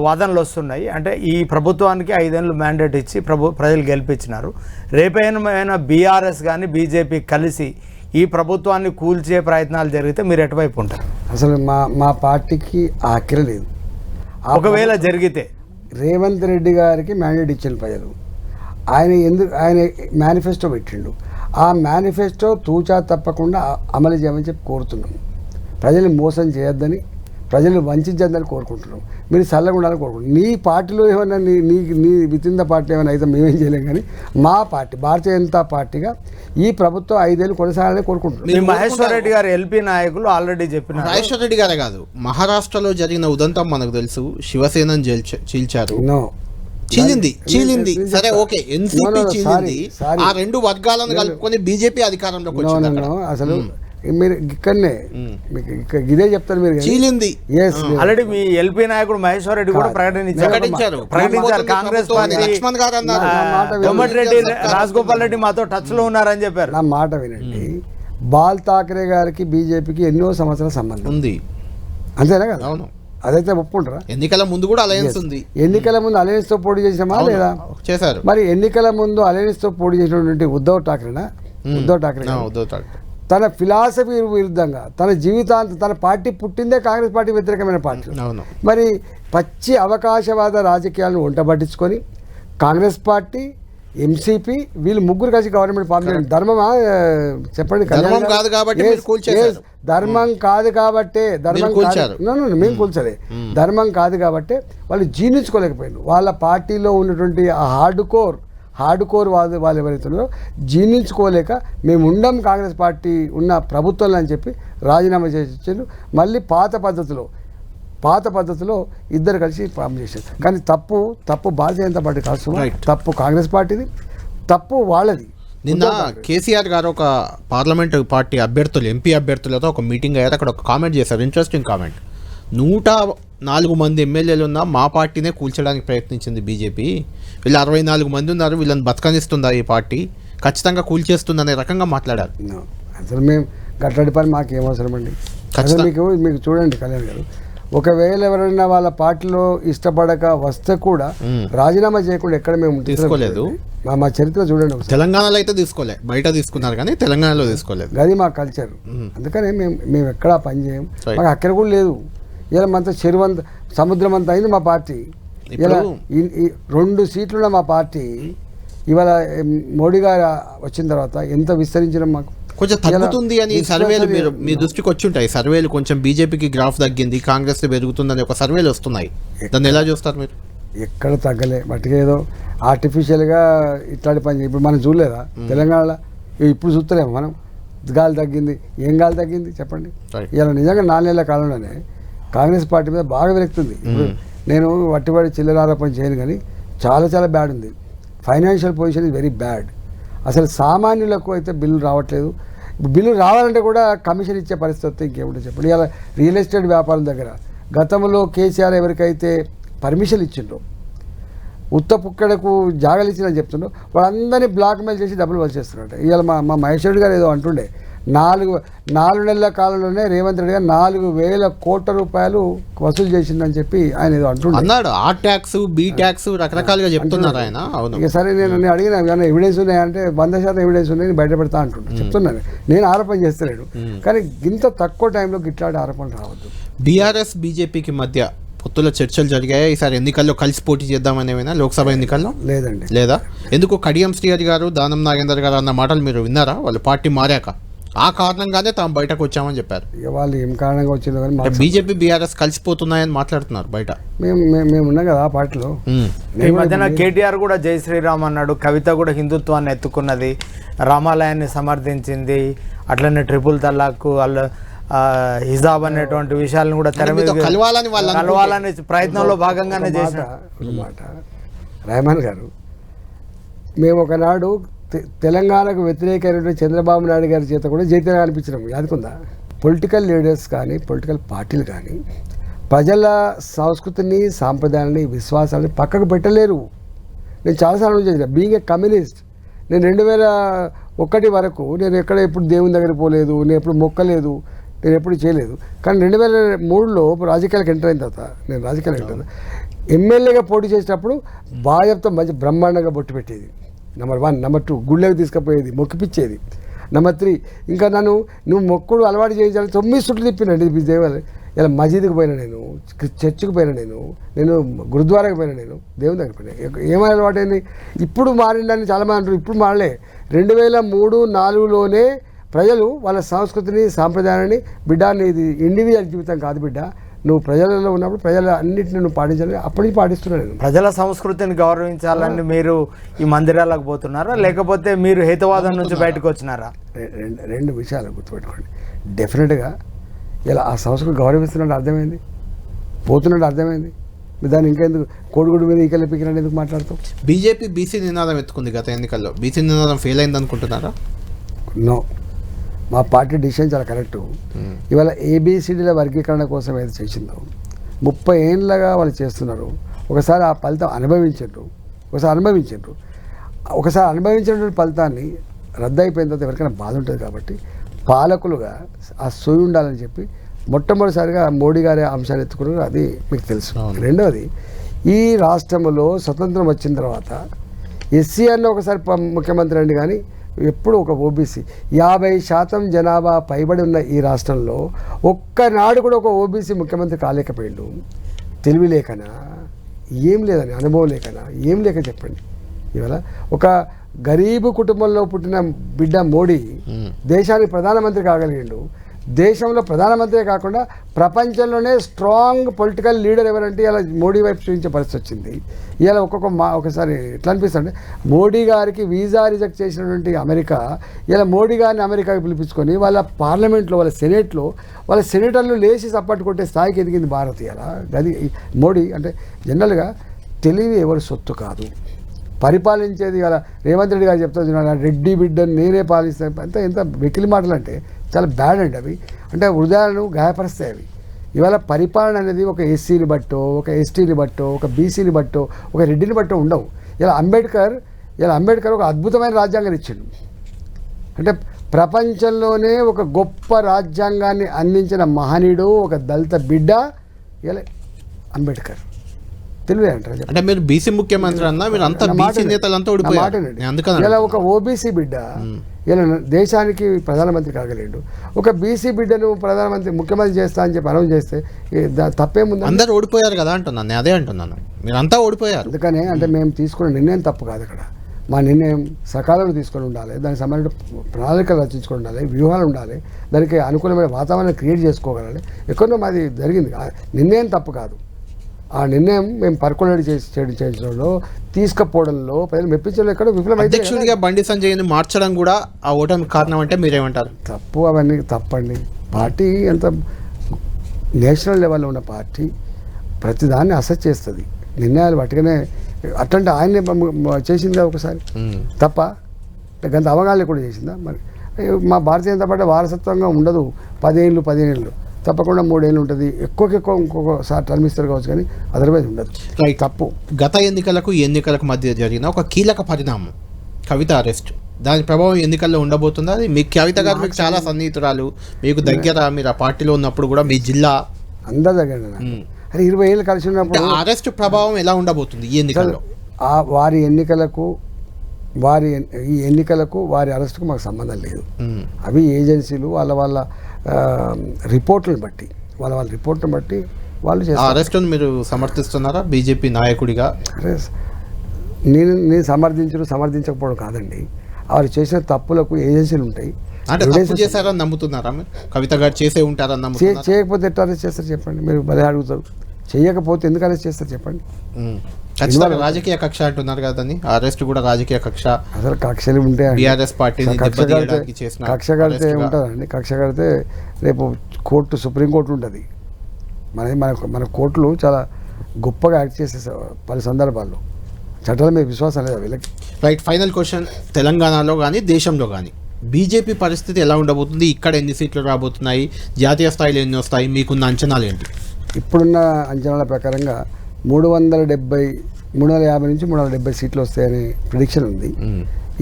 వాదనలు వస్తున్నాయి. అంటే ఈ ప్రభుత్వానికి 5 ఏళ్ళు మ్యాండేట్ ఇచ్చి ప్రజలు గెలిపించినారు. రేపైనా బీఆర్ఎస్ కానీ బీజేపీ కలిసి ఈ ప్రభుత్వాన్ని కూల్చే ప్రయత్నాలు జరిగితే మీరు ఎటువైపు ఉంటారు? అసలు మా పార్టీకి ఆఖరి లేదు. ఒకవేళ జరిగితే రేవంత్ రెడ్డి గారికి మ్యాండేట్ ఇచ్చిన ప్రజలు, ఆయన మేనిఫెస్టో పెట్టిండు. ఆ మేనిఫెస్టో తూచా తప్పకుండా అమలు చేయమని చెప్పి కోరుతున్నాం. ప్రజల్ని మోసం చేయొద్దని, ప్రజలు వంచొద్దని కోరుకుంటున్నాం. మీరు చల్లగా ఉండాలని కోరుకుంటున్నాం. నీ పార్టీలో ఏమైనా నీ వితిన్ ద పార్టీ ఏమైనా అయితే మేమేం చేయలేం, కానీ మా పార్టీ భారతీయ జనతా పార్టీగా ఈ ప్రభుత్వం 5 ఏళ్ళు కొనసాగాలని కోరుకుంటున్నాం. మహేశ్వర్ రెడ్డి గారు ఎల్పీ నాయకులు ఆల్రెడీ చెప్పిన, మహేశ్వర్ రెడ్డి గారే కాదు, మహారాష్ట్రలో జరిగిన ఉదంతం మనకు తెలుసు. శివసేనను చీల్చారు, చీలింది. సరే ఓకే, ఎన్సీపీ చీలింది. ఆ 2 వర్గాలను కలుపుకొని బీజేపీ అధికారంలోకి వచ్చింది. అసలు మీరు ఇక్కడనే మీకు ఇదే చెప్తారు. మీరు చీలింది. ఆల్రెడీ మీ ఎల్పీ నాయకుడు మహేశ్వర్ రెడ్డి కూడా ప్రకటించారు. కాంగ్రెస్ పార్టీ కోమటిరెడ్డి రాజగోపాల్ రెడ్డి మాతో టచ్ లో ఉన్నారని చెప్పారు. నా మాట వినండి. బాల్ ఠాకరే గారికి బీజేపీకి ఎన్నో సంవత్సరాల సంబంధం ఉంది, అంతేనా కదా? అవును. అదైతే ఒప్పుకుంటారా? ఎన్నికల ముందు కూడా అలయన్స్ ఉంది. ఎన్నికల ముందు అలయన్స్ తో పోటీ చేసామా లేదా? చేశారు. మరి ఎన్నికల ముందు అలయన్స్ తో పోటీ చేసినటువంటి ఉద్ధవ్ ఠాకరే తన ఫిలాసఫీ విరుద్ధంగా తన జీవితాంతం, తన పార్టీ పుట్టిందే కాంగ్రెస్ పార్టీ వ్యతిరేకమైన పార్టీ. మరి పచ్చి అవకాశవాద రాజకీయాలను వంటబట్టించుకొని కాంగ్రెస్ పార్టీ, ఎంసీపీ వీళ్ళు ముగ్గురు కలిసి గవర్నమెంట్ ఫామ్ చేయడం ధర్మమా? చెప్పండి. ధర్మం కాదు కాబట్టి ధర్మం కాదు కాబట్టే మేము కూల్చలే. ధర్మం కాదు కాబట్టే వాళ్ళు జీర్ణించుకోలేకపోయారు. వాళ్ళ పార్టీలో ఉన్నటువంటి ఆ హార్డ్ కోర్ వాళ్ళు ఎవరైతే ఉన్నారో జీర్ణించుకోలేక మేము ఉండం కాంగ్రెస్ పార్టీ ఉన్న ప్రభుత్వంలో అని చెప్పి రాజీనామా చేసి మళ్ళీ పాత పద్ధతిలో ఇద్దరు కలిసి ఫామ్ చేశారు. కానీ తప్పు భారతీయ జనతా పార్టీ కాదు, తప్పు కాంగ్రెస్ పార్టీది, తప్పు వాళ్ళది. నిన్న కేసీఆర్ గారు ఒక పార్లమెంట్ పార్టీ అభ్యర్థులు, ఎంపీ అభ్యర్థులతో ఒక మీటింగ్ అయ్యారు. అక్కడ ఒక కామెంట్ చేశారు, ఇంట్రెస్టింగ్ కామెంట్. 104 మంది ఎమ్మెల్యేలు ఉన్నా మా పార్టీనే కూల్చడానికి ప్రయత్నించింది బీజేపీ. వీళ్ళు 64 మంది ఉన్నారు, వీళ్ళని బతకనిస్తుందా ఈ పార్టీ, ఖచ్చితంగా కూల్చేస్తుంది అనే రకంగా మాట్లాడారు. అసలు మేము గట్లాడి పని మాకు ఏమవసరం అండి? మీకు చూడండి కళ్యాణ్ గారు, ఒకవేళ ఎవరైనా వాళ్ళ పార్టీలో ఇష్టపడక వస్తే కూడా రాజీనామా చేయకుండా ఎక్కడ మేము తీసుకోలేదు. మా చరిత్ర చూడండి. తెలంగాణలో అయితే తీసుకోలేదు, బయట తీసుకున్నారు కానీ తెలంగాణలో తీసుకోలేదు. అది మా కల్చర్. అందుకనే మేము ఎక్కడా పని చేయం, మాకు అక్కడ కూడా లేదు. ఇలా మనతో చెరువు అంత సముద్రం అంతా అయింది మా పార్టీ. ఇలా 2 సీట్లున్న మా పార్టీ ఇవాళ మోడీ గారు వచ్చిన తర్వాత ఎంత విస్తరించడం మాకు కొంచెం తగ్గుతుంది అని సర్వేలు మీ దృష్టికి వచ్చి ఉంటాయి. సర్వేలు కొంచెం బీజేపీకి గ్రాఫ్ తగ్గింది, కాంగ్రెస్ పెరుగుతుందని ఒక సర్వేలు వస్తున్నాయి. దాన్ని ఎలా చూస్తారు మీరు? ఎక్కడ తగ్గలే, బట్టిగా ఏదో ఆర్టిఫిషియల్గా ఇట్లాంటి పని. ఇప్పుడు మనం చూడలేదా తెలంగాణలో? ఇప్పుడు చూస్తలేము మనం. గాలి తగ్గింది, ఏం గాలి తగ్గింది చెప్పండి? ఇలా నిజంగా 4 నెలల కాలంలోనే కాంగ్రెస్ పార్టీ మీద బాగా విరక్తుంది. ఇప్పుడు నేను వట్టివాడి చిల్లర ఆరోపణ చేయను, కానీ చాలా బ్యాడ్ ఉంది. Financial position is very bad. అసలు సామాన్యులకు అయితే బిల్లు రావట్లేదు. బిల్లు రావాలంటే కూడా కమిషన్ ఇచ్చే పరిస్థితి వస్తే ఇంకేమిటో చెప్పండి. ఇలా రియల్ ఎస్టేట్ వ్యాపారం దగ్గర గతంలో కేసీఆర్ ఎవరికైతే పర్మిషన్ ఇచ్చిండ్రో ఉత్త పుక్కడకు జాగలు ఇచ్చిన చెప్తున్నాడు, వాళ్ళందరినీ బ్లాక్మెయిల్ చేసి డబ్బులు వచ్చేస్తున్నాడు. ఇవాళ మా మహేష్ రెడ్డి గారు ఏదో అంటుండే, 4 నెలల కాలంలోనే రేవంత్ రెడ్డి గారు 4,000 కోట్ల రూపాయలు వసూలు చేసిందని చెప్పి ఆయన ఏదో అన్నాడు. ఆ ట్యాక్స్, బి ట్యాక్స్ రకరకాలుగా చెప్తున్నారు ఆయన. అవును. ఇక సరే నేను అడిగిన కానీ ఎవిడెన్స్ ఉన్నాయంటే 100% ఎవిడెన్స్ ఉన్నాయి, బయట పెడతా అంటుంటాను. చెప్తున్నాను, నేను ఆరోపణ చేస్తలేడు, కానీ ఇంత తక్కువ టైంలో ఇట్లాంటి ఆరోపణలు రావద్దు. బీఆర్ఎస్ బీజేపీకి మధ్య పొత్తుల చర్చలు జరిగాయి. ఈసారి ఎన్నికల్లో కలిసి పోటీ చేద్దామనేమైనా లోక్సభ ఎన్నికల్లో? లేదండి. లేదా? ఎందుకు? కడియం శ్రీహరి గారు, దానం నాగేందర్ గారు అన్న మాటలు మీరు విన్నారా? వాళ్ళు పార్టీ మారాక ఆ కారణంగానే తాము బయటకు వచ్చామని చెప్పారు. ఇక వాళ్ళు ఏం కారణంగా వచ్చిందో కానీ బీజేపీ బీఆర్ఎస్ కలిసిపోతున్నాయని మాట్లాడుతున్నారు బయట. మేము ఉన్నాం కదా ఆ పార్టీలో. ఈ మధ్యన కేటీఆర్ కూడా జై శ్రీరామ్ అన్నాడు, కవిత కూడా హిందుత్వాన్ని ఎత్తుకున్నది, రామాలయాన్ని సమర్థించింది, అట్లనే ట్రిపుల్ తలాక్, వాళ్ళు హిజాబ్ అనేటువంటి విషయాలను కూడా తెర మీద కలవాలని ప్రయత్నంలో భాగంగానే చేసిన మాట. రెహమాన్ గారు, మేము ఒకనాడు తెలంగాణకు వ్యతిరేకమైనటువంటి చంద్రబాబు నాయుడు గారి చేత కూడా జైత్యం అనిపించినాం, యాదుకుందా? పొలిటికల్ లీడర్స్ కానీ పొలిటికల్ పార్టీలు కానీ ప్రజల సంస్కృతిని, సాంప్రదాయాన్ని, విశ్వాసాన్ని పక్కకు పెట్టలేరు. నేను చాలాసార్లు చేసిన బీయింగ్ ఏ కమ్యూనిస్ట్, నేను 2001 వరకు నేను ఎప్పుడు దేవుని దగ్గర పోలేదు, నేను ఎప్పుడు మొక్కలేదు, నేను ఎప్పుడు చేయలేదు. కానీ 2003లో రాజకీయాలకు ఎంటర్ అయిన తర్వాత, నేను రాజకీయాలకు ఎంటర్ ఎమ్మెల్యేగా పోటీ చేసేటప్పుడు భాజపాతో మంచి బ్రహ్మాండంగా బొట్టు పెట్టేది. నెంబర్ 1. నెంబర్ 2, గుళ్ళకి తీసుకుపోయేది, మొక్కిపిచ్చేది. నెంబర్ 3, ఇంకా నువ్వు మొక్కుడు అలవాటు చేయించాలని 9 సుట్లు తిప్పినండి దేవాలయం. ఇలా మసీదుకి పోయినా, నేను చర్చికి పోయినా, నేను గురుద్వారాకి పోయినా, నేను దేవుని దగ్గర పోయినా. ఏమైనా అలవాటు అయింది? ఇప్పుడు మారిందని చాలామంది అంటారు. ఇప్పుడు మారలే. 2003-4లోనే ప్రజలు వాళ్ళ సంస్కృతిని, సాంప్రదాయాన్ని, బిడ్డ ఇది ఇండివిజువల్ జీవితం కాదు బిడ్డ, నువ్వు ప్రజలలో ఉన్నప్పుడు ప్రజల అన్నింటిని నువ్వు పాటించాలి. అప్పటికి పాటిస్తున్నాను నేను. ప్రజల సంస్కృతిని గౌరవించాలని మీరు ఈ మందిరాలకు పోతున్నారా, లేకపోతే మీరు హేతువాదం నుంచి బయటకు వచ్చినారా? రెండు విషయాలు గుర్తుపెట్టుకోండి. డెఫినెట్గా ఇలా ఆ సంస్కృతి గౌరవిస్తున్నట్టు అర్థమైంది, పోతున్నట్టు అర్థమైంది. దాన్ని ఇంకెందుకు కోడిగుడు మీద ఈకలు పిక్కినట్టు ఎందుకు మాట్లాడుతాం? బీజేపీ బీసీ నినాదం ఎత్తుకుంది గత ఎన్నికల్లో. బీసీ నినాదం ఫెయిల్ అయింది అనుకుంటున్నారా? నో, మా పార్టీ డిసిషన్ చాలా కరెక్టు. ఇవాళ ఏబిసిడీల వర్గీకరణ కోసం ఏది చేసిందో 30 ఏళ్ళగా వాళ్ళు చేస్తున్నారు. ఒకసారి ఆ ఫలితం అనుభవించారు, ఒకసారి అనుభవించినటువంటి ఫలితాన్ని రద్దు అయిపోయిన తర్వాత ఎవరికైనా బాధ ఉంటుంది. కాబట్టి పాలకులుగా ఆ సోయి ఉండాలని చెప్పి మొట్టమొదటిసారిగా మోడీ గారి అంశాన్ని ఎత్తుకున్నారు. అది మీకు తెలుసు. రెండవది, ఈ రాష్ట్రంలో స్వతంత్రం వచ్చిన తర్వాత ఎస్సీ అన్న ఒకసారి ముఖ్యమంత్రి అండి, కానీ ఎప్పుడు ఒక ఓబీసీ 50% జనాభా పైబడి ఉన్న ఈ రాష్ట్రంలో ఒక్కనాడు కూడా ఒక ఓబీసీ ముఖ్యమంత్రి కాలేకపోయిండు. తెలివి లేకనా, ఏం లేదని, అనుభవం లేకనా, ఏం లేక చెప్పండి. ఇవాళ ఒక గరీబు కుటుంబంలో పుట్టిన బిడ్డ మోడీ దేశానికి ప్రధానమంత్రి కాగలిగిండు. దేశంలో ప్రధానమంత్రే కాకుండా ప్రపంచంలోనే స్ట్రాంగ్ పొలిటికల్ లీడర్ ఎవరంటే ఇలా మోడీ వైపు చూపించే పరిస్థితి వచ్చింది. ఇలా ఒకసారి ఎట్లా అనిపిస్తుంది, మోడీ గారికి వీసా రిజెక్ట్ చేసినటువంటి అమెరికా ఇలా మోడీ గారిని అమెరికాకి పిలిపించుకొని వాళ్ళ పార్లమెంట్లో, వాళ్ళ సెనేట్లో వాళ్ళ సెనేటర్లు లేచి సపోర్ట్ కొట్టే స్థాయికి ఎదిగింది భారత్. ఇలా అది మోడీ అంటే జనరల్గా తెలివి ఎవరి సొత్తు కాదు, పరిపాలించేది. ఇలా రేవంత్ రెడ్డి గారు చెప్తాను, రెడ్డి బిడ్డను నేనే పాలిస్తాను, ఎంత వెకిలి మాటలు అంటే చాలా బ్యాడ్ అండి అవి. అంటే హృదయాలను గాయపరుస్తాయి అవి. ఇవాళ పరిపాలన అనేది ఒక ఎస్సీని బట్టో, ఒక ఎస్టీని బట్టో, ఒక బీసీని బట్టో, ఒక రెడ్డిని బట్టో ఉండవు. ఇలా అంబేద్కర్ ఒక అద్భుతమైన రాజ్యాంగాన్ని ఇచ్చిండు. అంటే ప్రపంచంలోనే ఒక గొప్ప రాజ్యాంగాన్ని అందించిన మహనీయుడు, ఒక దళిత బిడ్డ ఇలా అంబేద్కర్. తెలివే అంటారు. అంటే మీరు బీసీ ముఖ్యమంత్రి అన్నా, మీరు అంతా బీసీ నేతలంతా ఓడిపోయారు. ఇలా ఒక ఓబీసీ బిడ్డ ఇలా దేశానికి ప్రధానమంత్రి కాగలేడు. ఒక బీసీ బిడ్డను ప్రధానమంత్రి ముఖ్యమంత్రి చేస్తా అని చెప్పి అనౌన్స్ చేస్తే తప్పేముంది? అందరూ ఓడిపోయారు కదా అంటున్నాను, నేను అదే అంటున్నాను. మీరంతా ఓడిపోయారు. అందుకనే అంటే మేము తీసుకున్న నిర్ణయం తప్పు కాదు. అక్కడ మా నిర్ణయం సకాలంలో తీసుకొని ఉండాలి, దానికి సంబంధించిన ప్రణాళికలు రచించుకొని ఉండాలి, వ్యూహాలు ఉండాలి, దానికి అనుకూలమైన వాతావరణం క్రియేట్ చేసుకోగలాలి. ఎక్కడో మాది జరిగింది, నిర్ణయం తప్పు కాదు. ఆ నిర్ణయం మేము పర్కులేట్ చేయించడంలో, తీసుకుపోవడంలో, ప్రజలు మెప్పించడంలో ఎక్కడ విఫలమైంది. అధ్యక్షుడిగా బండి సంజయ్ని మార్చడం కూడా ఆ ఓటమి కారణం అంటే మీరేమంటారు? తప్పు, అవన్నీ తప్పండి. పార్టీ ఎంత నేషనల్ లెవెల్లో ఉన్న పార్టీ ప్రతిదాన్ని అసెస్ చేస్తుంది, నిర్ణయాలు పట్టుకునే. అట్లాంటి ఆయనే చేసిందా ఒకసారి తప్ప? గంత అవగాహన కూడా చేసిందా? మరి మా భారతీయ జనతా పార్టీ వారసత్వంగా ఉండదు. 10 ఏళ్ళు తప్పకుండా 3 ఏళ్ళు ఉంటుంది. ఎక్కువ ఇంకొకసారి టర్మ్ ఇస్తారు కావచ్చు, కానీ అదర్వైజ్ ఉండదు. రైట్. తప్పు. గత ఎన్నికలకు మధ్య జరిగిన ఒక కీలక పరిణామం కవిత అరెస్ట్, దాని ప్రభావం ఎన్నికల్లో ఉండబోతుందా? అది మీకు కవిత గారు మీకు చాలా సన్నిహితురాలు, మీకు దగ్గర, మీరు ఆ పార్టీలో ఉన్నప్పుడు కూడా మీ జిల్లా అందరి దగ్గర అది 20 ఏళ్ళు కలిసి ఉన్నప్పుడు అరెస్ట్ ప్రభావం ఎలా ఉండబోతుంది ఈ ఎన్నికల్లో? వారి ఎన్నికలకు వారి అరెస్టుకు మాకు సంబంధం లేదు. అవి ఏజెన్సీలు వాళ్ళ రిపోర్ట్లను బట్టి వాళ్ళు చేస్తారు. అరెస్టును మీరు సమర్థిస్తున్నారా బీజేపీ నాయకుడిగా? నేను సమర్థించకపోవడం కాదండి. వారు చేసిన తప్పులకు ఏజెన్సీలు ఉంటాయి. అంటే తప్పు చేశారని నమ్ముతున్నారా మీరు? కవిత గారు చేసే ఉంటారని నమ్ముతున్నారా? చేయకపోతే ఎట్లా అరెస్ట్ చేస్తారు చెప్పండి? మీరు భలే అడుగుతారు. చేయకపోతే ఎందుకు అరెస్ట్ చేస్తారు చెప్పండి? ఖచ్చితంగా రాజకీయ కక్ష అంటున్నారు కదండి, అరెస్ట్ కూడా రాజకీయ కక్ష. అసలు కక్షలు ఉంటాయి. బీఆర్ఎస్ పార్టీని దెబ్బతీయడానికి చేసిన కక్ష కడితే ఉంటుందండి. కక్ష కడితే రేపు సుప్రీంకోర్టు ఉంటుంది. మన కోర్టులు చాలా గొప్పగా యాక్ట్ చేసే పలు సందర్భాల్లో చట్టాల మీద విశ్వాసం లేదా వీళ్ళకి? రైట్. ఫైనల్ క్వశ్చన్, తెలంగాణలో కానీ దేశంలో కానీ బీజేపీ పరిస్థితి ఎలా ఉండబోతుంది? ఇక్కడ ఎన్ని సీట్లు రాబోతున్నాయి? జాతీయ స్థాయిలో ఎన్ని వస్తాయి? మీకున్న అంచనాలు ఏంటి? ఇప్పుడున్న అంచనాల ప్రకారంగా 350 నుంచి 370 సీట్లు వస్తాయని ప్రిడిక్షన్ ఉంది.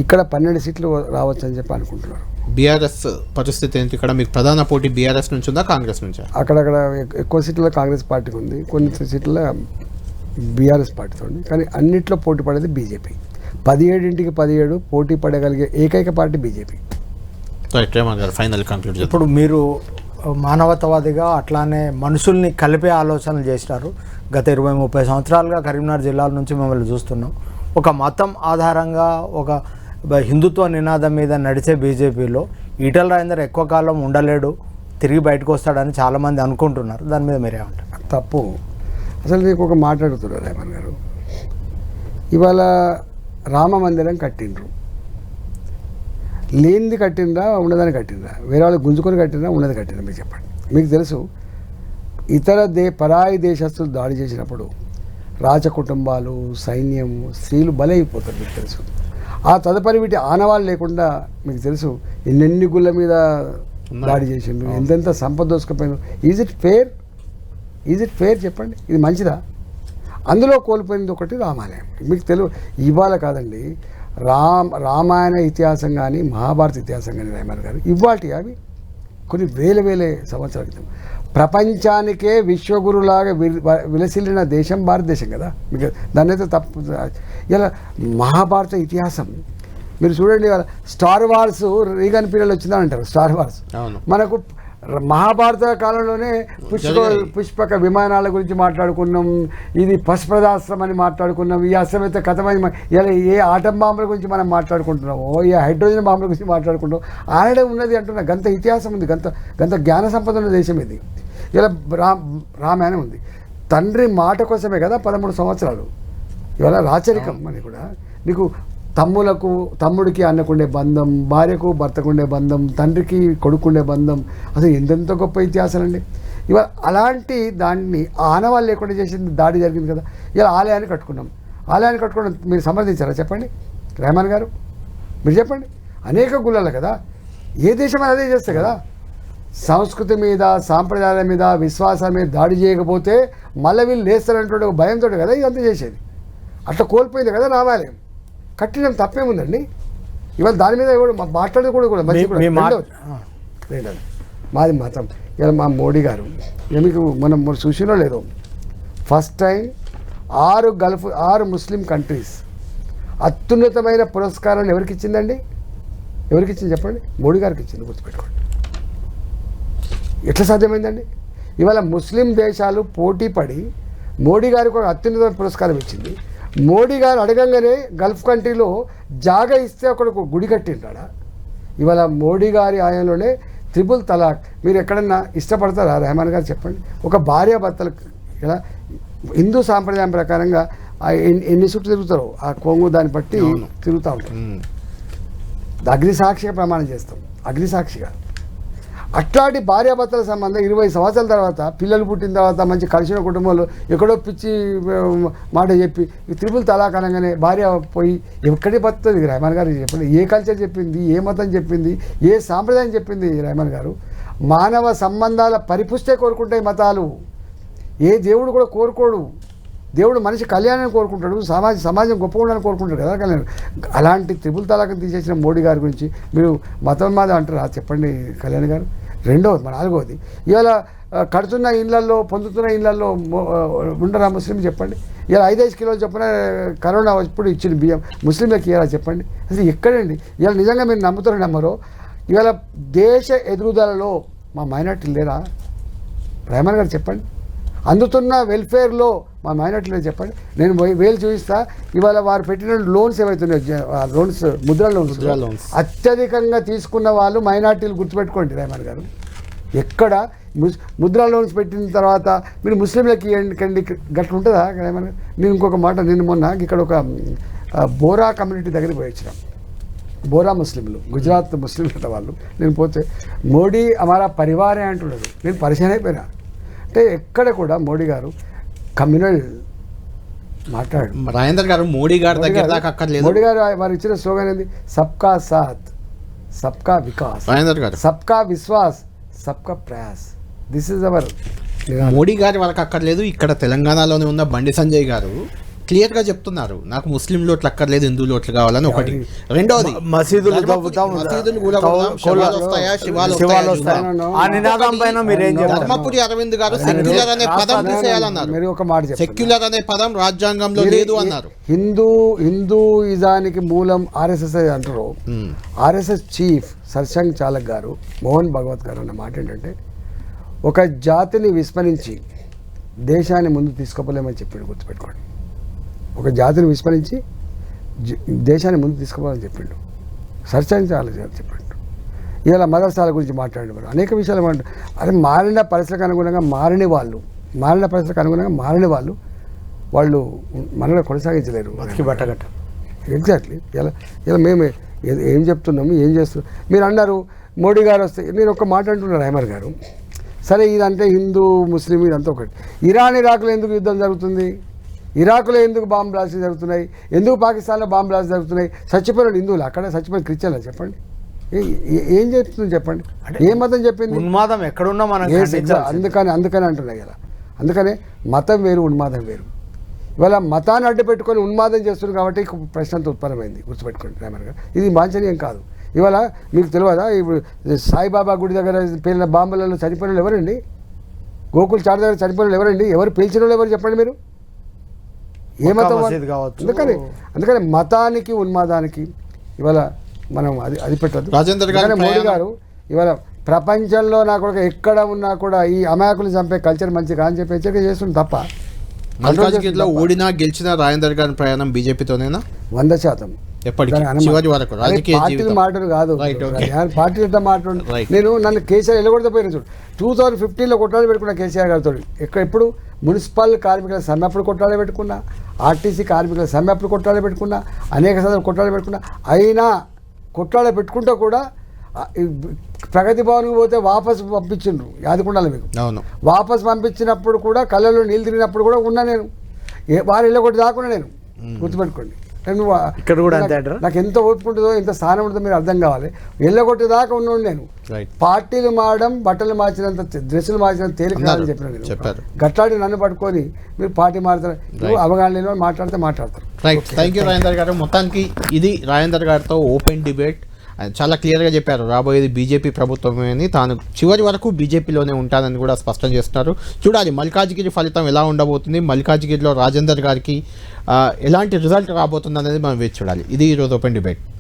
ఇక్కడ 12 సీట్లు రావచ్చు అని చెప్పి అనుకుంటున్నారు. బీఆర్ఎస్ పరిస్థితి ఏంటి? ఇక్కడ మీకు ప్రధాన పోటీ బీఆర్ఎస్ నుంచి ఉందా, కాంగ్రెస్ నుంచా? అక్కడక్కడ ఎక్కువ సీట్లలో కాంగ్రెస్ పార్టీకి ఉంది, కొన్ని సీట్లలో బీఆర్ఎస్ పార్టీతో ఉంది. కానీ అన్నిట్లో పోటీ పడేది బీజేపీ. 17 పోటీ పడగలిగే ఏకైక పార్టీ బీజేపీ. రైట్. రేవంత్ గారు ఫైనల్ కంక్లూడ్. ఇప్పుడు మీరు మానవతావాదిగా అట్లానే మనుషుల్ని కలిపే ఆలోచనలు చేసినారు. గత 20-30 సంవత్సరాలుగా కరీంనగర్ జిల్లాల నుంచి మిమ్మల్ని చూస్తున్నాం. ఒక మతం ఆధారంగా ఒక హిందుత్వ నినాదం మీద నడిచే బీజేపీలో ఈటల రాజేందర్ ఎక్కువ కాలం ఉండలేడు, తిరిగి బయటకు వస్తాడని చాలామంది అనుకుంటున్నారు. దాని మీద మీరేమంటారు? తప్పు. అసలు నీకు ఒక మాట్లాడుతున్నారు రేవంత్ గారు. ఇవాళ రామ మందిరం కట్టిండ్రు, లేనిది కట్టిండ్రా ఉన్నదని కట్టిండ్రా? వేరే వాళ్ళు గుంజుకొని కట్టిండ్రా ఉన్నది కట్టిండ్రా? మీకు చెప్పండి. మీకు తెలుసు పరాయి దేశస్తులు దాడి చేసినప్పుడు రాజ కుటుంబాలు, సైన్యం, స్త్రీలు బలైపోతారు. మీకు తెలుసు. ఆ తదుపరి వీటి ఆనవాళ్ళు లేకుండా మీకు తెలుసు ఎన్నెన్ని గుళ్ళ మీద దాడి చేసిండ్రు, ఎంతెంత సంపద దోసుకుపోయినారు. ఈజ్ ఇట్ ఫేర్ చెప్పండి? ఇది మంచిదా? అందులో కోల్పోయింది ఒకటి రామాలయం. మీకు తెలుగు ఇవాళ కాదండి, రామాయణ ఇతిహాసం కానీ మహాభారత ఇతిహాసం కానీ రేవంత్ గారు ఇవాటి అవి కొన్ని వేల సంవత్సరాల క్రితం ప్రపంచానికే విశ్వగురులాగా విలసిల్లిన దేశం భారతదేశం కదా. మీకు దాన్ని అయితే తప్పు. ఇలా మహాభారత ఇతిహాసం మీరు చూడండి. స్టార్ వార్స్ రీగన్ పీరియడ్ వచ్చిందని అంటారు. స్టార్ వార్స్ మనకు మహాభారత కాలంలోనే పుష్పక విమానాల గురించి మాట్లాడుకున్నాం. ఇది పశుప్రదాస్త్రం అని మాట్లాడుకున్నాం. ఈ అశ్వమేధ కథమని ఇలా ఏ ఆటం బాంబుల గురించి మనం మాట్లాడుకుంటున్నామో, ఏ హైడ్రోజన్ బాంబుల గురించి మాట్లాడుకుంటాం. ఆనడే ఉన్నది అంటున్నా. గంత ఇతిహాసం ఉంది, గంత జ్ఞాన సంపద ఉన్న దేశం ఇది. ఇలా రామాయణం ఉంది. తండ్రి మాట కోసమే కదా 13 సంవత్సరాలు. ఇవాళ రాచరికం అని కూడా నీకు తమ్ముడికి అన్నకుండే బంధం, భార్యకు భర్తకుండే బంధం, తండ్రికి కొడుకుండే బంధం, అసలు ఎంతెంత గొప్ప ఇతిహాసాలండి. ఇవాళ అలాంటి దాన్ని ఆనవాళ్ళు లేకుండా చేసింది దాడి జరిగింది కదా. ఇలా ఆలయాన్ని కట్టుకున్నాం. మీరు సమర్థించారా చెప్పండి రేవంత్ గారు? మీరు చెప్పండి. అనేక గుళ్ళలు కదా, ఏ దేశం అదే చేస్తే కదా. సంస్కృతి మీద, సాంప్రదాయాల మీద, విశ్వాసాల మీద దాడి చేయకపోతే మళ్ళీ వీళ్ళు లేస్తారనేటువంటి ఒక భయంతో కదా ఇదంతా చేసేది. అట్లా కోల్పోయింది కదా రామాలయం. కట్టినం తప్పేముందండి? ఇవాళ దాని మీద మాట్లాడేది కూడా మాది మతం. ఇలా మా మోడీ గారు మీకు మనం చూసినో లేదో, ఫస్ట్ టైం 6 ముస్లిం కంట్రీస్ అత్యున్నతమైన పురస్కారాన్ని ఎవరికి ఇచ్చిందండి? ఎవరికి ఇచ్చింది చెప్పండి? మోడీ గారికి ఇచ్చింది. గుర్తుపెట్టుకోండి. ఎట్లా సాధ్యమైందండి? ఇవాళ ముస్లిం దేశాలు పోటీ పడి మోడీ గారికి ఒక అత్యున్నత పురస్కారం ఇచ్చింది. మోడీ గారు అడగంగానే గల్ఫ్ కంట్రీలో జాగా ఇస్తే ఒక గుడి కట్టింటాడా? ఇవాళ మోడీ గారి ఆయంలోనే 3 తలాక్. మీరు ఎక్కడన్నా ఇష్టపడతారా రేవంత్ గారు చెప్పండి? ఒక భార్యాభర్తలు ఇలా హిందూ సాంప్రదాయం ప్రకారంగా ఎన్ని చుట్టూ తిరుగుతారో ఆ కొంగు దాన్ని బట్టి తిరుగుతూ ఉంటాం. అగ్నిసాక్షిగా ప్రమాణం చేస్తాం, అగ్నిసాక్షిగా. అట్లాంటి భార్యాభర్తల సంబంధం 20 సంవత్సరాల తర్వాత పిల్లలు పుట్టిన తర్వాత మంచి కలిసిన కుటుంబంలో ఎక్కడో పిచ్చి మాట చెప్పి 3 తలాక్ అనగానే భార్య పోయి ఎక్కడి బతుతుంది రేవంత్ గారు చెప్పండి? ఏ కల్చర్ చెప్పింది? ఏ మతం చెప్పింది? ఏ సాంప్రదాయం చెప్పింది రేవంత్ గారు? మానవ సంబంధాల పరిపుష్టే కోరుకుంటాయి మతాలు. ఏ దేవుడు కూడా కోరుకోడు. దేవుడు మనిషి కళ్యాణాన్ని కోరుకుంటాడు, సమాజం గొప్పగా ఉండాలని కోరుకుంటాడు కదా కళ్యాణం. అలాంటి త్రిపుల్ తలాఖ్ తీసేసిన మోడీ గారి గురించి మీరు మతం అంటారా చెప్పండి కళ్యాణ్ గారు. రెండవది, 4వది, ఇవాళ కడుతున్న ఇళ్లలో పొందుతున్న ఇళ్లలో ఉండరా ముస్లిం చెప్పండి. ఇలా 5 కిలోలు చెప్పిన కరోనా ఇప్పుడు ఇచ్చిన బియ్యం ముస్లింలకు ఇవ్వాలా చెప్పండి. అసలు ఎక్కడండి ఇవాళ నిజంగా మీరు నమ్మరో ఇవాళ దేశ ఎదుగుదలలో మా మైనార్టీలు లేరా? ప్రైమర్ గారు చెప్పండి. అందుతున్న వెల్ఫేర్లో మా మైనార్టీలు చెప్పండి. నేను వేలు చూపిస్తా. ఇవాళ వారు పెట్టిన లోన్స్ ఏవైతున్నాయో లోన్స్ ముద్రా లోన్స్ అత్యధికంగా తీసుకున్న వాళ్ళు మైనార్టీలు గుర్తుపెట్టుకోండి ప్రైమర్ గారు. ఎక్కడ ముద్రా లోన్స్ పెట్టిన తర్వాత మీరు ముస్లింలకి ఇవ్వండి గట్ల ఉంటుందా? నేను ఇంకొక మాట, నేను మొన్న ఇక్కడ ఒక బోరా కమ్యూనిటీ దగ్గరికి పోయి వచ్చినాం. బోరా ముస్లింలు, గుజరాత్ ముస్లింలు వాళ్ళు. నేను పోతే మోడీ అమారా పరివారే అంటున్నాడు. నేను పరిచయం అయిపోయినా. అంటే ఎక్కడ కూడా మోడీ గారు కమ్యూనల్ మాట్లాడు. రాజేందర్ గారు మోడీ గారి దగ్గర దాకా అక్కర్లేదు. మోడీ గారు వారు ఇచ్చిన స్లోగన్ ఏంది? సబ్కా సాత్, సబ్కా వికాస్, రాజేందర్ గారు సబ్కా విశ్వాస్, సబ్కా Prayas. This is our. Modi గారి వాళ్ళకి అక్కర్లేదు. ఇక్కడ తెలంగాణలోనే ఉన్న బండి సంజయ్ గారు క్లియర్గా చెప్తున్నారు, నాకు ముస్లిం లోట్లు అక్కర్లేదు, హిందూ లోట్లు కావాలని. ఒకటి. రెండోది, మసీదులు తవ్వుతాం, మసీదులు శివాలు వస్తాయా? ఆ నినాదం పైన మీరేం చెప్తారు? ధర్మపురి అరవింద్ గారు సెక్యులర్ అనే పదం తీసేయాలన్నారు. మీరు ఒక మాట చెప్పండి. సెక్యులర్ అనే పదం రాజ్యాంగంలో లేదు అన్నారు. హిందూయిజానికి మూలం ఆర్ఎస్ఎస్ అంటారు. ఆర్ఎస్ఎస్ చీఫ్ సర్సంఘ్ చాలక్ గారు, మోహన్ భగవత్ గారు అన్న మాట ఏంటంటే, ఒక జాతిని విస్మరించి దేశాన్ని ముందు తీసుకోపోలేమని చెప్పాడు. గుర్తుపెట్టుకోండి. ఒక జాతిని విస్మరించి దేశాన్ని ముందు తీసుకోవాలని చెప్పిండు. సర్సంఘ్ చాలక్ గారు చెప్పాడు. ఇలా మదర్సాల గురించి మాట్లాడిన అనేక విషయాలు అదే మారిన పరిస్థితులకు అనుగుణంగా మారిన వాళ్ళు మనలో కొనసాగించలేరు. బట్టగట్ట. ఎగ్జాక్ట్లీ. ఇలా మేము ఏం చెప్తున్నాము, ఏం చేస్తున్నాం. మీరు అన్నారు మోడీ గారు వస్తే, నేను ఒక మాట అంటున్నారు హైమర్ గారు. సరే ఇదంటే హిందూ ముస్లిం ఇదంతా ఒకటి. ఇరాక్లో ఎందుకు యుద్ధం జరుగుతుంది? ఇరాక్లో ఎందుకు బాంబు బ్లాస్ట్లు జరుగుతున్నాయి? ఎందుకు పాకిస్తాన్లో బాంబు బ్లాస్ట్ జరుగుతున్నాయి? చచ్చిపోయిన హిందువులు, అక్కడ చచ్చిపోయిన క్రిస్టియన్లు చెప్పండి. ఏం చెప్తుంది చెప్పండి? ఏ మతం చెప్పింది? ఉన్మాదం ఎక్కడున్నా మనం అందుకని అంటున్నాయి కదా. అందుకనే మతం వేరు, ఉన్మాదం వేరు. ఇవాళ మతాన్ని అడ్డు పెట్టుకొని ఉన్మాదం చేస్తున్నారు కాబట్టి ప్రశ్న ఉత్పన్నమైంది. గుర్తుపెట్టుకోండి ప్రేమర్ గారు, ఇది వాంఛనీయం కాదు. ఇవాళ మీకు తెలియదా, ఇప్పుడు సాయిబాబా గుడి దగ్గర పేలిన బాంబులలో చనిపోయిన వాళ్ళు ఎవరండి? గోకుల్ చాట్ దగ్గర చనిపోయిన వాళ్ళు ఎవరండి? ఎవరు పేల్చిన వాళ్ళు ఎవరు చెప్పండి మీరు? ఏ మతం? అందుకని మతానికి ఉన్మాదానికి ఇవాళ మనం అది పెట్టద్దు. రాజేందర్ గారు, మోడీ గారు ఇవాళ ప్రపంచంలో నాకు ఎక్కడ ఉన్నా కూడా ఈ అమాయకులు చంపే కల్చర్ మంచిగా అని చెప్పి హెచ్చరిక చేస్తుంది తప్ప. మల్కాజ్గిరిలో ఓడినా గెలిచినా రాజేందర్ గారి ప్రయాణం బీజేపీతోనేనా? 100%. చివరి వరకు పార్టీలు మాటలు కాదు. పార్టీలు ఎట్లా మాట్లాడు? నేను నన్ను కేసీఆర్ వెళ్ళకూడదు పోయిన చూడు. 2015లో కొట్లాడి పెట్టుకున్నా కేసీఆర్ గారితో. ఎప్పుడు మున్సిపల్ కార్మికుల సమ్మె అప్పుడు కొట్లాడి పెట్టుకున్నా, ఆర్టీసీ కార్మికుల సమ్మె అప్పుడు కొట్లాడి పెట్టుకున్నా, అనేక సందర్భాలు కొట్లాడి పెట్టుకున్నా. అయినా కొట్లాడి పెట్టుకుంటూ కూడా ప్రగతి భవన్కి పోతే వాపసు పంపించిండ్రు. యాదకుండాలి మీకు. వాపసు పంపించినప్పుడు కూడా కళ్ళలో నీళ్ళు తిరిగినప్పుడు కూడా ఉన్నా నేను. వారు వెళ్ళకొట్టి దాకున్నా నేను. గుర్తుపెట్టుకోండి. ఇక్కడ కూడా నాకు ఎంత ఓపుకుంటుందో, ఎంత స్థానం ఉంటుందో మీరు అర్థం కావాలి. వెళ్ళగొట్టి దాకా ఉన్నాను నేను. పార్టీలు మారడం బట్టలు మార్చినంత, డ్రెస్సులు మార్చినంత తేలిక అని చెప్పిన నేను. గట్లాడి నన్ను పట్టుకొని మీరు పార్టీ మారుతారు, అవగాహన లేని వాళ్ళు మాట్లాడతారు. థ్యాంక్ యూ రాజేందర్ గారు. మొత్తానికి ఇది రాజేందర్ గారితో ఓపెన్ డిబేట్. చాలా క్లియర్గా చెప్పారు, రాబోయేది బీజేపీ ప్రభుత్వమే అని. తాను చివరి వరకు బీజేపీలోనే ఉంటానని కూడా స్పష్టం చేస్తున్నారు. చూడాలి మల్కాజ్గిరి ఫలితం ఎలా ఉండబోతుంది, మల్కాజ్గిరిలో రాజేందర్ గారికి ఎలాంటి రిజల్ట్ రాబోతుంది అనేది మనం వేచి చూడాలి. ఇది ఈరోజు ఓపెన్ డిబేట్.